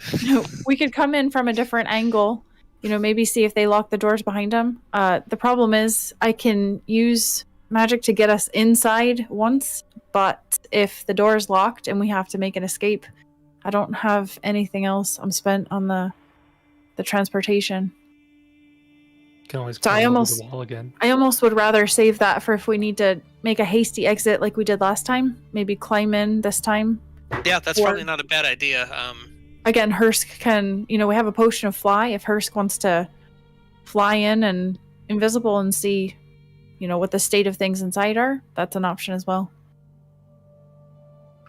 We could come in from a different angle. You know, maybe see if they lock the doors behind them. The problem is, I can use magic to get us inside once, but if the door is locked and we have to make an escape, I don't have anything else. I'm spent on the transportation. Can always So climb over the wall again. I almost would rather save that for if we need to make a hasty exit like we did last time. Maybe climb in this time. Yeah, that's Or- probably not a bad idea. Again, Hursk can, we have a potion of fly. If Hursk wants to fly in and invisible and see, what the state of things inside are, that's an option as well.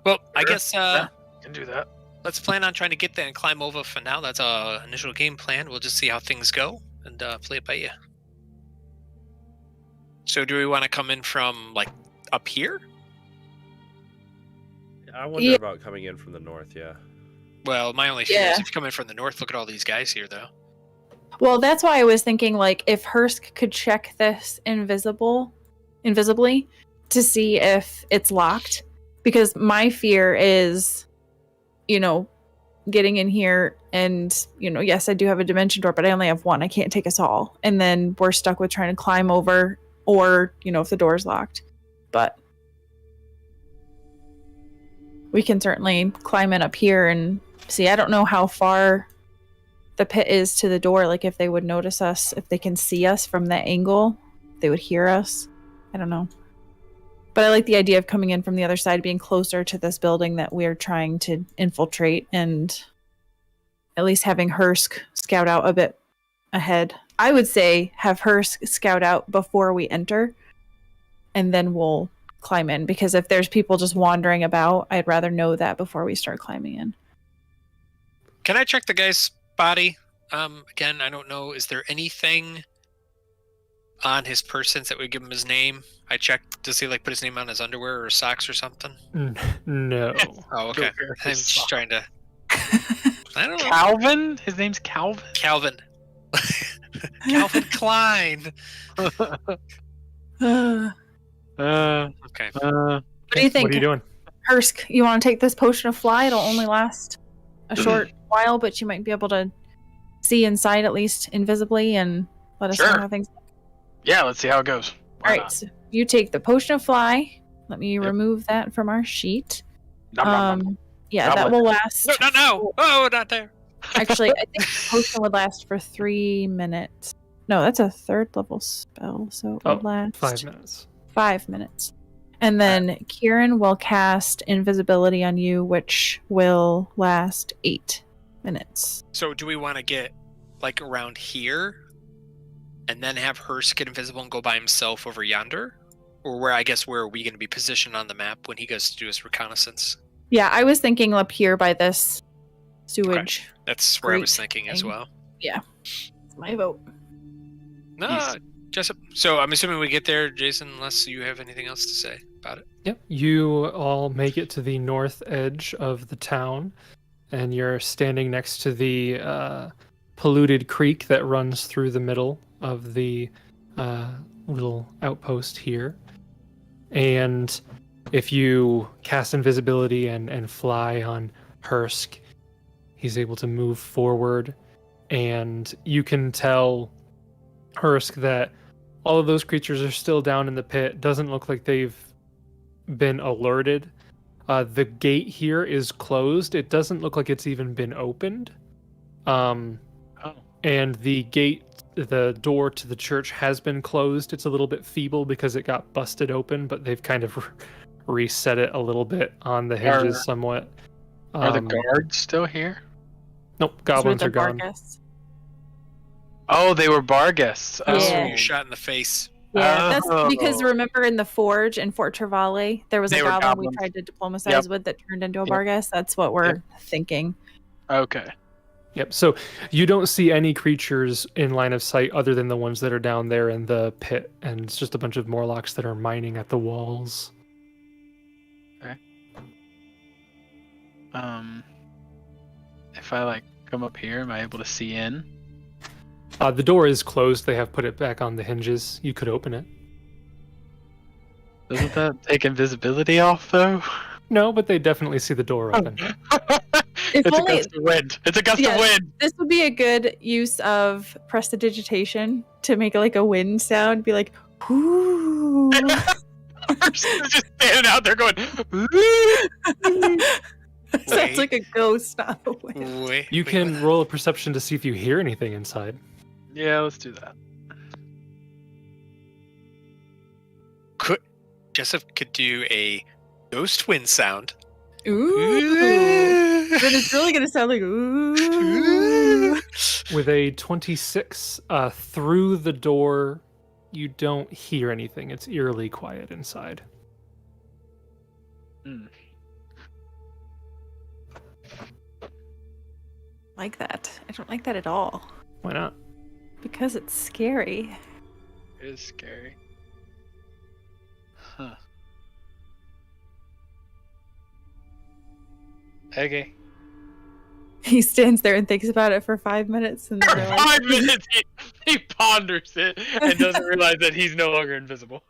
Well, I Sure. guess Yeah, can do that. let's plan on trying to get there and climb over for now. That's our initial game plan. We'll just see how things go and play it by ear. So do we want to come in from, up here? I wonder Yeah. about coming in from the north, yeah. Well, my only fear Yeah. is if you come in from the north, look at all these guys here, though. Well, that's why I was thinking, if Hursk could check this invisibly to see if it's locked. Because my fear is, getting in here and, yes, I do have a dimension door, but I only have one. I can't take us all. And then we're stuck with trying to climb over or, if the door's locked. But we can certainly climb in up here and see. I don't know how far the pit is to the door. If they would notice us, if they can see us from that angle, they would hear us. I don't know. But I like the idea of coming in from the other side, being closer to this building that we're trying to infiltrate, and at least having Hursk scout out a bit ahead. I would say have Hursk scout out before we enter, and then we'll climb in. Because if there's people just wandering about, I'd rather know that before we start climbing in. Can I check the guy's body? Again, I don't know. Is there anything on his person that would give him his name? I checked. Does he put his name on his underwear or socks or something? No. Oh, okay. I'm just trying to... I don't know. Calvin? His name's Calvin? Calvin. Calvin Klein. What Okay. do you think? What are you doing? Hursk, you want to take this potion of fly? It'll only last a short while, but you might be able to see inside at least invisibly and let us know Sure. how things. Yeah, let's see how it goes. Why All right, not? so you take the potion of fly. Let me remove that from our sheet. Nom, nom, nom. Yeah, Not that like will last. No, not now. Oh, not there. Actually, I think the potion would last for 3 minutes. No, that's a 3rd level spell, so it would last 5 minutes. 5 minutes. And then Kieran will cast invisibility on you, which will last 8 minutes. So do we want to get around here and then have Hursk get invisible and go by himself over yonder? Or where are we going to be positioned on the map when he goes to do his reconnaissance? Yeah, I was thinking up here by this sewage. That's where I was Great thinking as thing. well. It's my vote. No, Yes. Jessup. So I'm assuming we get there, Jason, unless you have anything else to say about it. Yep. You all make it to the north edge of the town, and you're standing next to the polluted creek that runs through the middle of the little outpost here. And if you cast invisibility and fly on Hursk, He's able to move forward, and you can tell, Hursk, that all of those creatures are still down in the pit. Doesn't look like they've been alerted. The gate here is closed. It doesn't look like it's even been opened. And the door to the church has been closed. It's a little bit feeble because it got busted open, but they've kind of reset it a little bit on the hinges somewhat. Are the guards still here? Nope, goblins are gone. Oh, they were bar guests. Yeah. Oh. You shot in the face. Yeah, Oh. that's because remember in the forge in Fort Travale, there was They a were goblin we goblins. tried to diplomatize Yep. with that turned into a Yep. Barghest. That's what we're thinking. Okay. Yep, so you don't see any creatures in line of sight other than the ones that are down there in the pit, and it's just a bunch of Morlocks that are mining at the walls. If I come up here, am I able to see in? The door is closed. They have put it back on the hinges. You could open it. Doesn't that take invisibility off though? No, but they definitely see the door open. It's a only- gust of wind. It's a gust Yes. of wind. This would be a good use of prestidigitation to make like a wind sound. Be like, ooh. Just standing out there going. Sounds like a ghost, not a wind. Wait, You can roll a perception to see if you hear anything inside. Yeah, let's do that. Jessup could do a ghost wind sound. Ooh. But it's really gonna sound like ooh. With a 26, through the door, you don't hear anything. It's eerily quiet inside. Like that. I don't like that at all. Why not? Because it's scary. It is scary. Huh. Okay. He stands there and thinks about it for 5 minutes and For then they're 5 minutes, he ponders it and doesn't realize that he's no longer invisible.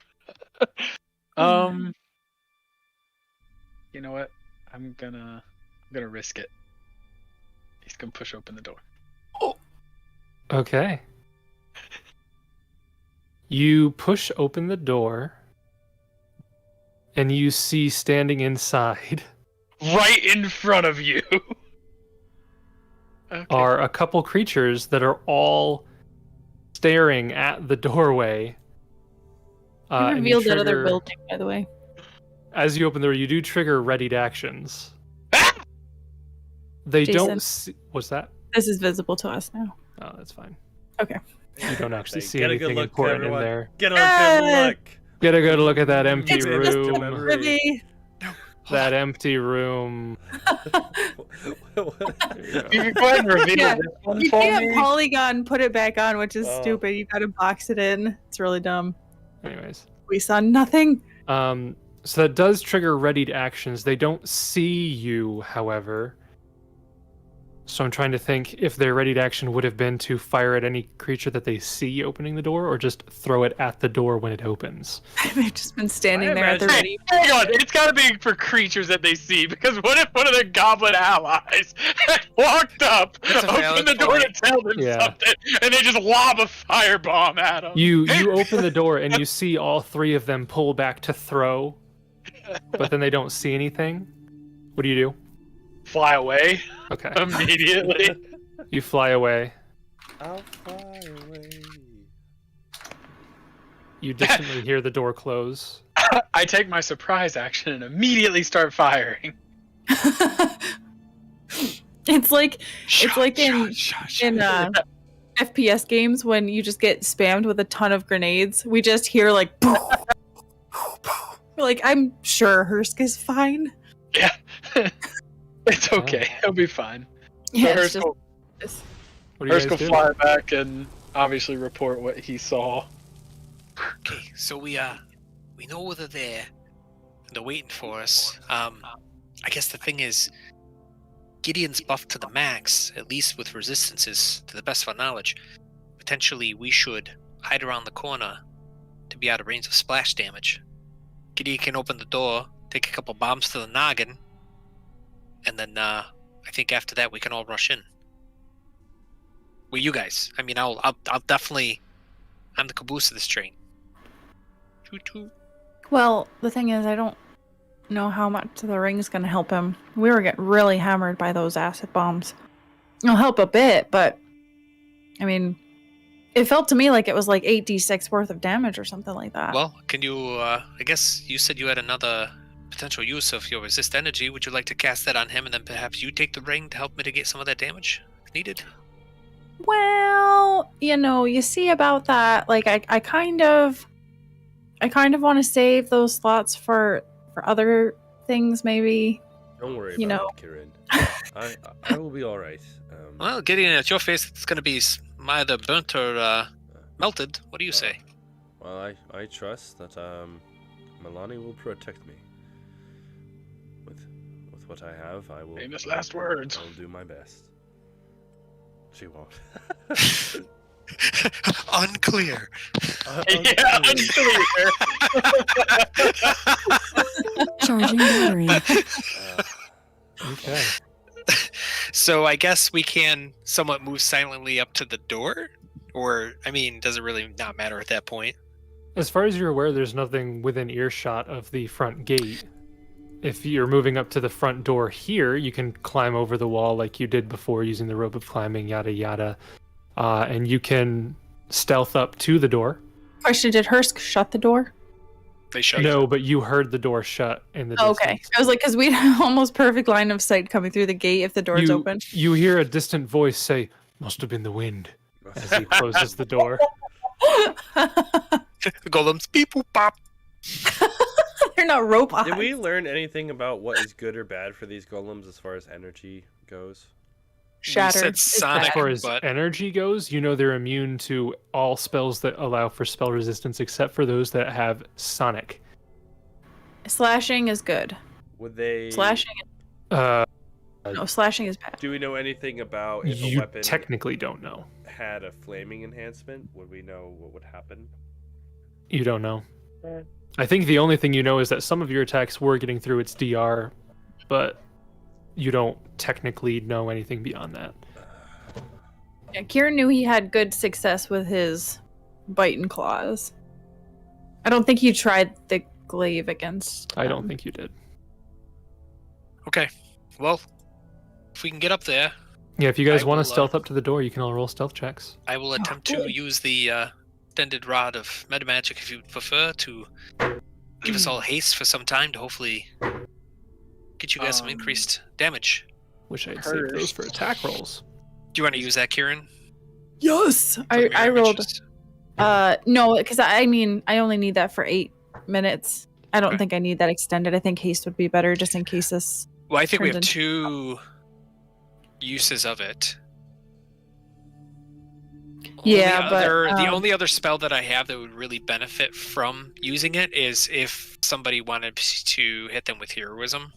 You know what? I'm gonna risk it. He's gonna push open the door. Okay. You push open the door, and you see standing inside Right in front of you. Okay. are a couple creatures that are all staring at the doorway. You and revealed that other trigger- building, by the way. As you open the door, you do trigger readied actions. They Jason. don't see... What's that? This is visible to us now. Oh, that's fine. Okay. You don't actually see Get a good anything look, important in everyone. there. Get a good look. Get a good look at that empty It's just a room. memory. Ribby. That empty room. You can go ahead and reveal Yeah. this one You for can't me. polygon put it back on, which is Oh. stupid. You gotta box it in. It's really dumb. Anyways. We saw nothing. So that does trigger readied actions. They don't see you, however. So I'm trying to think if their readied action would have been to fire at any creature that they see opening the door, or just throw it at the door when it opens. They've just been standing I there at the imagine- ready. Hang on, it's gotta be for creatures that they see, because what if one of their goblin allies had walked up, That's a opened valid the door to point. tell them Yeah. something, and they just lob a firebomb at them? You open the door and you see all three of them pull back to throw, but then they don't see anything. What do you do? Fly away Okay. immediately. You fly away. I'll fly away. You distantly hear the door close. I take my surprise action and immediately start firing. It's like in FPS games when you just get spammed with a ton of grenades. We just hear like, We're like, I'm sure Hursk is fine. Yeah. It's okay. It'll be fine. Yeah, So it's just Hursk What do you will guys do? fly back and obviously report what he saw. Okay, so we know where they're there. They're waiting for us. I guess the thing is, Gideon's buffed to the max, at least with resistances, to the best of our knowledge. Potentially, we should hide around the corner to be out of range of splash damage. Gideon can open the door, take a couple bombs to the noggin, and then I think after that we can all rush in. Well, you guys. I mean, I'll definitely. I'm the caboose of this train. Toot toot. Well, the thing is, I don't know how much the ring's gonna help him. We were getting really hammered by those acid bombs. It'll help a bit, but I mean, it felt to me like it was like 8d6 worth of damage or something like that. Well, can you? I guess you said you had another potential use of your resist energy. Would you like to cast that on him, and then perhaps you take the ring to help mitigate some of that damage if needed? Well, you see about that. Like, I kind of want to save those slots for other things, maybe. Don't worry You about know. it, Kieran. I will be all right. Well, Gideon, at your face, it's going to be either burnt or melted. What do you say? Well, I trust that Milani will protect me. With what I have, I will. Famous last words. I will do my best. She won't. Unclear. Yeah, unclear. Charging battery. Okay. So I guess we can somewhat move silently up to the door? Or, I mean, does it really not matter at that point? As far as you're aware, there's nothing within earshot of the front gate. If you're moving up to the front door here, you can climb over the wall like you did before using the rope of climbing, yada yada. And you can stealth up to the door. Question: did Hursk shut the door? They shut No, but you heard the door shut in the distance. Okay, I was like, because we had almost perfect line of sight coming through the gate if the door's open. You hear a distant voice say, "Must have been the wind," as he closes the door. Golems, beep boop pop. They're not robots. Did we learn anything about what is good or bad for these golems as far as energy goes? Shattered. said is Sonic. As bad. far as But- energy goes, they're immune to all spells that allow for spell resistance except for those that have Sonic. Slashing is good. Would they? Slashing. No, No, slashing is bad. Do we know anything about if a you weapon technically don't know. had a flaming enhancement? Would we know what would happen? You don't know. I think the only thing you know is that some of your attacks were getting through its DR, but you don't technically know anything beyond that. Yeah, Kieran knew he had good success with his bite and claws. I don't think he tried the glaive against. I don't think you did. Okay. Well, if we can get up there, Yeah, if you guys I want will, to stealth up to the door, you can all roll stealth checks. I will attempt to use the extended rod of meta magic if you prefer to give us all haste for some time to hopefully get you guys some increased damage. Wish I'd saved those for attack rolls. Do you want to use that, Kieran? Yes, For your I rolled. damages? No, because I mean, I only need that for 8 minutes. I don't Okay. think I need that extended. I think haste would be better just in case this. Well, I think we have turns 2 uses of it. Yeah, but, The only other spell that I have that would really benefit from using it is if somebody wanted to hit them with heroism.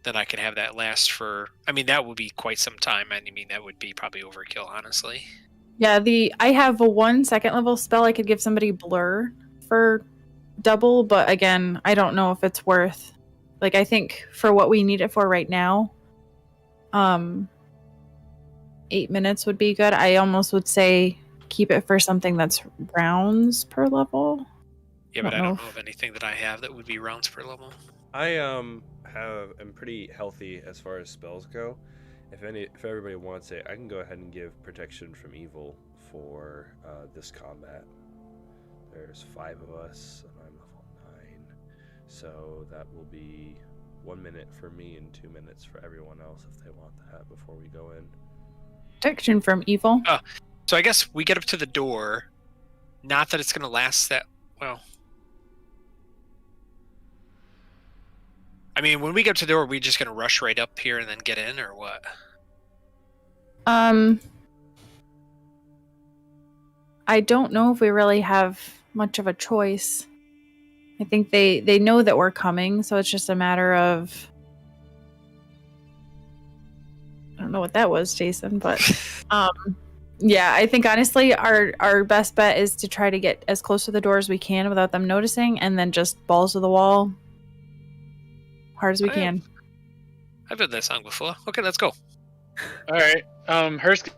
Then I could have that last for. I mean, that would be quite some time, and I mean that would be probably overkill, honestly. Yeah, I have a 1 second level spell. I could give somebody blur for double, but again, I don't know if it's worth. Like, I think for what we need it for right now, 8 minutes would be good. I almost would say keep it for something that's rounds per level. Yeah, but I don't don't know know of anything that I have that would be rounds per level. I am pretty healthy as far as spells go. If everybody wants it, I can go ahead and give protection from evil for this combat. There's 5 of us, and I'm level 9, so that will be 1 minute for me and 2 minutes for everyone else if they want that before we go in. Protection from evil. So I guess we get up to the door. Not that it's going to last that well. I mean, when we get to the door, are we just going to rush right up here and then get in, or what? I don't know if we really have much of a choice. I think they know that we're coming, so it's just a matter of. I don't know what that was, Jason, but yeah, I think honestly our best bet is to try to get as close to the door as we can without them noticing, and then just balls to the wall hard as we can. I've heard that song before. Okay, let's go. All right. Hursk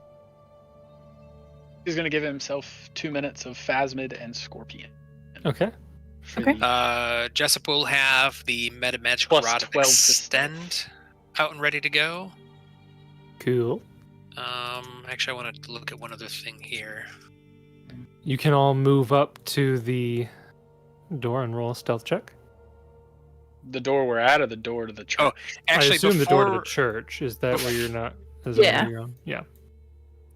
is going to give himself 2 minutes of Phasmid and Scorpion. Okay. for Okay. the- Jessup will have the meta magic Plus rod of 12 to extend out and ready to go. Cool. Actually, I want to look at one other thing here. You can all move up to the door and roll a stealth check. the door we're at, or the door to the church? Oh, Actually, I assume the door to the before- church. Is that where you're not? Is that Yeah. where you're on? Yeah.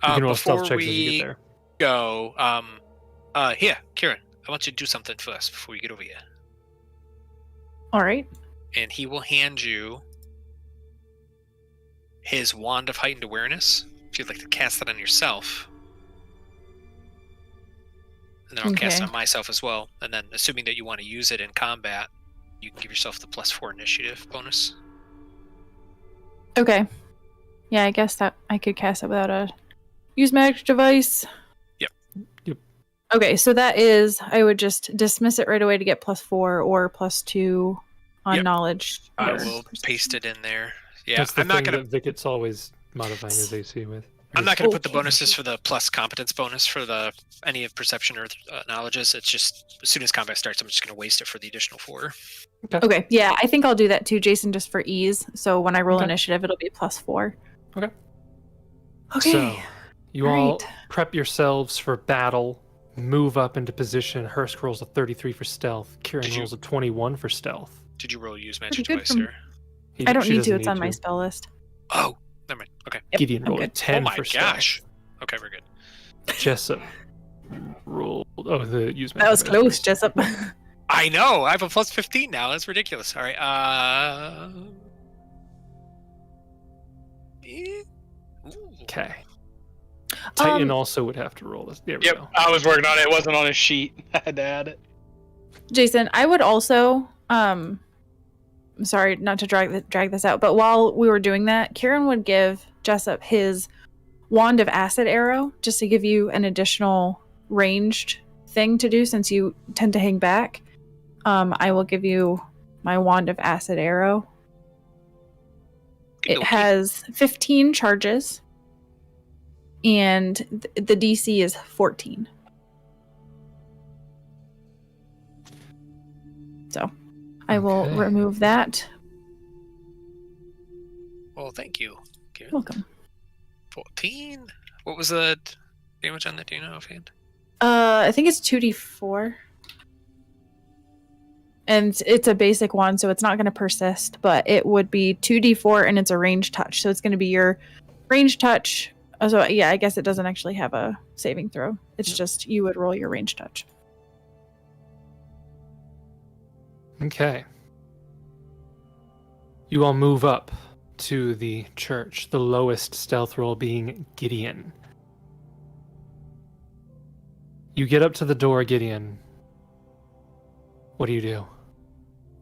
You can roll stealth before checks as you we get there. go, here, Kieran, I want you to do something first before we get over here. All right. And he will hand you his wand of heightened awareness. If you'd like to cast that on yourself. And then I'll cast it Okay. on myself as well. And then, assuming that you want to use it in combat, you can give yourself the +4 initiative bonus. Okay. Yeah, I guess that I could cast it without a use magic device. Yep. Yep. Okay, so that is I would just dismiss it right away to get +4 or +2 on Yep. knowledge. I or will perception. paste it in there. Yeah, That's the I'm not thing gonna. that Vickett's always modifying his AC with. I'm not going to put the Okay. bonuses for the plus competence bonus for the any of perception or knowledges. It's just as soon as combat starts, I'm just going to waste it for the additional 4. Okay, yeah, I think I'll do that too, Jason, just for ease. So when I roll Okay. initiative, it'll be +4. Okay. Okay. So you all Great. prep yourselves for battle. Move up into position. Hursk rolls a 33 for stealth. Kieran Did you- rolls a 21 for stealth. Did you roll use Pretty magic good device from- here? He- I don't she need doesn't to. It's on my spell list. Oh, never mind. Okay. Yep, Gideon I'm rolled a good. 10 Oh my for gosh. stealth. Okay, we're good. Jessup rolled. Oh, the use That was magic close, device. Jessup. I know. I have a +15 now. That's ridiculous. All right. Ooh. Okay. Titan Um, also would have to roll this. There we Yep, go. I was working on it. It wasn't on his sheet. I had to add it. Jason, I would also I'm sorry not to drag this out, but while we were doing that, Kieran would give Jessup his wand of acid arrow just to give you an additional ranged thing to do since you tend to hang back. I will give you my wand of acid arrow. It Okey-dokey. has 15 charges and the DC is 14. So I will Okay. remove that. Well, thank you. Kieran. Welcome. 14. What was the damage on that? Do you know offhand? I think it's 2d4. And it's a basic one, so it's not going to persist, but it would be 2d4 and it's a range touch. So it's going to be your range touch. So yeah, I guess it doesn't actually have a saving throw. It's just you would roll your range touch. Okay. You all move up to the church, the lowest stealth roll being Gideon. You get up to the door, Gideon. What do you do?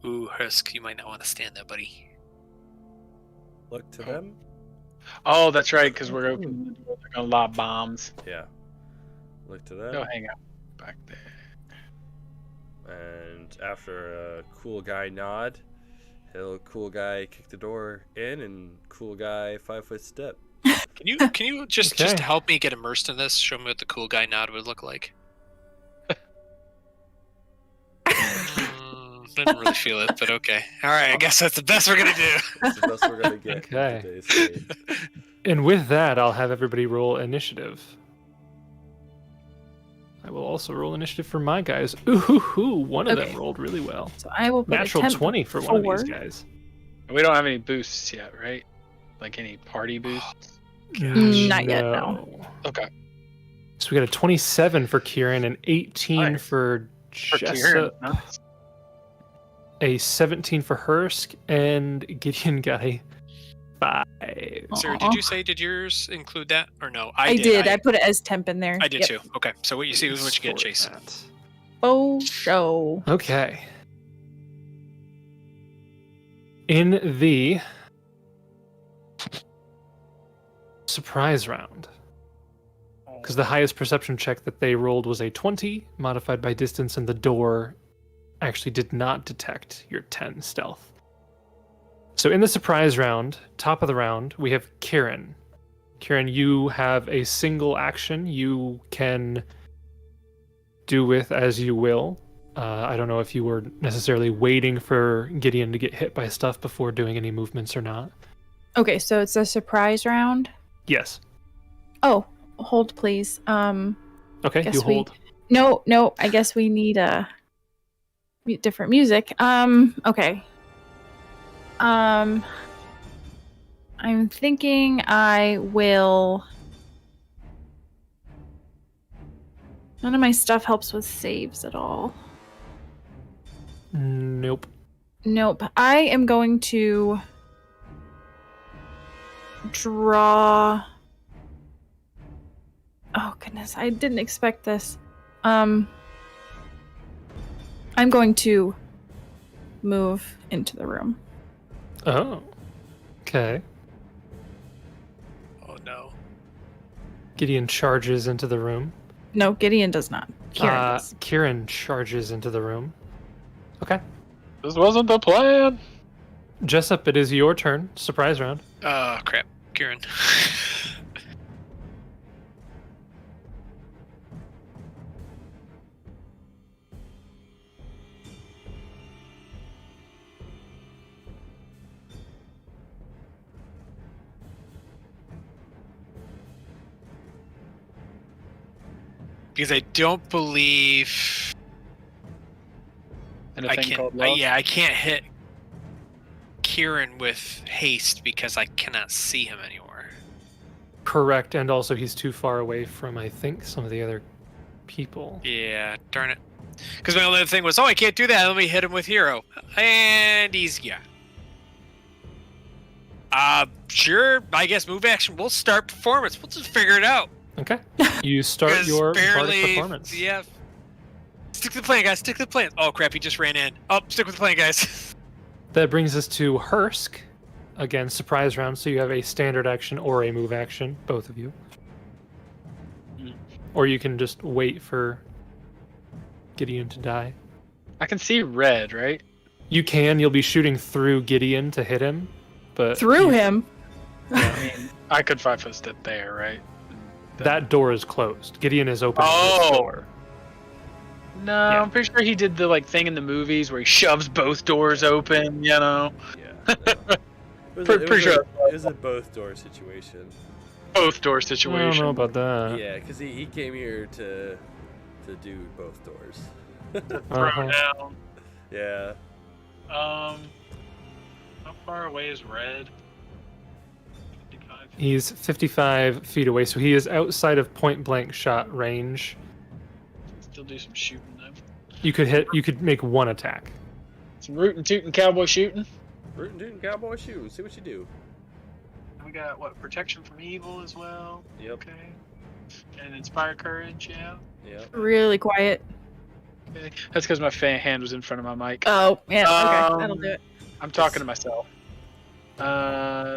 Ooh, Hursk, you might not want to stand there, buddy. Look to them. Oh, that's right, because we're opening the door. They're going to lob bombs. Yeah. Look to them. Go hang out back there. And after a cool guy nod, he'll cool guy kick the door in and cool guy 5-foot step. Can you just Okay. to help me get immersed in this, show me what the cool guy nod would look like? Didn't really feel it, but okay. All right, I guess that's the best we're gonna do. That's the best we're gonna get. Okay. In today's game. And with that, I'll have everybody roll initiative. I will also roll initiative for my guys. Ooh, one of Okay. them rolled really well. So I will put Natural a temp 20 for one of these forward. guys. We don't have any boosts yet, right? Like any party boosts? Not yet, no. Okay. So we got a 27 for Kieran, an 18 Nice. for For Kieran. Jessup, Nice. a 17 for Hursk, and Gideon got a 5. Sarah, did you say did yours include that or no? I did. I put it as temp in there. I did Yep. too. Okay, so what you see is what you get, For Jason. that. Oh, show. Okay. In the surprise round, because the highest perception check that they rolled was a 20, modified by distance, and the door actually did not detect your 10 stealth. So in the surprise round, top of the round, we have Kieran. Kieran, you have a single action you can do with as you will. I don't know if you were necessarily waiting for Gideon to get hit by stuff before doing any movements or not. Okay, so it's a surprise round. Yes. Oh, hold please. Okay, Guess you we- hold. No. I guess we need different music. Okay. I'm thinking I will. None of my stuff helps with saves at all. Nope. Nope. I am going to draw. Oh goodness, I didn't expect this. I'm going to move into the room. Oh. Okay. Oh no. Gideon charges into the room. No, Gideon does not. Kieran does. Kieran charges into the room. Okay. This wasn't the plan. Jessup, it is your turn. Surprise round. Oh crap, Kieran. Because I don't believe I Anything can. called love? I can't hit Kieran with haste because I cannot see him anymore. Correct, and also he's too far away from, I think, some of the other people. Yeah, darn it. Because my only other thing was, I can't do that. Let me hit him with hero, and he's sure. I guess move action. We'll start performance. We'll just figure it out. Okay. You start 'Cause your bardic barely- performance. Yeah. Stick to the plan, guys. Stick to the plan. Oh crap! He just ran in. Oh, stick with the plan, guys. That brings us to Hursk. Again, surprise round, so you have a standard action or a move action, both of you. Mm. Or you can just wait for Gideon to die. I can see red, right? You can. You'll be shooting through Gideon to hit him, but Through him. I mean, I could 5-foot step there, right? that door is closed. Gideon is opening Oh. this door. No, Yeah. I'm pretty sure he did the thing in the movies where he shoves both doors open. You know, Yeah. Pretty sure. It was a both door situation. both door I don't situation. know about that. Yeah, because he came here to do both doors. Throw Uh-huh. down. Yeah. How far away is red? 55. He's 55 feet away, so he is outside of point blank shot range. Still do some shooting though. You could make one attack. Some rootin' tootin' cowboy shooting. Rootin' Tootin' Cowboy Shoe. See what you do. We got protection from evil as well. Yep. Okay. And inspire courage. Yeah. Yep. Really quiet. Okay. That's because my hand was in front of my mic. Oh, yeah, okay, Um, that'll do it. I'm talking to myself.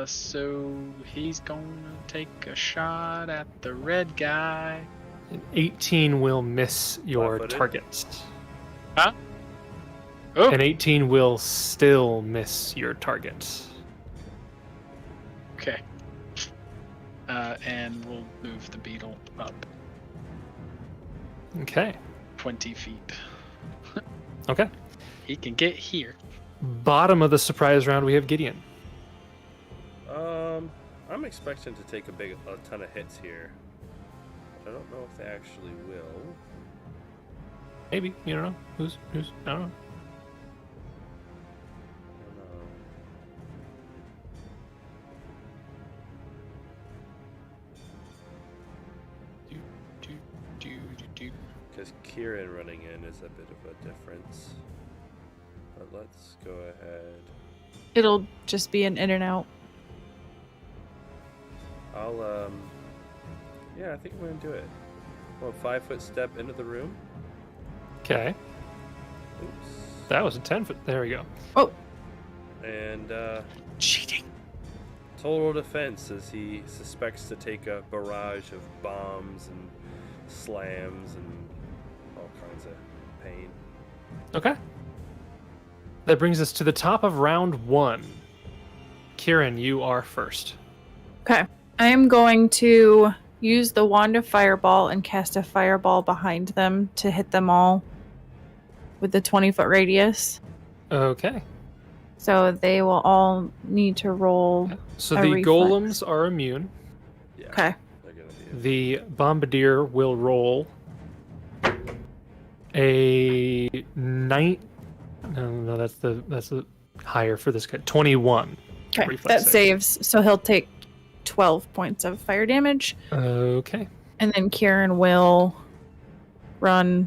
So he's gonna take a shot at the red guy. An 18 will miss your Flat-footed? target. Oh, An 18 will still miss your target. okay. And we'll move the beetle up Okay. 20 feet. Okay. He can get here. Bottom of the surprise round, we have Gideon. I'm expecting to take a ton of hits here. I don't know if they actually will. Maybe. You don't know. Who's I don't know. Do, do, do, do. Because Kieran running in is a bit of a difference. But let's go ahead. It'll just be an in and out. I'll, yeah, I think I'm going to do it. Well, 5-foot step into the room. Okay. Oops. That was a 10 foot. There we go. And, Cheating. total defense as he suspects to take a barrage of bombs and slams and all kinds of pain. Okay. That brings us to the top of round 1. Kieran, you are first. Okay. I am going to use the wand of fireball and cast a fireball behind them to hit them all with the 20-foot radius. Okay. So they will all need to roll. So A the reflex. golems are immune. Yeah. Okay. They're gonna be The bombardier will roll a night. No, that's the higher for this guy. 21. Okay. Reflex That save. saves. So he'll take 12 points of fire damage. Okay. And then Kieran will run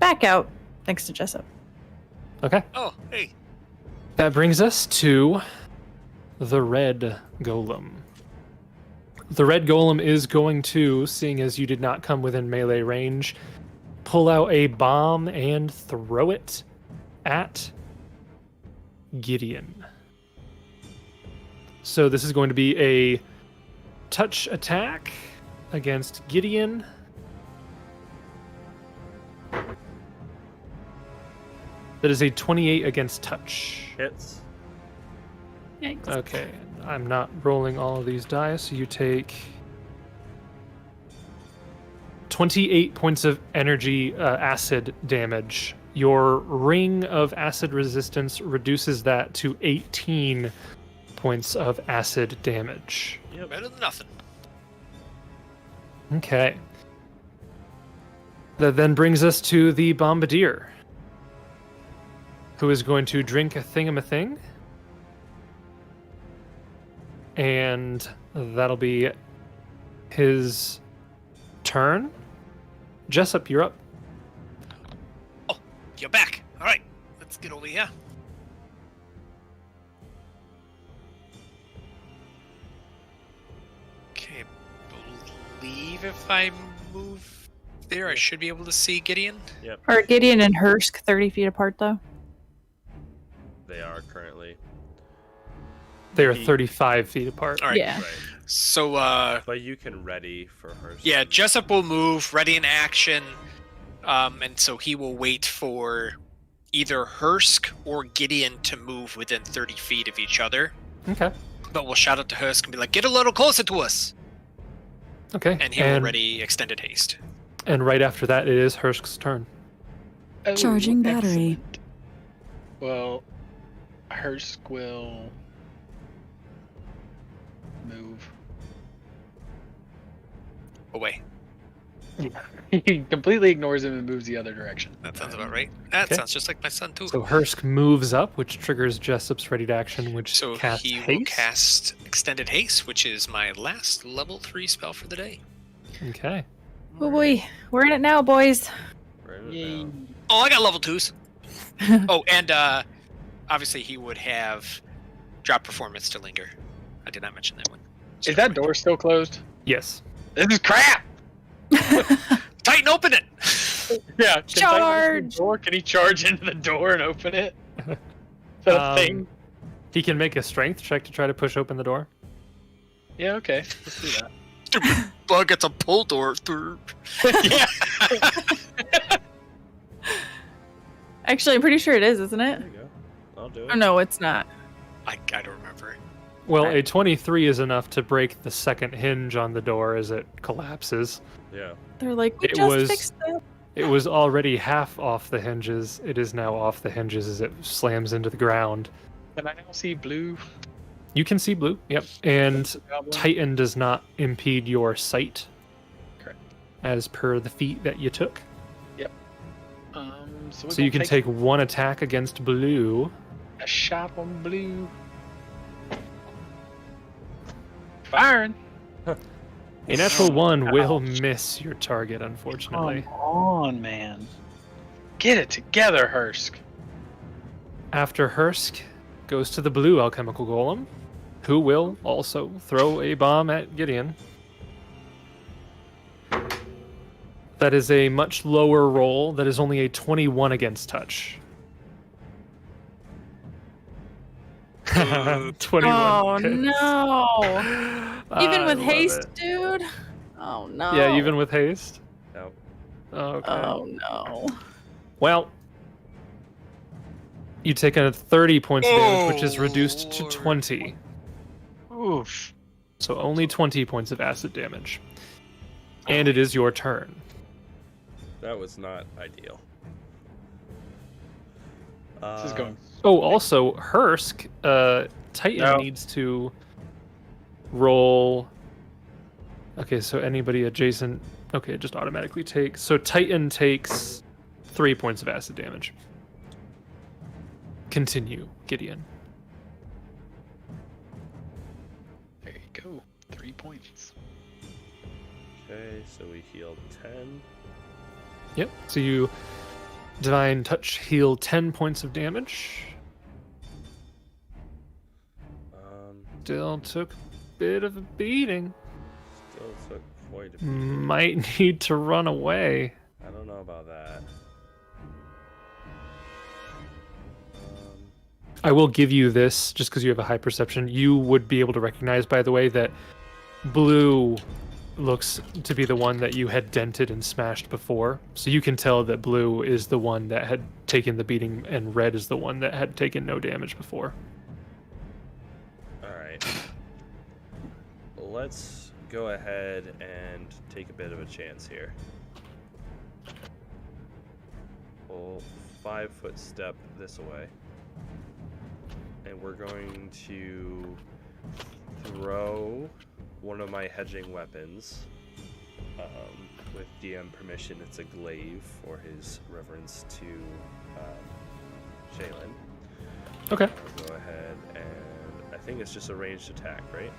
back out thanks to Jessup. Okay. Oh, hey. That brings us to the red golem. The red golem is going to, seeing as you did not come within melee range, pull out a bomb and throw it at Gideon. So this is going to be a touch attack against Gideon. That is a 28 against touch. hits. Yikes. Okay, I'm not rolling all of these dice, so you take 28 points of energy acid damage. Your ring of acid resistance reduces that to 18 points of acid damage. Yeah, better than nothing. Okay. That then brings us to the bombardier, who is going to drink a thingamathing. And that'll be his turn. Jessup, you're up. Oh, you're back. All right, let's get over here. Okay, believe if I move there, I should be able to see Gideon. Yep. Are Gideon and Hursk 30 feet apart, though? They are currently. They are He- 35 feet apart. All right. Yeah. Right. So, But you can ready for her. yeah, Jessup will move, ready in action, and so he will wait for either Hursk or Gideon to move within 30 feet of each other. Okay. But we'll shout out to Hursk and be like, "Get a little closer to us," Okay. and he will ready extended haste. And right after that, it is Hursk's turn. Oh, Charging battery. excellent. Well, Hursk will move. Away. He completely ignores him and moves the other direction. That sounds about right. That Okay. sounds just like my son too. So Hursk moves up, which triggers Jessup's ready to action, which So casts he will haste. cast extended haste, which is my last level 3 spell for the day. Okay. Oh boy, we're in it now, boys. Yay. Oh, I got level 2s. Oh, and obviously he would have drop performance to linger. I did not mention that one. Is that door still closed? Yes. This is crap! Titan, open it! Yeah. Can Titan open the Charge! door? Can he charge into the door and open it? Is that a thing? He can make a strength check to try to push open the door. Yeah, okay. Let's do that. Stupid bug, it's a pull door through. Yeah. Actually, I'm pretty sure it is, isn't it? There you go. I'll do it. Oh, no, it's not. I don't remember. Well, Right. a 23 is enough to break the second hinge on the door as it collapses. Yeah. They're like, we It just was- fixed it. It was already half off the hinges. It is now off the hinges as it slams into the ground. Can I now see blue? You can see blue. Yep. And Goblin? Titan does not impede your sight. Correct. As per the feat that you took. So, So you can take one attack against blue. a shot on blue. Firing. A natural one will miss your target, unfortunately. Come on, man. Get it together, Hursk. After Hursk goes to the blue alchemical golem, who will also throw a bomb at Gideon. That is a much lower roll. That is only a 21 against touch. 21. Oh, hits. no. Even I with love haste, it. dude? Oh, no. Yeah, even with haste. Nope. Okay. Oh, no. Well, you take a 30 points of damage, which is reduced to Lord. 20. Oof. So only 20 points of acid damage. And it is your turn. That was not ideal. This is going. Oh, also, Hursk, Titan No. needs to roll. Okay, so anybody adjacent. Okay, just automatically take. So Titan takes 3 points of acid damage. Continue, Gideon. There you go. 3 points. Okay, so we healed 10. Yep. So you Divine Touch heal 10 points of damage. Still took a bit of a beating. Still took quite a bit. Might need to run away. I don't know about that. I will give you this just because you have a high perception. You would be able to recognize, by the way, that blue looks to be the one that you had dented and smashed before. So you can tell that blue is the one that had taken the beating and red is the one that had taken no damage before. Alright. Let's go ahead and take a bit of a chance here. We'll 5-foot step this way. And we're going to throw one of my hedging weapons. With DM permission, it's a glaive for his reverence to Shaylin. Okay. I'll go ahead and I think it's just a ranged attack, right?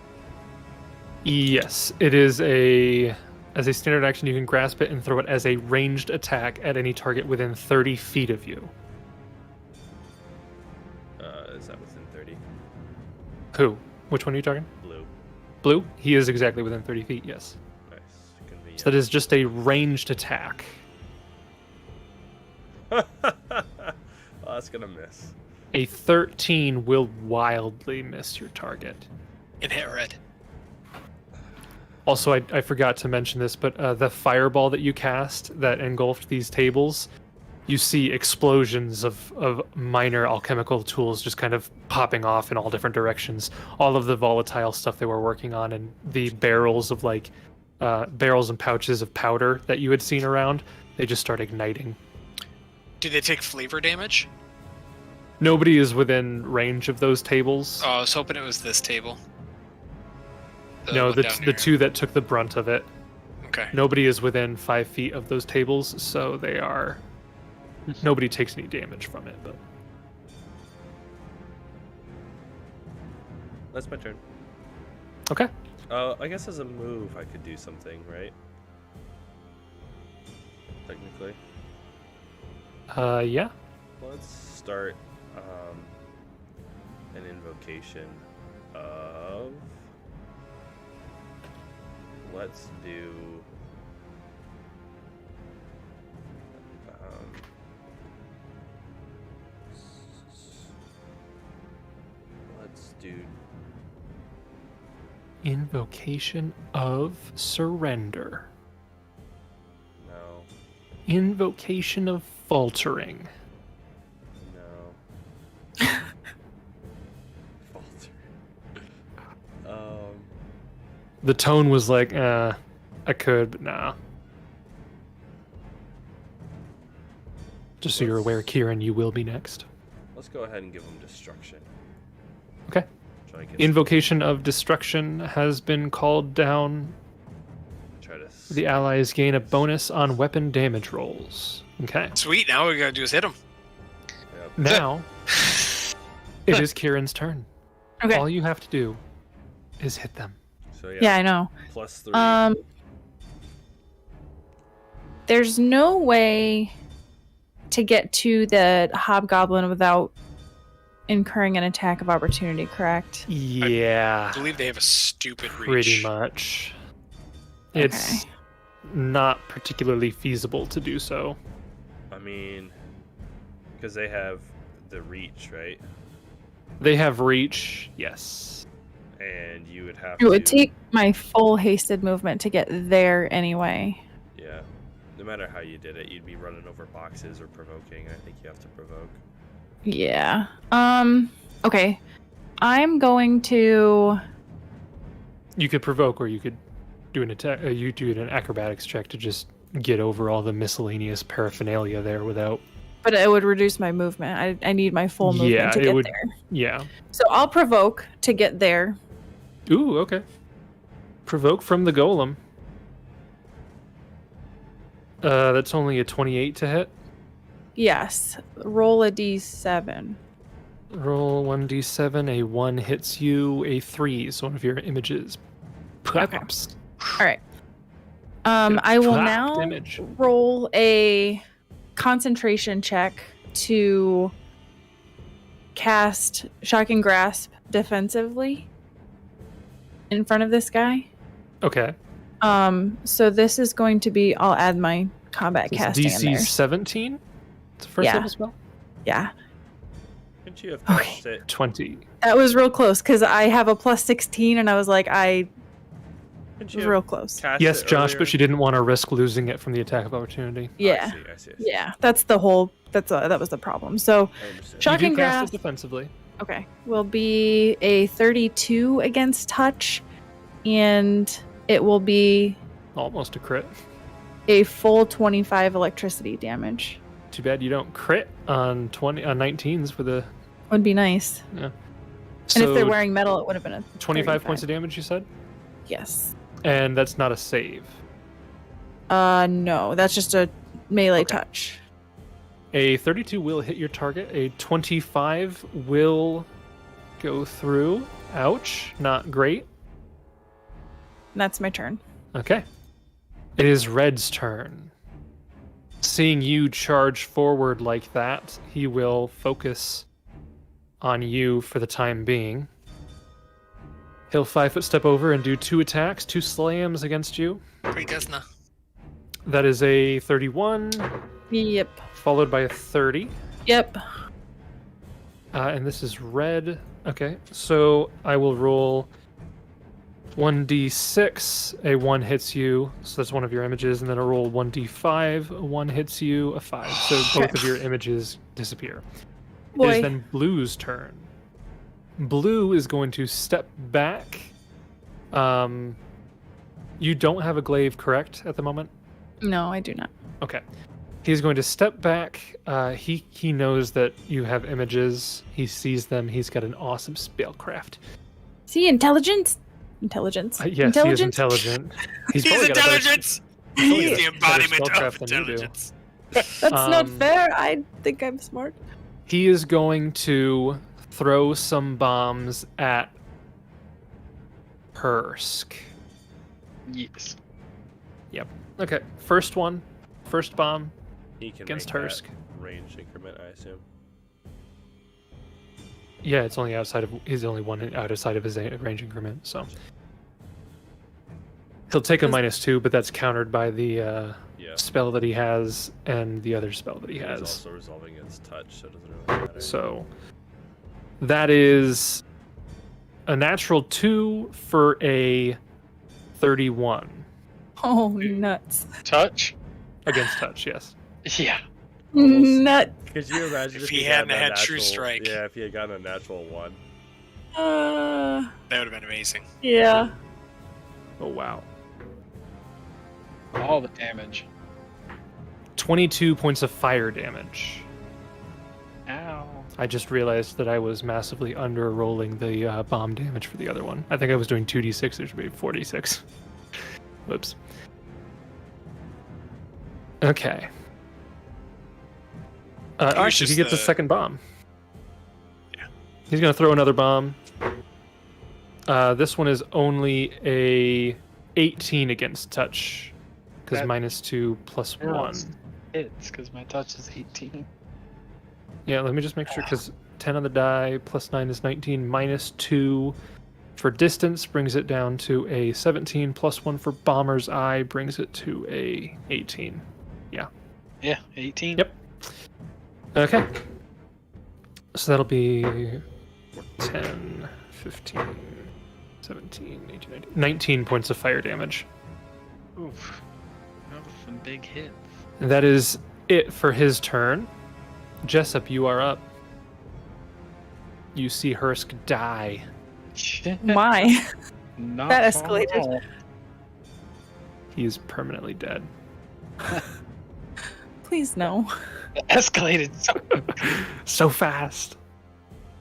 Yes, it is as a standard action, you can grasp it and throw it as a ranged attack at any target within 30 feet of you. Is that within 30? Who? Which one are you talking? Blue. Blue? He is exactly within 30 feet, yes. Nice. Convenient. So that is just a ranged attack. Oh, that's gonna miss. A 13 will wildly miss your target. It hit red. Also, I forgot to mention this, but the fireball that you cast that engulfed these tables, you see explosions of minor alchemical tools just kind of popping off in all different directions. All of the volatile stuff they were working on and the barrels of barrels and pouches of powder that you had seen around, they just start igniting. Do they take flavor damage? Nobody is within range of those tables. Oh, I was hoping it was this table. No, one the down here. two that took the brunt of it. Okay. Nobody is within 5 feet of those tables, so they are. Nobody takes any damage from it, but. That's my turn. Okay. I guess as a move, I could do something, right? Technically. Yeah. Let's start an invocation of. Let's do. Let's do. Invocation of Surrender. No. Invocation of Faltering. No. Falter. The tone was like, I could, but nah. Just so you're aware, Kieran, you will be next. Let's go ahead and give them destruction. Okay. Try to get Invocation of Destruction has been called down. try to. The allies gain a bonus on weapon damage rolls. Okay. Sweet. Now all we gotta do is hit him. Yep. Now, it is Kieran's turn. Okay. All you have to do is hit them. So Yeah, I know. +3. There's no way to get to the hobgoblin without incurring an attack of opportunity, correct? Yeah, I believe they have a stupid reach. pretty much. It's not particularly feasible to do so. I mean, because they have the reach, right? They have reach, yes. And you would have It would to. take my full hasted movement to get there anyway. Yeah. No matter how you did it, you'd be running over boxes or provoking. I think you have to provoke. Yeah. Okay. I'm going to You could provoke, or you could do an attack. You do an acrobatics check to just get over all the miscellaneous paraphernalia there without. But it would reduce my movement. I need my full movement Yeah, to it get would- there. Yeah. So I'll provoke to get there. Ooh, okay. Provoke from the golem. That's only a 28 to hit. Yes. Roll a d7. Roll 1d7. A 1 hits you. A 3 is one of your images. Pops. All right. I will Popped now image. roll a concentration check to cast Shocking Grasp defensively in front of this guy. Okay. So this is going to be, I'll add my combat It's casting in DC there. 17. It's a first Yeah. level spell. Yeah. Couldn't you have Okay. cast it? 20. That was real close because I have a plus 16 and I was like, I Couldn't was you real have close. cast Yes, it Josh, earlier? but she didn't want to risk losing it from the attack of opportunity. Yeah. I see. Yeah. That's the whole, that was the problem. So I understand. Shocking you do cast Grasp. it defensively. Okay. Will be a 32 against touch, and it will be Almost a crit. a full 25 electricity damage. Too bad you don't crit on 19s with a. Would be nice. Yeah. And if they're wearing metal, it would have been a 25 points of damage, you said? Yes. And that's not a save. No, that's just a melee Okay. touch. A 32 will hit your target. A 25 will go through. Ouch. Not great. And that's my turn. Okay. It is Red's turn. Seeing you charge forward like that, he will focus on you for the time being. He'll 5-foot step over and do 2 attacks, 2 slams against you. Pregasna. That is a 31, Yep. followed by a 30. Yep. And this is red. Okay, so I will roll 1d6. A 1 hits you, so that's one of your images, and then I'll roll 1d5. A 1 hits you, a 5. So both of your images disappear. It is Boy. then Blue's turn. Blue is going to step back. You don't have a glaive, correct, at the moment? No, I do not. Okay. He's going to step back. He knows that you have images. He sees them. He's got an awesome spellcraft. See, intelligence? Intelligence. Yes, he is intelligent. He's probably got a better- intelligence. probably He's got the a better embodiment spellcraft of than you do. intelligence. That's not Um, fair. I think I'm smart. He is going to throw some bombs at Hursk. Yes. Okay, first one. First bomb. He can Against make that Hursk. range increment, I assume. Yeah, it's only outside of. He's only one outside of his range increment, so. He'll take a -2, but that's countered by the Yeah. spell that he has and the other spell that he He's has. also resolving its touch, so it doesn't really matter. So that is a natural 2 for a 31 Oh, nuts. Touch? against touch. Yes. Yeah. Almost. Nut. Could you imagine If he he hadn't had had that True natural- Strike. Yeah, if he had gotten a natural 1. Uh, That would have been amazing. yeah. Oh wow. All the damage. 22 points of fire damage. Ow. I just realized that I was massively under rolling the bomb damage for the other one. I think I was doing 2d6. There should be 46. Whoops. Okay. was Actually, he just gets a the- second bomb. Yeah. He's going to throw another bomb. This one is only a 18 against touch. Because That- -2 plus Yeah, 1. it's- It's because my touch is 18. Yeah, let me just make sure, because 10 on the die, plus 9 is 19, -2 for distance brings it down to a 17, plus 1 for bomber's eye brings it to a 18. Yeah, 18. Yep. Okay. So that'll be 10, 15, 17, 18, 19, 19 points of fire damage. Oof. Some big hits. And that is it for his turn. Jessup, you are up. You see Hursk die. My. Not That far at escalated. all. He is permanently dead. Please no. It escalated so. So fast.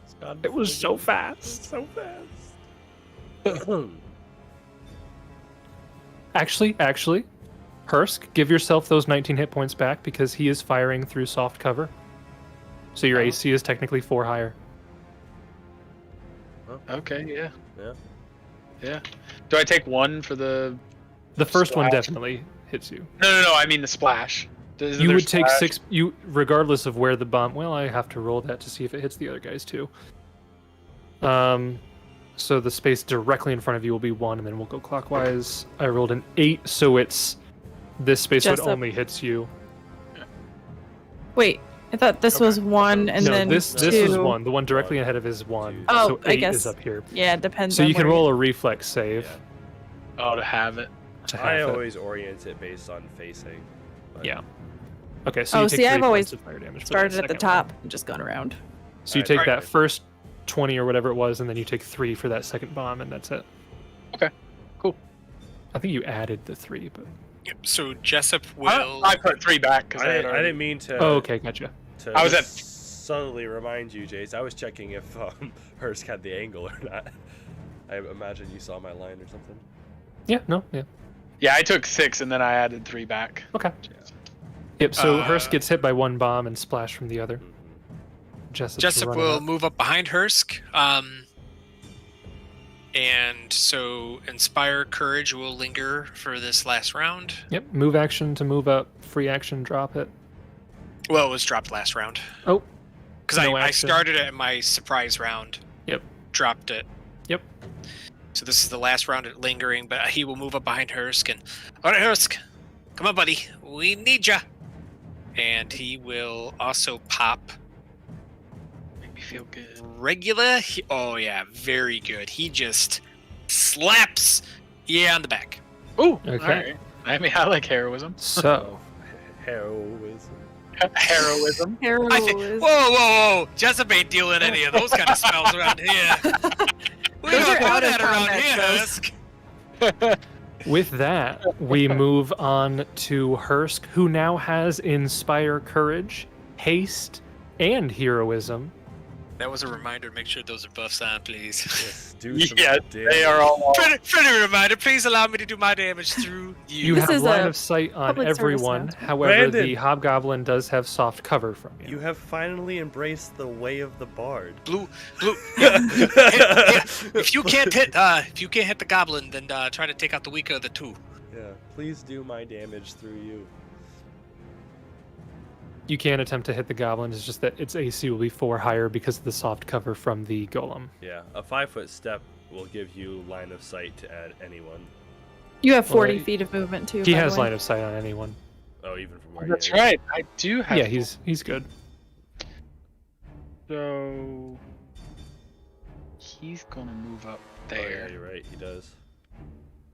Scott, It was so fast. So fast. Actually, Hursk, give yourself those 19 hit points back because he is firing through soft cover. So your Oh. AC is technically 4 higher. Okay, yeah. Yeah. Yeah. Do I take 1 for the? The first one Splash. definitely hits you. No. I mean the splash. Isn't You there would take splash? 6. You, regardless of where the bomb. Well, I have to roll that to see if it hits the other guys too. So the space directly in front of you will be 1, and then we'll go clockwise. I rolled an 8, so it's this space Jessup. would only hits you. Wait, I thought this was 1 and no, then this 2. is 1. The one directly ahead of is 1. Oh, so I 8 guess- is up here. Yeah, it depends. So on you can where roll a reflex save. Yeah. Oh, to have it. To I have it. always orient it based on facing. but- Yeah. Okay, so Oh, you take see, 3 I've always points of fire damage. for that started at the second top one. and just gone around. So you Alright, take alright. that first 20 or whatever it was, and then you take 3 for that second bomb, and that's it. Okay, cool. I think you added the 3, but Yep, so Jessup will. I put 3 back because I didn't mean to. oh, okay, gotcha. To I was at- subtly remind you, Jace. I was checking if Hursk had the angle or not. I imagine you saw my line or something. Yeah, no, yeah. Yeah, I took 6 and then I added 3 back. Okay. Yep. So Uh, Hursk gets hit by 1 bomb and splash from the other. Mhm. Jessup will move up behind Hursk. And so Inspire Courage will linger for this last round. Yep. Move action to move up. Free action, drop it. Well, it was dropped last round. Oh. Because No I action. started it in my surprise round. Yep. Dropped it. Yep. So this is the last round at lingering, but he will move up behind Hursk and, all right, Hursk, come on, buddy, we need ya. And he will also pop Make me feel good. regular. Oh yeah, very good. He just slaps on the back. Ooh, Okay. alright. I mean, I like heroism. So Heroism. Heroism. I think, whoa, Jessup ain't dealing any of those kind of spells around here. We Those don't are do out of that around combat here, spells. Hursk. with that, we move on to Hursk, who now has Inspire Courage, Haste, and Heroism. That was a reminder to make sure those are buffs on, please. Yes, do some Yeah, damage. they are all. Friendly reminder, please allow me to do my damage through you. You This have is line a of sight on public service everyone. announcement. However, Brandon. the Hobgoblin does have soft cover from you. You have finally embraced the way of the bard. Blue. Yeah. If you can't hit the goblin, then try to take out the weaker of the two. Yeah, please do my damage through you. You can attempt to hit the goblin. It's just that its AC will be 4 higher because of the soft cover from the golem. Yeah, a 5-foot step will give you line of sight to add anyone. You have 40 Well, feet of movement too. He by the has way. line of sight on anyone. Oh, even from where That's he is. right. I do have. Yeah, he's good. So he's gonna move up Oh, yeah, there. you're right. He does.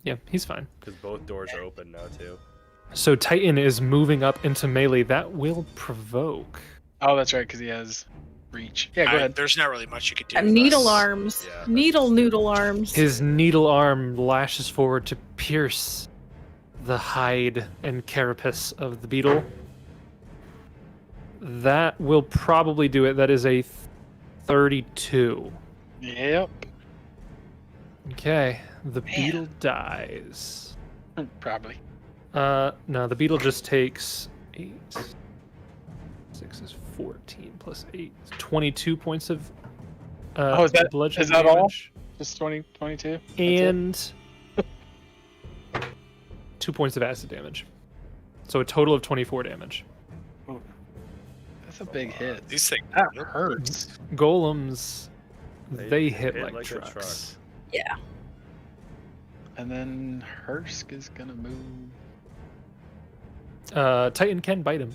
Yeah, he's fine. Because both doors are open now too. So Titan is moving up into melee. That will provoke. Oh, that's right, because he has reach. Yeah, go ahead. There's not really much you could do. And with needle us. arms. Yeah, that's Noodle arms. His needle arm lashes forward to pierce the hide and carapace of the beetle. That will probably do it. That is a 32. Yep. Okay, the Man. beetle dies. Probably. No, the beetle just takes 8. 6 is 14 plus 8. 22 points of Oh, is that- bludgeoning is that all? damage. Just 20, 22? And 2 points of acid damage. So a total of 24 damage. That's a big hit. These things. That hurts. Golems, they hit, hit like, like a truck. trucks. Yeah. And then Hursk is gonna move. Titan can bite him.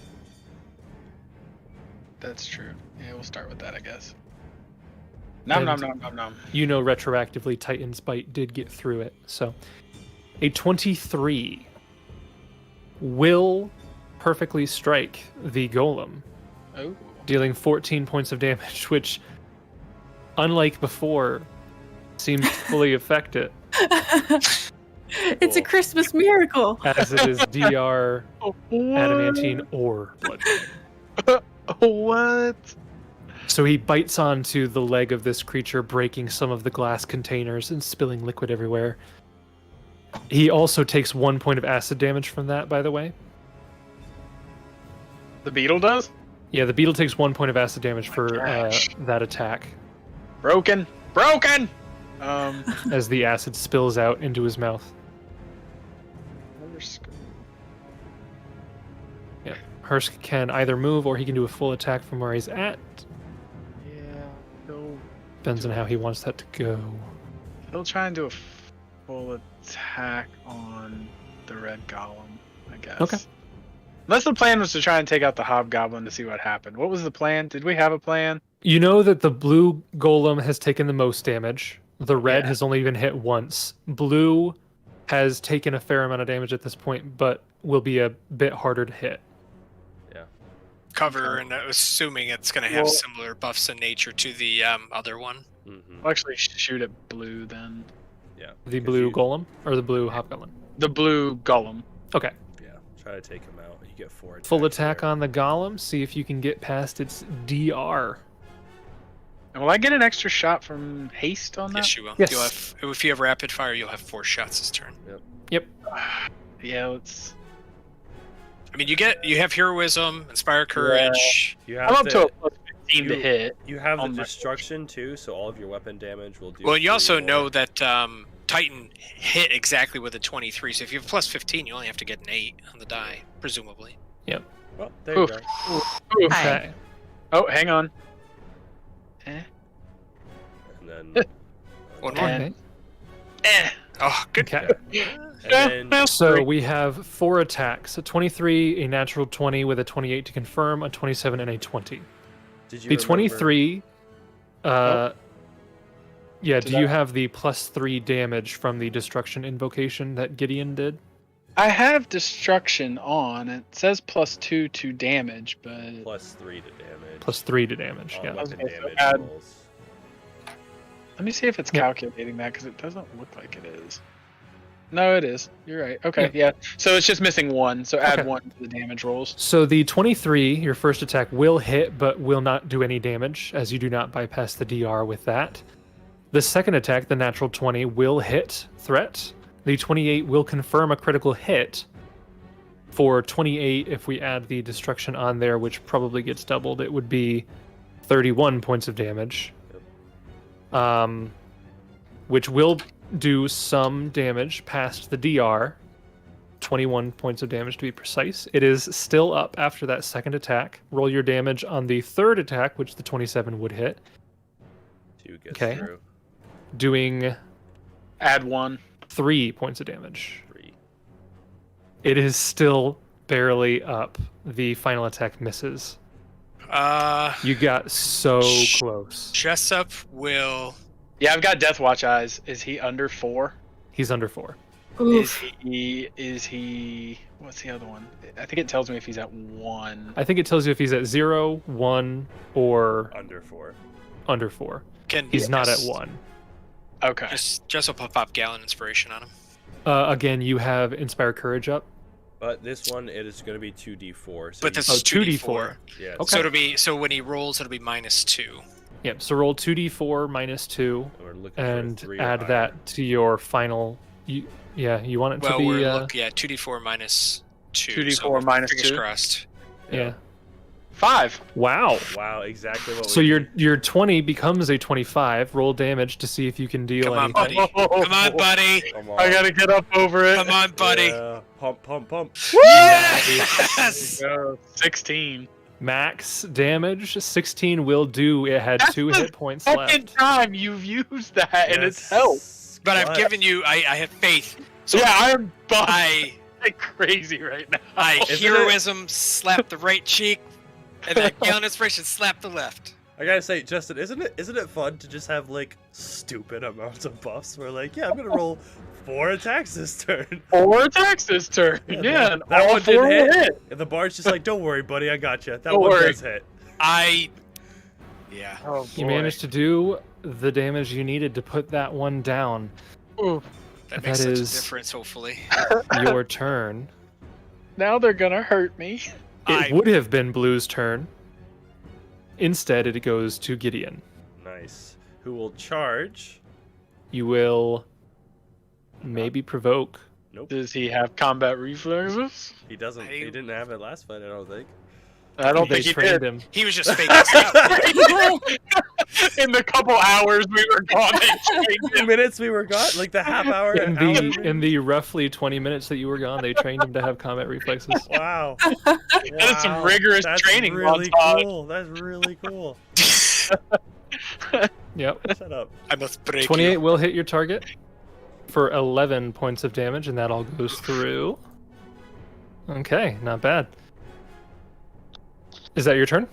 That's true. Yeah, we'll start with that, I guess. Nom nom And- nom nom nom. You know, retroactively, Titan's bite did get through it. So a 23 will perfectly strike the golem, Oh. dealing 14 points of damage, which, unlike before, seems to fully affect it. It's a Cool. Christmas miracle. as it is DR, adamantine, or bludgeoning. What? So he bites onto the leg of this creature, breaking some of the glass containers and spilling liquid everywhere. He also takes 1 point of acid damage from that, by the way. The beetle does? Yeah, the beetle takes 1 point of acid damage for gosh. that attack Broken! as the acid spills out into his mouth. Yeah, Hursk can either move or he can do a full attack from where he's at. Yeah, he'll Depends on how he wants that to go. try and do a full attack on the red golem, I guess. Okay. Unless the plan was to try and take out the hobgoblin to see what happened. What was the plan? Did we have a plan? You know that the blue golem has taken the most damage. The red Yeah. has only been hit once. Blue has taken a fair amount of damage at this point, but will be a bit harder to hit. Cover, and assuming it's going to have Well- similar buffs in nature to the other one. Mm-hmm. I'll actually shoot at blue then. Yeah. The 'cause blue you- golem or the blue hobgoblin? The blue golem. Okay. Yeah. Try to take him out. You get 4 attacks. Full attack there. on the golem. See if you can get past its DR. And will I get an extra shot from haste on that? Yes, you will. Yes. You'll have, if you have rapid fire, you'll have 4 shots this turn. Yeah, let's. I mean, you have heroism, inspire courage. You I'm have up to a the, plus 15 to you- hit. you have the on my- destruction too, so all of your weapon damage will do. Well, and you 3 also more. know that Titan hit exactly with a 23, so if you have plus 15, you only have to get an 8 on the die, presumably. Well, there you Oof. go. Oof. Okay. Oh, hang on. And then. One more. Okay. Oh, good. Okay. And then So we have 4 attacks: a 23, a natural 20 with a 28 to confirm, a 27, and a 20. did you The remember- 23. Yeah. Did Do you I- have the +3 damage from the destruction invocation that Gideon did? I have destruction on. It says +2 to damage, but +3 to damage. +3 to damage. on Yeah. weapon Okay, so damage add- rolls. let me see if it's Yep. calculating that because it doesn't look like it is. No, it is. You're right. Okay, yeah. So it's just missing 1. So add Okay. 1 to the damage rolls. So the 23, your first attack, will hit, but will not do any damage, as you do not bypass the DR with that. The second attack, the natural 20, will hit threat. The 28 will confirm a critical hit. For 28, if we add the destruction on there, which probably gets doubled, it would be 31 points of damage. Which will do some damage past the DR. 21 points of damage to be precise. It is still up after that second attack. Roll your damage on the third attack, which the 27 would hit, 2 gets Okay. through. doing Add 1. 3 points of damage. 3. It is still barely up. The final attack misses. You got so close. Jessup will. Yeah, I've got Death Watch eyes. Is he under 4? He's under 4. Oof. Is he? What's the other one? I think it tells me if he's at 1. I think it tells you if he's at 0, 1, or Under 4. under 4. Can He's not at 1. Okay. Jessup will pop Gallon Inspiration on him. Again, you have Inspire Courage up. But this one, it is going to be 2d4. So But this Oh, is 2d4. 2d4. Yeah. Okay. So it'll be when he rolls, it'll be -2. Yep, so roll 2d4 minus 2 We're looking and for 3 or add higher. that to your final. You want it Well, to be. we're 2d4 minus 2. 2d4 so minus fingers 2. crossed. Yeah. 5. Wow. Wow, exactly what So we your 20 becomes a 25. Roll damage to see if you can deal Come on, anything. buddy. Come on, buddy. Come on. I gotta get up over it. Come on, buddy. Yeah. Pump, pump, pump. Yes! Go. 16. Max damage 16 will do. It had That's 2 the hit points Second left. time you've used that, and it's Yes. helped. But I've But- given you. I have faith. So Yeah, I'm buzzed I like crazy right now. Isn't heroism slap the right cheek, and then Gallon Inspiration slap the left. I gotta say, Justin, isn't it fun to just have like stupid amounts of buffs? Where like, yeah, I'm gonna roll 4 attacks this turn. 4 attacks this turn. Yeah, Yeah, and that all one 4 didn't will hit. hit. And the bard's just like, don't worry, buddy, I got you. That Don't one worry. does hit. Oh, You managed to do the damage you needed to put that one down. Ooh, That makes That such is- a difference, hopefully. Your turn. now they're gonna hurt me. It would have been Blue's turn. Instead, it goes to Gideon. Nice. Who will charge? You will maybe provoke. Nope. Does he have combat reflexes? He doesn't. He didn't have it last fight, I don't think. I don't They think he trained did. him. He was just faking stuff. In the couple hours we were gone, they trained 2 him. minutes we were gone, like the half hour. In the roughly 20 minutes that you were gone, they trained him to have combat reflexes. Wow. That is some rigorous That's training, really montage. cool. That's really cool. Yep. Shut up. I must break 28 you. will hit your target for 11 points of damage, and that all goes through. Okay, not bad. Is that your turn?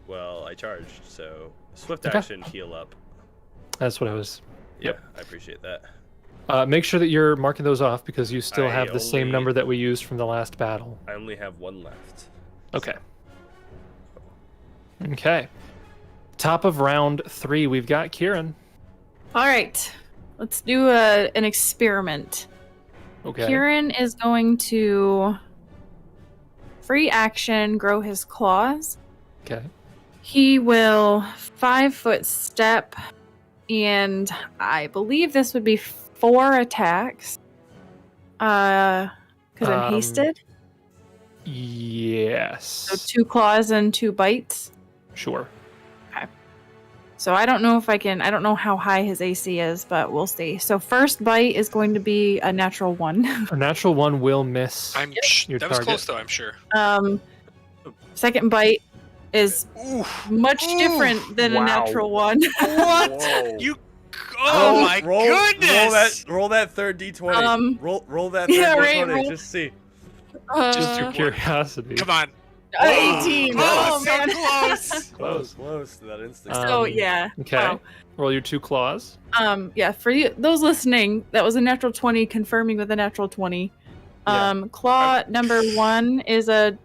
Well, I charged, so swift Okay. action, heal up. That's what I was. Yeah, Yep. I appreciate that. Make sure that you're marking those off because you still I have the same only- number that we used from the last battle. I only have one left. Okay. Okay. Top of round 3, we've got Kieran. All right, let's do an experiment. Okay. Kieran is going to free action grow his claws. Okay. He will 5-foot step, and I believe this would be 4 attacks. Because I'm hasted. Yes. So 2 claws and 2 bites. Sure. So I don't know if I can. I don't know how high his AC is, but we'll see. So first bite is going to be a natural 1. A natural 1 will miss. Your That was target. close, though, I'm sure. Second bite is Ooh. much different than Wow. a natural 1. What? Whoa. You. Oh my goodness! Roll that third d20. Roll that third yeah, d20. right, roll- Just see. Just Your curiosity. Come on. 18. Oh, Oh, so man. close. Close to that instant. So yeah. Okay. Wow. Roll your 2 claws. Yeah, for you those listening, that was a natural 20 confirming with a natural 20. Claw number 1 is a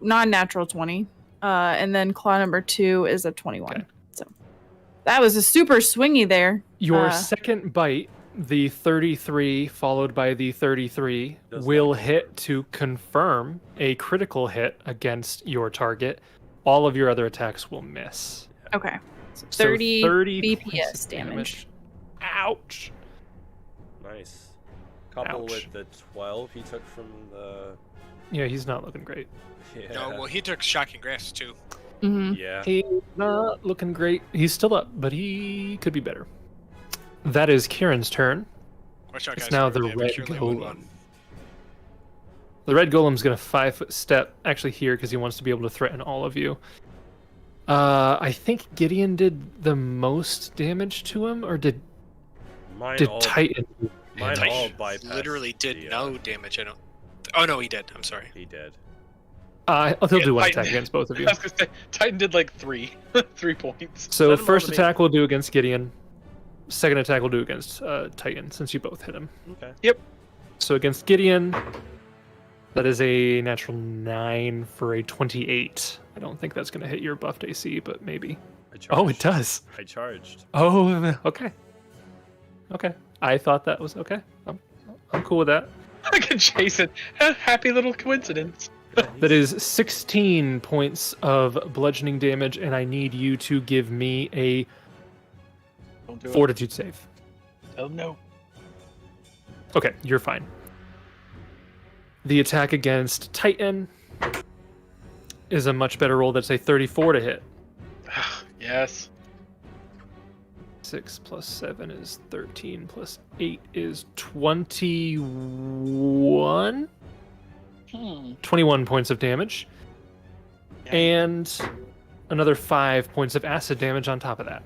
non-natural 20. And then claw number 2 is a 21. Okay. So that was a super swingy there. Your second bite, the 33 followed by the 33, Does will not hit to confirm a critical hit against your target. All of your other attacks will miss. Okay. So So 30 points BPS of damage. Ouch. Nice. Couple Ouch. with the 12 he took from the. Yeah, he's not looking great. Yeah. No, well, he took shocking grasp, too. Mm-hmm. Yeah. He's not looking great. He's still up, but he could be better. That is Kieran's turn. Watch out, It's guys. now remember the they have a red cure light 1-1. golem. The red golem's going to 5-foot step actually here because he wants to be able to threaten all of you. I think Gideon did the most damage to him, or did Mine all, Titan? do mine damage? all bypassed. Literally did the, no damage. I don't. Oh no, he did. I'm sorry. He did. He'll Yeah, do one Titan. attack against both of you. I was gonna say, Titan did like 3 points. So Send him first over to me. attack will do against Gideon. Second attack will do against Titan, since you both hit him. Okay. So against Gideon, that is a natural 9 for a 28. I don't think that's going to hit your buffed AC, but maybe. I charged. Oh, it does. I charged. Oh, okay. Okay. I thought that was okay. I'm cool with that. I can chase it. Happy little coincidence. That is 16 points of bludgeoning damage, and I need you to give me a Don't do it. fortitude save. Oh no. Okay, you're fine. The attack against Titan is a much better roll. That's a 34 to hit. Yes. 6 plus 7 is 13 plus 8 is 21. 21 points of damage. And another 5 points of acid damage on top of that.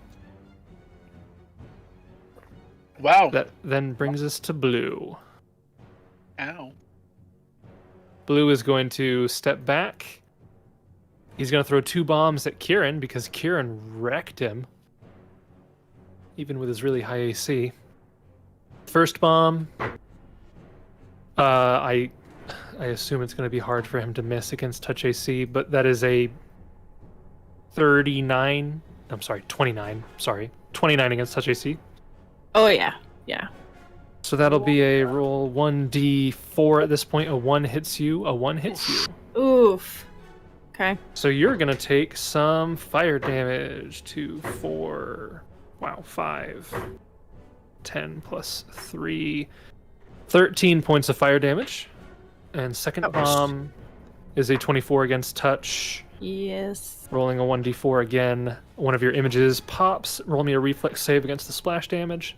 Wow. That then brings us to Blue. Ow. Blue is going to step back. He's going to throw 2 bombs at Kieran because Kieran wrecked him. Even with his really high AC. First bomb. I assume it's going to be hard for him to miss against touch AC, but that is a 29. I'm sorry, 29. Sorry. 29 against touch AC. Oh yeah. Yeah. So that'll be a roll 1d4 at this point. A 1 hits you, a 1 hits you. Oof. Okay. So you're going to take some fire damage. 2, 4, wow, 5, 10 plus 3, 13 points of fire damage. And second bomb is a 24 against touch. Yes. Rolling a 1d4 again. One of your images pops. Roll me a reflex save against the splash damage.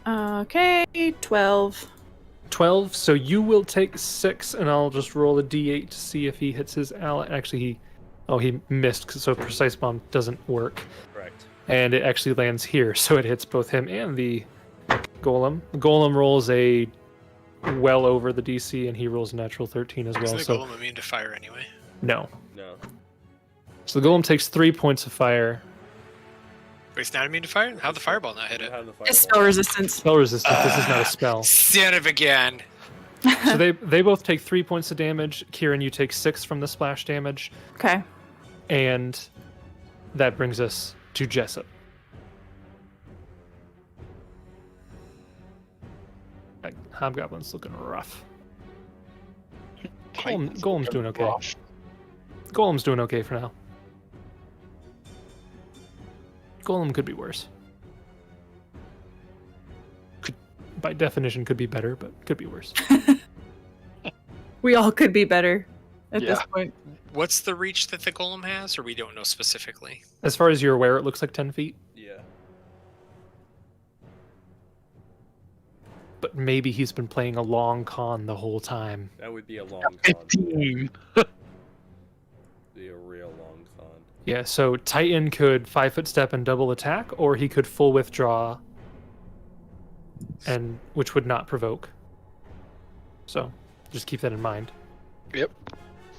Okay, 12. 12, so you will take 6, and I'll just roll a d8 to see if he hits his ally. Actually, he missed, so Precise Bomb doesn't work. Correct. And it actually lands here, so it hits both him and the golem. The golem rolls a well over the DC, and he rolls a natural 13 as well. Isn't the So golem immune to fire anyway? no. No. So the golem takes 3 points of fire. Wait, it's not immune to fire? How'd the fireball not hit it? Have the It's fireball. spell resistance. Spell resistant. This is not a spell. Son of again. So they both take 3 points of damage. Kieran, you take 6 from the splash damage. Okay. And that brings us to Jessup. Like, Hobgoblin's looking rough. Golem's doing okay. Golem's doing okay for now. Golem could be worse. Could, by definition, could be better, but could be worse. We all could be better at this Yeah. point. What's the reach that the golem has, or we don't know specifically? As far as you're aware, it looks like 10 feet, Yeah. but maybe he's been playing a long con the whole time. That would be a long con. 15. Be a real long con. Yeah, so Titan could 5-foot step and double attack, or he could full withdraw, and which would not provoke. So just keep that in mind. Yep.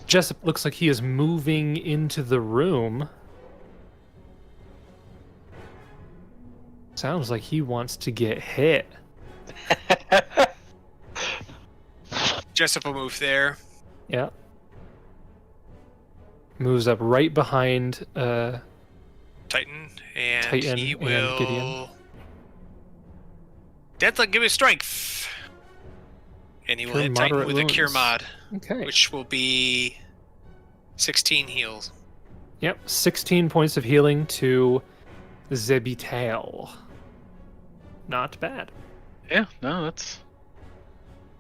Jessup looks like he is moving into the room. Sounds like he wants to get hit. Jessup will move there. Yeah. Moves up right behind Titan, and Titan he and will. Gideon. Deathlock, give me strength. And he will Cure hit Titan moderate with a cure wounds. mod, Okay. which will be 16 heals. Yep, 16 points of healing to Zebitel. Not bad. Yeah, no, that's.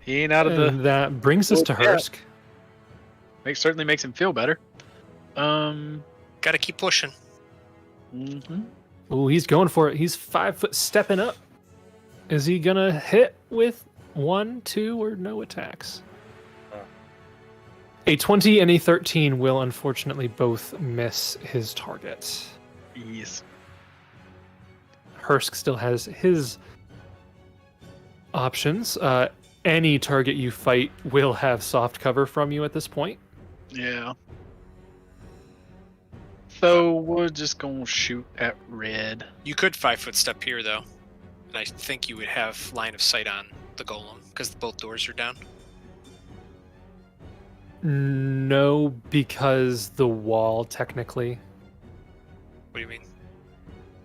He ain't out of And the. that brings us to Yeah. Hursk. Certainly makes him feel better. Gotta keep pushing. Mhm. Ooh, he's going for it. He's 5-foot stepping up. Is he gonna hit with 1, 2, or no attacks? A 20 and a 13 will unfortunately both miss his target. Yes. Hursk still has his options. Any target you fight will have soft cover from you at this point. Yeah. So we're just gonna shoot at red. You could 5-foot step here, though. And I think you would have line of sight on the golem, because both doors are down. No, because the wall technically. What do you mean?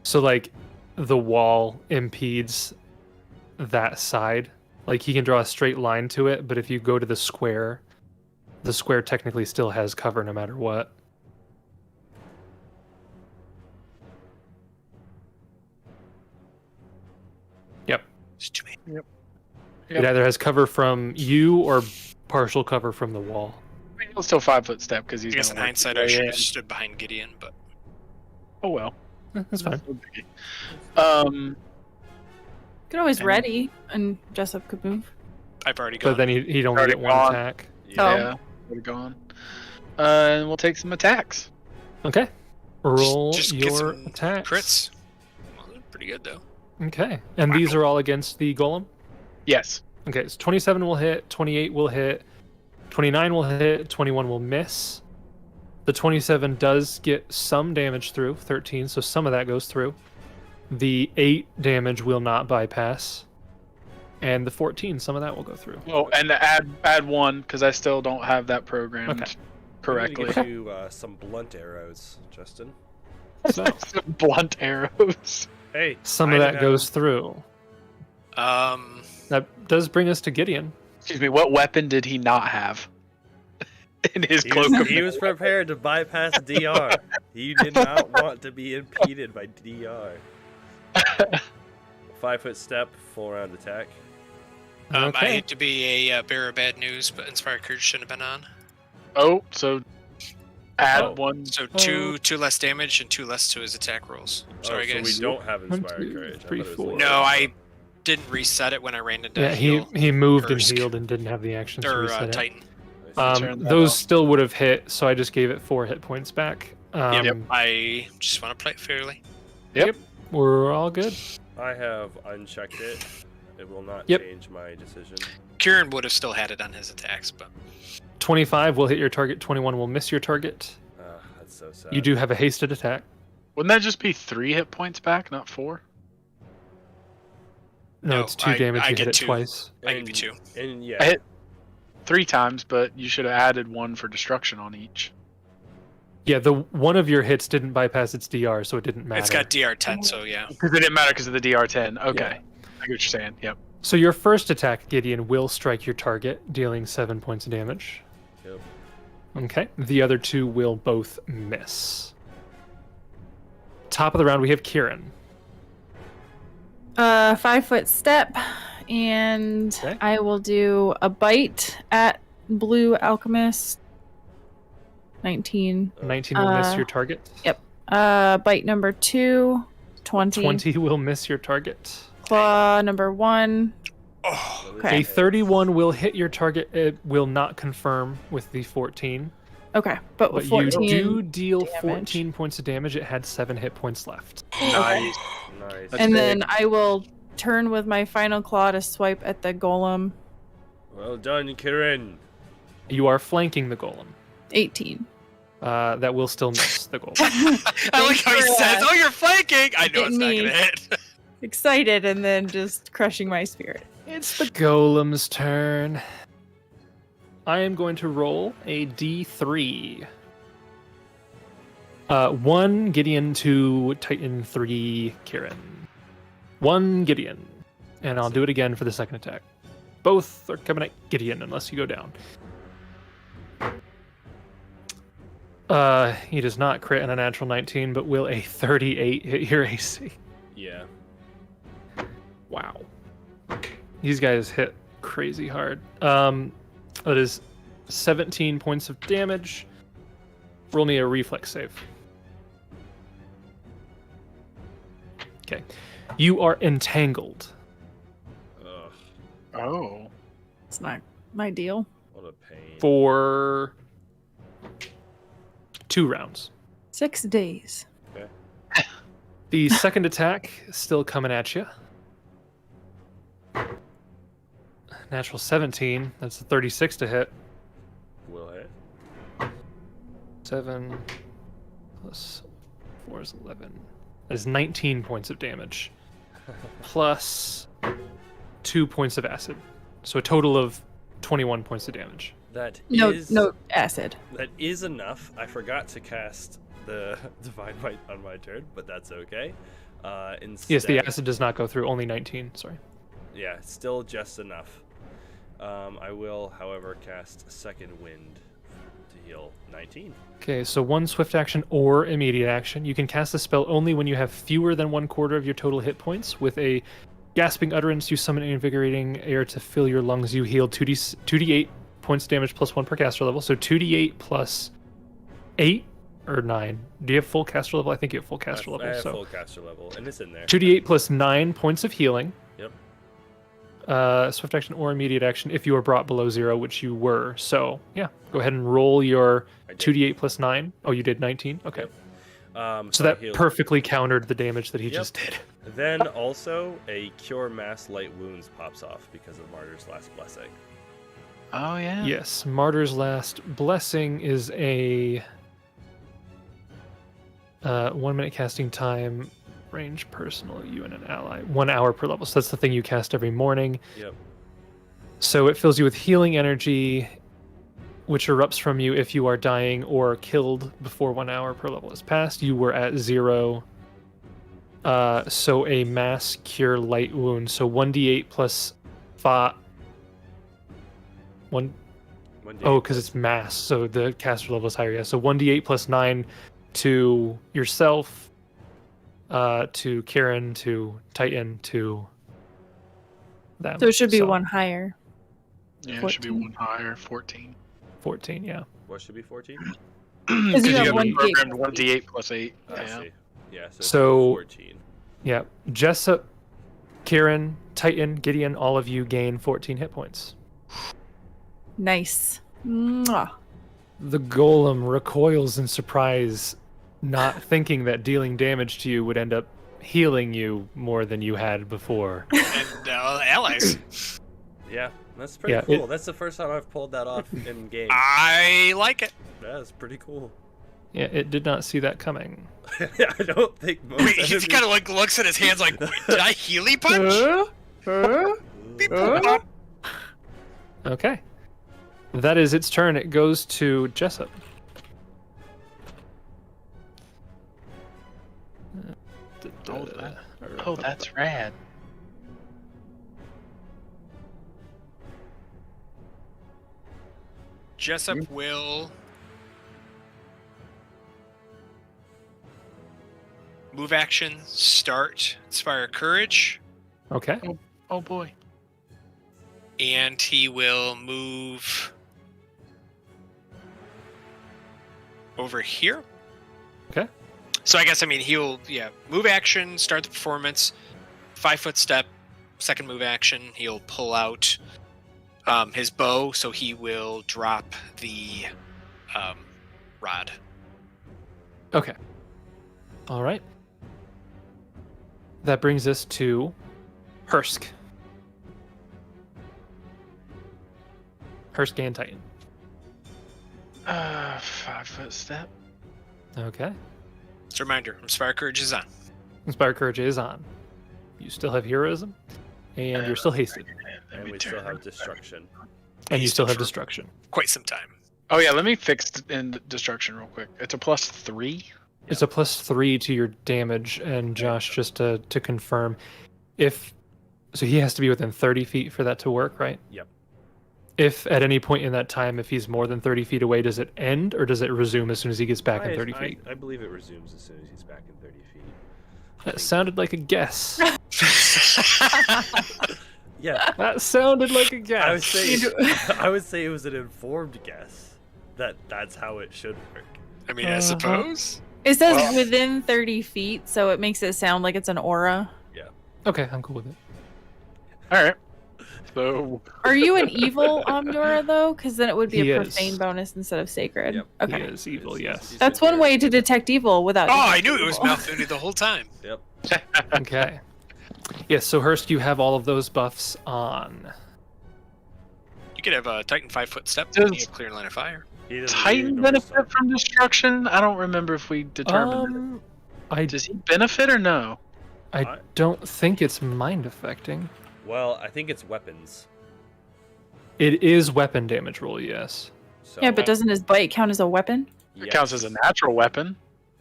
So like the wall impedes that side. Like he can draw a straight line to it, but if you go to the square technically still has cover no matter what. Yep. It's too many. Yep. It either has cover from you or partial cover from the wall. I mean, he'll still 5-foot step because he's. I guess in gonna work hindsight, his I way should in. have stood behind Gideon, but Oh well. That's fine. Could always And- ready, and Jessup could move. I've already gone. But then he'd only Already get one gone. attack. Yeah. We're gone. And we'll take some attacks. Okay. Roll Just get your some attacks. crits. Well, they're pretty good, though. Okay. And these are all against the golem? Yes. Okay, so 27 will hit, 28 will hit, 29 will hit, 21 will miss. The 27 does get some damage through, 13, so some of that goes through. The 8 damage will not bypass. And the 14, some of that will go through. Oh, and add one because I still don't have that programmed Okay. correctly. I'm gonna give you some blunt arrows, Justin. So Some blunt arrows. Hey, some of I that know. goes through. That does bring us to Gideon. Excuse me, what weapon did he not have in his cloak? He was prepared to bypass DR. He did not want to be impeded by DR. 5-foot step, full round attack. I Okay. hate to be a bearer of bad news, but Inspired Courage shouldn't have been on. Oh, so add Oh. one. So two less damage and 2 less to his attack rolls. Sorry, so guys. we don't have Inspired 1, 2, Courage. I 3, thought it was 4. like- No, I didn't reset it when I ran into Yeah, heal he moved and Hursk. healed and didn't have the action to or reset it. Titan. Turn that Those off. still would have hit, so I just gave it 4 hit points back. Yep. I just want to play it fairly. We're all good. I have unchecked it. It will not Yep. change my decision. Kieran would have still had it on his attacks, but 25 will hit your target. 21 will miss your target. That's so sad. You do have a hasted attack. Wouldn't that just be 3 hit points back, not 4? No, No, it's 2 I damage. You get hit it 2. twice. I give you 2. And yeah, I hit 3 times, but you should have added 1 for destruction on each. Yeah, the one of your hits didn't bypass its DR, so it didn't matter. It's got DR10, so yeah. Because it didn't matter because of the DR10. Okay. Yeah. I get what you're saying. Yep. So your first attack, Gideon, will strike your target, dealing 7 points of damage. Yep. Okay. The other 2 will both miss. Top of the round, we have Kieran. 5-foot step, and Okay. I will do a bite at Blue Alchemist. 19. 19 will miss Uh, your target. Bite number 2. 20. 20 will miss your target. Claw number 1. Oh, Okay. A 31 will hit your target. It will not confirm with the 14. Okay, but But 14. you do deal damage. 14 points of damage. It had 7 hit points left. Nice. Nice. That's And big. then I will turn with my final claw to swipe at the golem. Well done, Kieran. You are flanking the golem. 18. That will still miss the golem. I like how he for, says, "Oh, you're flanking." I know getting it's not me. gonna hit. Excited and then just crushing my spirit. It's the golem's turn. I am going to roll a d3. 1 Gideon, 2 Titan, 3 Kieran. 1 Gideon. And I'll do it again for the second attack. Both are coming at Gideon unless you go down. He does not crit on a natural 19, but will a 38 hit your AC? Yeah. Wow. These guys hit crazy hard. That is 17 points of damage. Roll me a reflex save. Okay. You are entangled. Ugh, Oh. It's not my deal. what a pain. For 2 rounds. 6 days. The second attack is still coming at you. Natural 17. That's a 36 to hit. Will hit. 7 plus 4 is 11. That is 19 points of damage. Plus 2 points of acid. So a total of 21 points of damage. That No, is no acid. that is enough. I forgot to cast the Divine Might on my turn, but that's okay. Instead, Yes, the acid does not go through. Only 19. Sorry. Yeah, still just enough. I will, however, cast Second Wind to heal 19. Okay, so 1 swift action or immediate action. You can cast the spell only when you have fewer than 1/4 of your total hit points. With a gasping utterance, you summon invigorating air to fill your lungs. You heal 2d8 points of damage plus 1 per caster level. So 2d8 plus 8 or 9. Do you have full caster level? I think you have full caster I level. have So full caster level, and it's in there. 2d8 plus 9 points of healing. Yep. Swift action or immediate action if you were brought below 0, which you were. So yeah, go ahead and roll your I did. 2d8 plus 9. Oh, you did 19? Okay. Yep. So I that healed. perfectly countered the damage that he Yep. just did. Then also a Cure Mass Light Wounds pops off because of Martyr's Last Blessing. Oh yeah. Yes, Martyr's Last Blessing is a 1 minute casting time, range personal, you and an ally, 1 hour per level. So that's the thing you cast every morning. Yep. So it fills you with healing energy, which erupts from you if you are dying or killed before 1 hour per level has passed. You were at 0. So a mass cure light wound. So 1d8 plus One. 1d8 Oh, because it's mass, so the caster level is higher. Yeah, so 1d8 plus 9 to yourself, to Kieran, to Titan, to them. So it should be one higher. Yeah, it should be 14. one higher, 14. 14, yeah. What should be 14? Because you you have have 1d8 programmed plus 1d8 plus 8. I Yeah. see. Yeah, so, So- 14. Yeah. Jessup, Kieran, Titan, Gideon, all of you gain 14 hit points. Nice. Mwah. The golem recoils in surprise, not thinking that dealing damage to you would end up healing you more than you had before. And allies. Yeah, that's pretty Yeah, cool. That's the first time I've pulled that off in game. I like it. That's pretty cool. Yeah, it did not see that coming. I don't think most Wait, he enemies- kind of like looks at his hands like, wait, did I Healy punch? Beep, boop, bop. Okay. That is its turn. It goes to Jessup. Oh, that's rad. Jessup will move action, start, inspire courage, Okay. Oh boy. and he will move over here. Okay. So I guess he'll move action, start the performance, 5-foot step, second move action. He'll pull out his bow, so he will drop the rod. Okay. All right. That brings us to Hursk. Hursk and Titan. 5-foot step. Okay. Just a reminder, Inspire Courage is on. Inspire Courage is on. You still have heroism, and you're still hasted, And we still have destruction. and you Hasted still have for destruction. quite some time. Oh yeah, let me fix in destruction real quick. It's a +3. It's a +3 to your damage, and Josh, just to confirm, so he has to be within 30 feet for that to work, right? Yep. If at any point in that time, if he's more than 30 feet away, does it end, or does it resume as soon as he gets back in 30 feet? I believe it resumes as soon as he's back in 30 feet. That sounded like a guess. Yeah, That sounded like a guess. I would say it was an informed guess that's how it should work. I suppose. It says within 30 feet, so it makes it sound like it's an aura. Okay, I'm cool with it. All right. So Are you an evil Omdura, though? Because then it would be He a is. profane bonus instead of sacred. Yep. Okay. He is evil, yes. That's one way to detect evil without. Oh, I detecting knew it was evil. Malfooney the whole time. Yep. Okay. Yes, so Hursk, you have all of those buffs on. You could have a Titan 5-foot step. Does- And you have clear line of fire. He doesn't Titan ignore benefit stuff. from destruction? I don't remember if we determined. I Does he benefit or no? I don't think it's mind affecting. Well, I think it's weapons. It is weapon damage roll, yes. So, Yeah, but doesn't his bite count as a weapon? It counts as a natural weapon.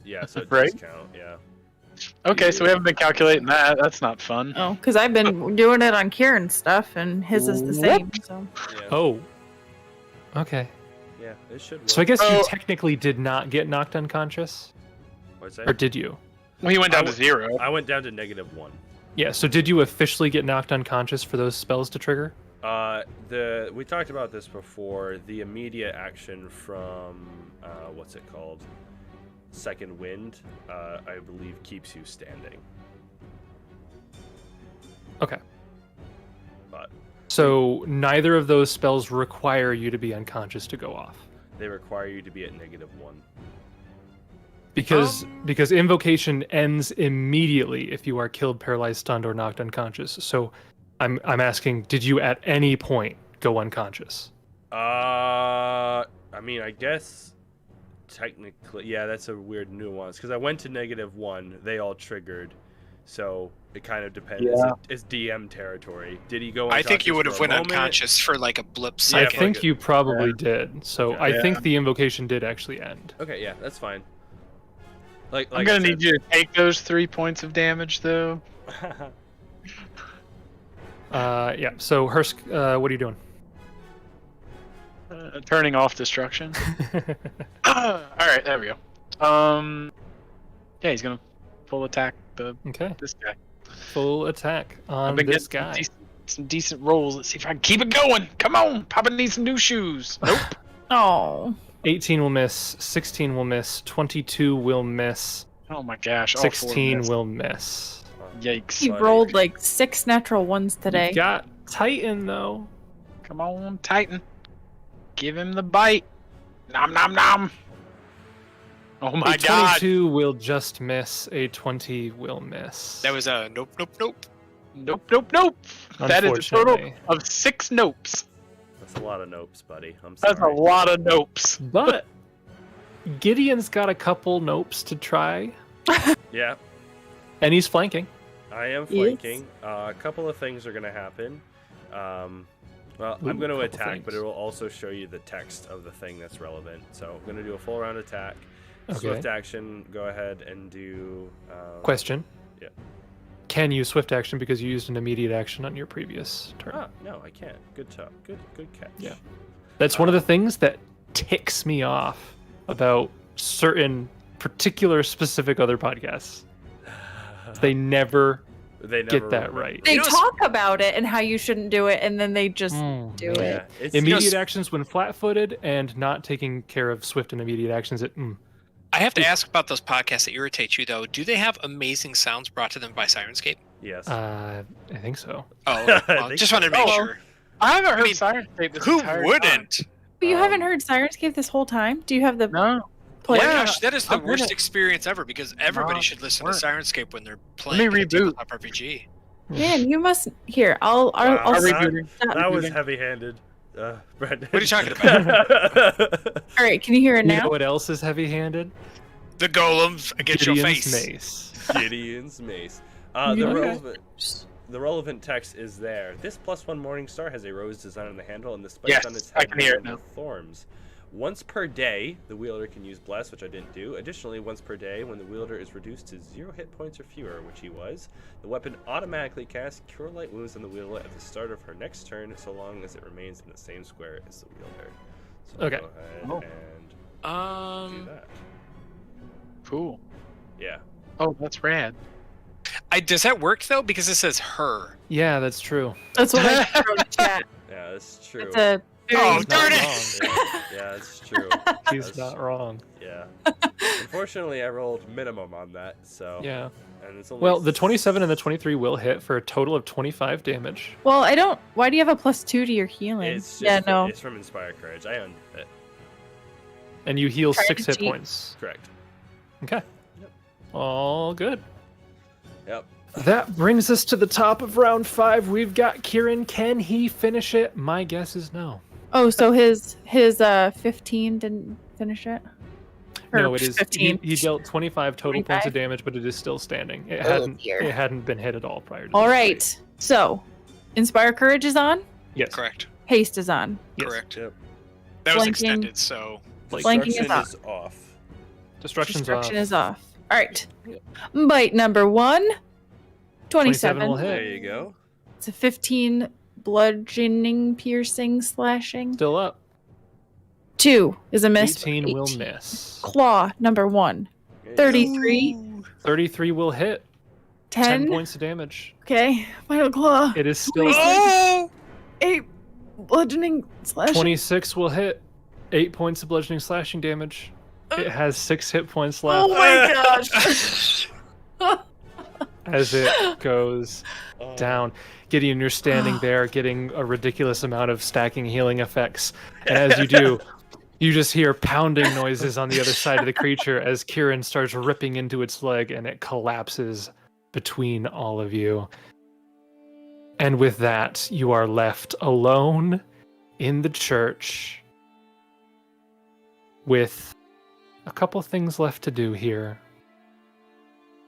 Yeah, so it Right? does count. Yeah. Okay, so we haven't been calculating that. That's not fun. Oh, because I've been doing it on Kieran's stuff, and his is the same. So Yeah. Oh. Okay. Yeah, it should work. So I guess you Oh. technically did not get knocked unconscious? What's Or that? did you? Well, he went down I to w- 0. I went down to -1. Yeah, so did you officially get knocked unconscious for those spells to trigger? We talked about this before. The immediate action from what's it called? Second Wind, I believe keeps you standing. Okay. But So neither of those spells require you to be unconscious to go off. they require you to be at -1. Because invocation ends immediately if you are killed, paralyzed, stunned, or knocked unconscious. So I'm asking, did you at any point go unconscious? I guess technically, yeah, that's a weird nuance because I went to -1. They all triggered, so it kind of depends. Yeah. It's DM territory. Did he go? I think you would unconscious have for a went moment? unconscious for like a blip I Yeah, second. think fuck it. you probably did. So Okay. I Yeah. think the invocation did actually end. Okay, yeah, that's fine. Like I'm gonna need you to take those 3 points of damage, though. Yeah. So Hursk, what are you doing? Turning off destruction. All right, there we go. Yeah, he's gonna full attack Okay. this guy. Full attack on I've been this getting guy. some decent rolls. Let's see if I can keep it going. Come on, Papa needs some new shoes. Nope. Oh. 18 will miss. 16 will miss. 22 will miss. Oh my gosh. All four 16 missed. will miss. Yikes. He rolled like 6 natural ones today. You got Titan though. Come on, Titan. Give him the bite. Nom nom nom. Oh my A god. 22 will just miss. A 20 will miss. That was a nope, nope, nope. Nope, nope, nope. That is a total Unfortunately. of 6 nopes. That's a lot of nopes, buddy. I'm sorry. That's a lot of nopes. But Gideon's got a couple nopes to try, Yeah, and he's flanking. I am Yes. flanking. A couple of things are going to happen. Well, Ooh, I'm going to couple attack, things. but it will also show you the text of the thing that's relevant. So I'm going to do a full round attack. Okay. Swift action, go ahead and do... Question. Yeah. Can you swift action because you used an immediate action on your previous turn? Ah, no, I can't. Good talk. Good catch. Yeah. That's one of the things that ticks me off about certain particular specific other podcasts. They never They never get that remember. right. They You know, talk about it and how you shouldn't do it, and then they just do Yeah, it. it's Immediate actions when flat-footed and not taking care of swift and immediate actions. I have to ask about those podcasts that irritate you, though. Do they have amazing sounds brought to them by Sirenscape? Yes. I think so. Oh, I well, think just wanted to make so. sure. I haven't heard mean, Sirenscape this Who entire time. wouldn't? But you haven't Um, heard Sirenscape this whole time? Do you have the No. player? Oh my gosh, that is the I've heard worst it. experience ever because everybody No, should listen work. to Sirenscape when they're me playing a reboot. tabletop RPG. Man, you must. Here, I'll Wow. I'll Are we That- rebooting? that was Rebooting. heavy-handed, Brendan. What are you talking about? All right, can you hear it You now? know what else is heavy-handed? The golems against your Gideon's face. mace. Gideon's mace. The Okay. relevant text is there. This +1 Morning Star has a rose design on the handle and the spikes Yes, on its I head can hear it resemble now. thorns. Once per day, the wielder can use Bless, which I didn't do. Additionally, once per day, when the wielder is reduced to 0 hit points or fewer, which he was, the weapon automatically casts Cure Light Wounds on the wielder at the start of her next turn, so long as it remains in the same square as the wielder. So Okay. go ahead Oh. and do that. Cool. Yeah. Oh, that's rad. Does that work though? Because it says her. Yeah, that's true. That's what I wrote in the chat. Yeah, that's true. It's a very Oh, He's not darn it! wrong. Yeah, that's true. He's That's- not wrong. Yeah. Unfortunately, I rolled minimum on that, so. Yeah. And it's only Well, the 27 and the 23 will hit for a total of 25 damage. Well, I don't. Why do you have a +2 to your healing? It's just Yeah, no. It's from Inspire Courage. I own it. And you heal Trying 6 to hit cheat. points. Correct. Okay. Yep. All good. Yep. That brings us to the top of round 5. We've got Kieran. Can he finish it? My guess is no. Oh, so his 15 didn't finish it. Or No, it is. 15. He dealt 25 total points 25? of damage, but it is still standing. It Oh, hadn't. dear. It hadn't been hit at all prior to. All this right. fight. So, Inspire Courage is on. Yes. Correct. Haste is on. Yes. Correct. Yep. That was Flanking. extended, so Flanking is Destruction off. off. Destruction's Destruction off. is off. All right. Yep. Bite number 1. 27. will hit. There you go. It's a 15 bludgeoning, piercing, slashing. Still up. 2 is a miss. 18 will miss. Claw number 1. There you 33. 33 will hit. 10 10. points of damage. Okay. Final claw. It is still. oh, 8 bludgeoning, slashing. 26 will hit. 8 points of bludgeoning slashing damage. It has 6 hit points left Oh my gosh. as it goes go. down. Gideon, you're standing there getting a ridiculous amount of stacking healing effects. And as you do, you just hear pounding noises on the other side of the creature as Kieran starts ripping into its leg and it collapses between all of you. And with that, you are left alone in the church with a couple things left to do here.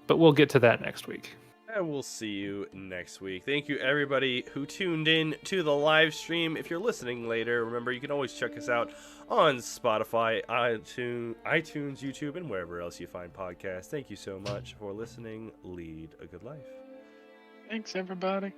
But we'll get to that next week. And we'll see you next week. Thank you, everybody who tuned in to the live stream. If you're listening later, remember you can always check us out on Spotify, iTunes, YouTube, and wherever else you find podcasts. Thank you so much for listening. Lead a good life. Thanks, everybody.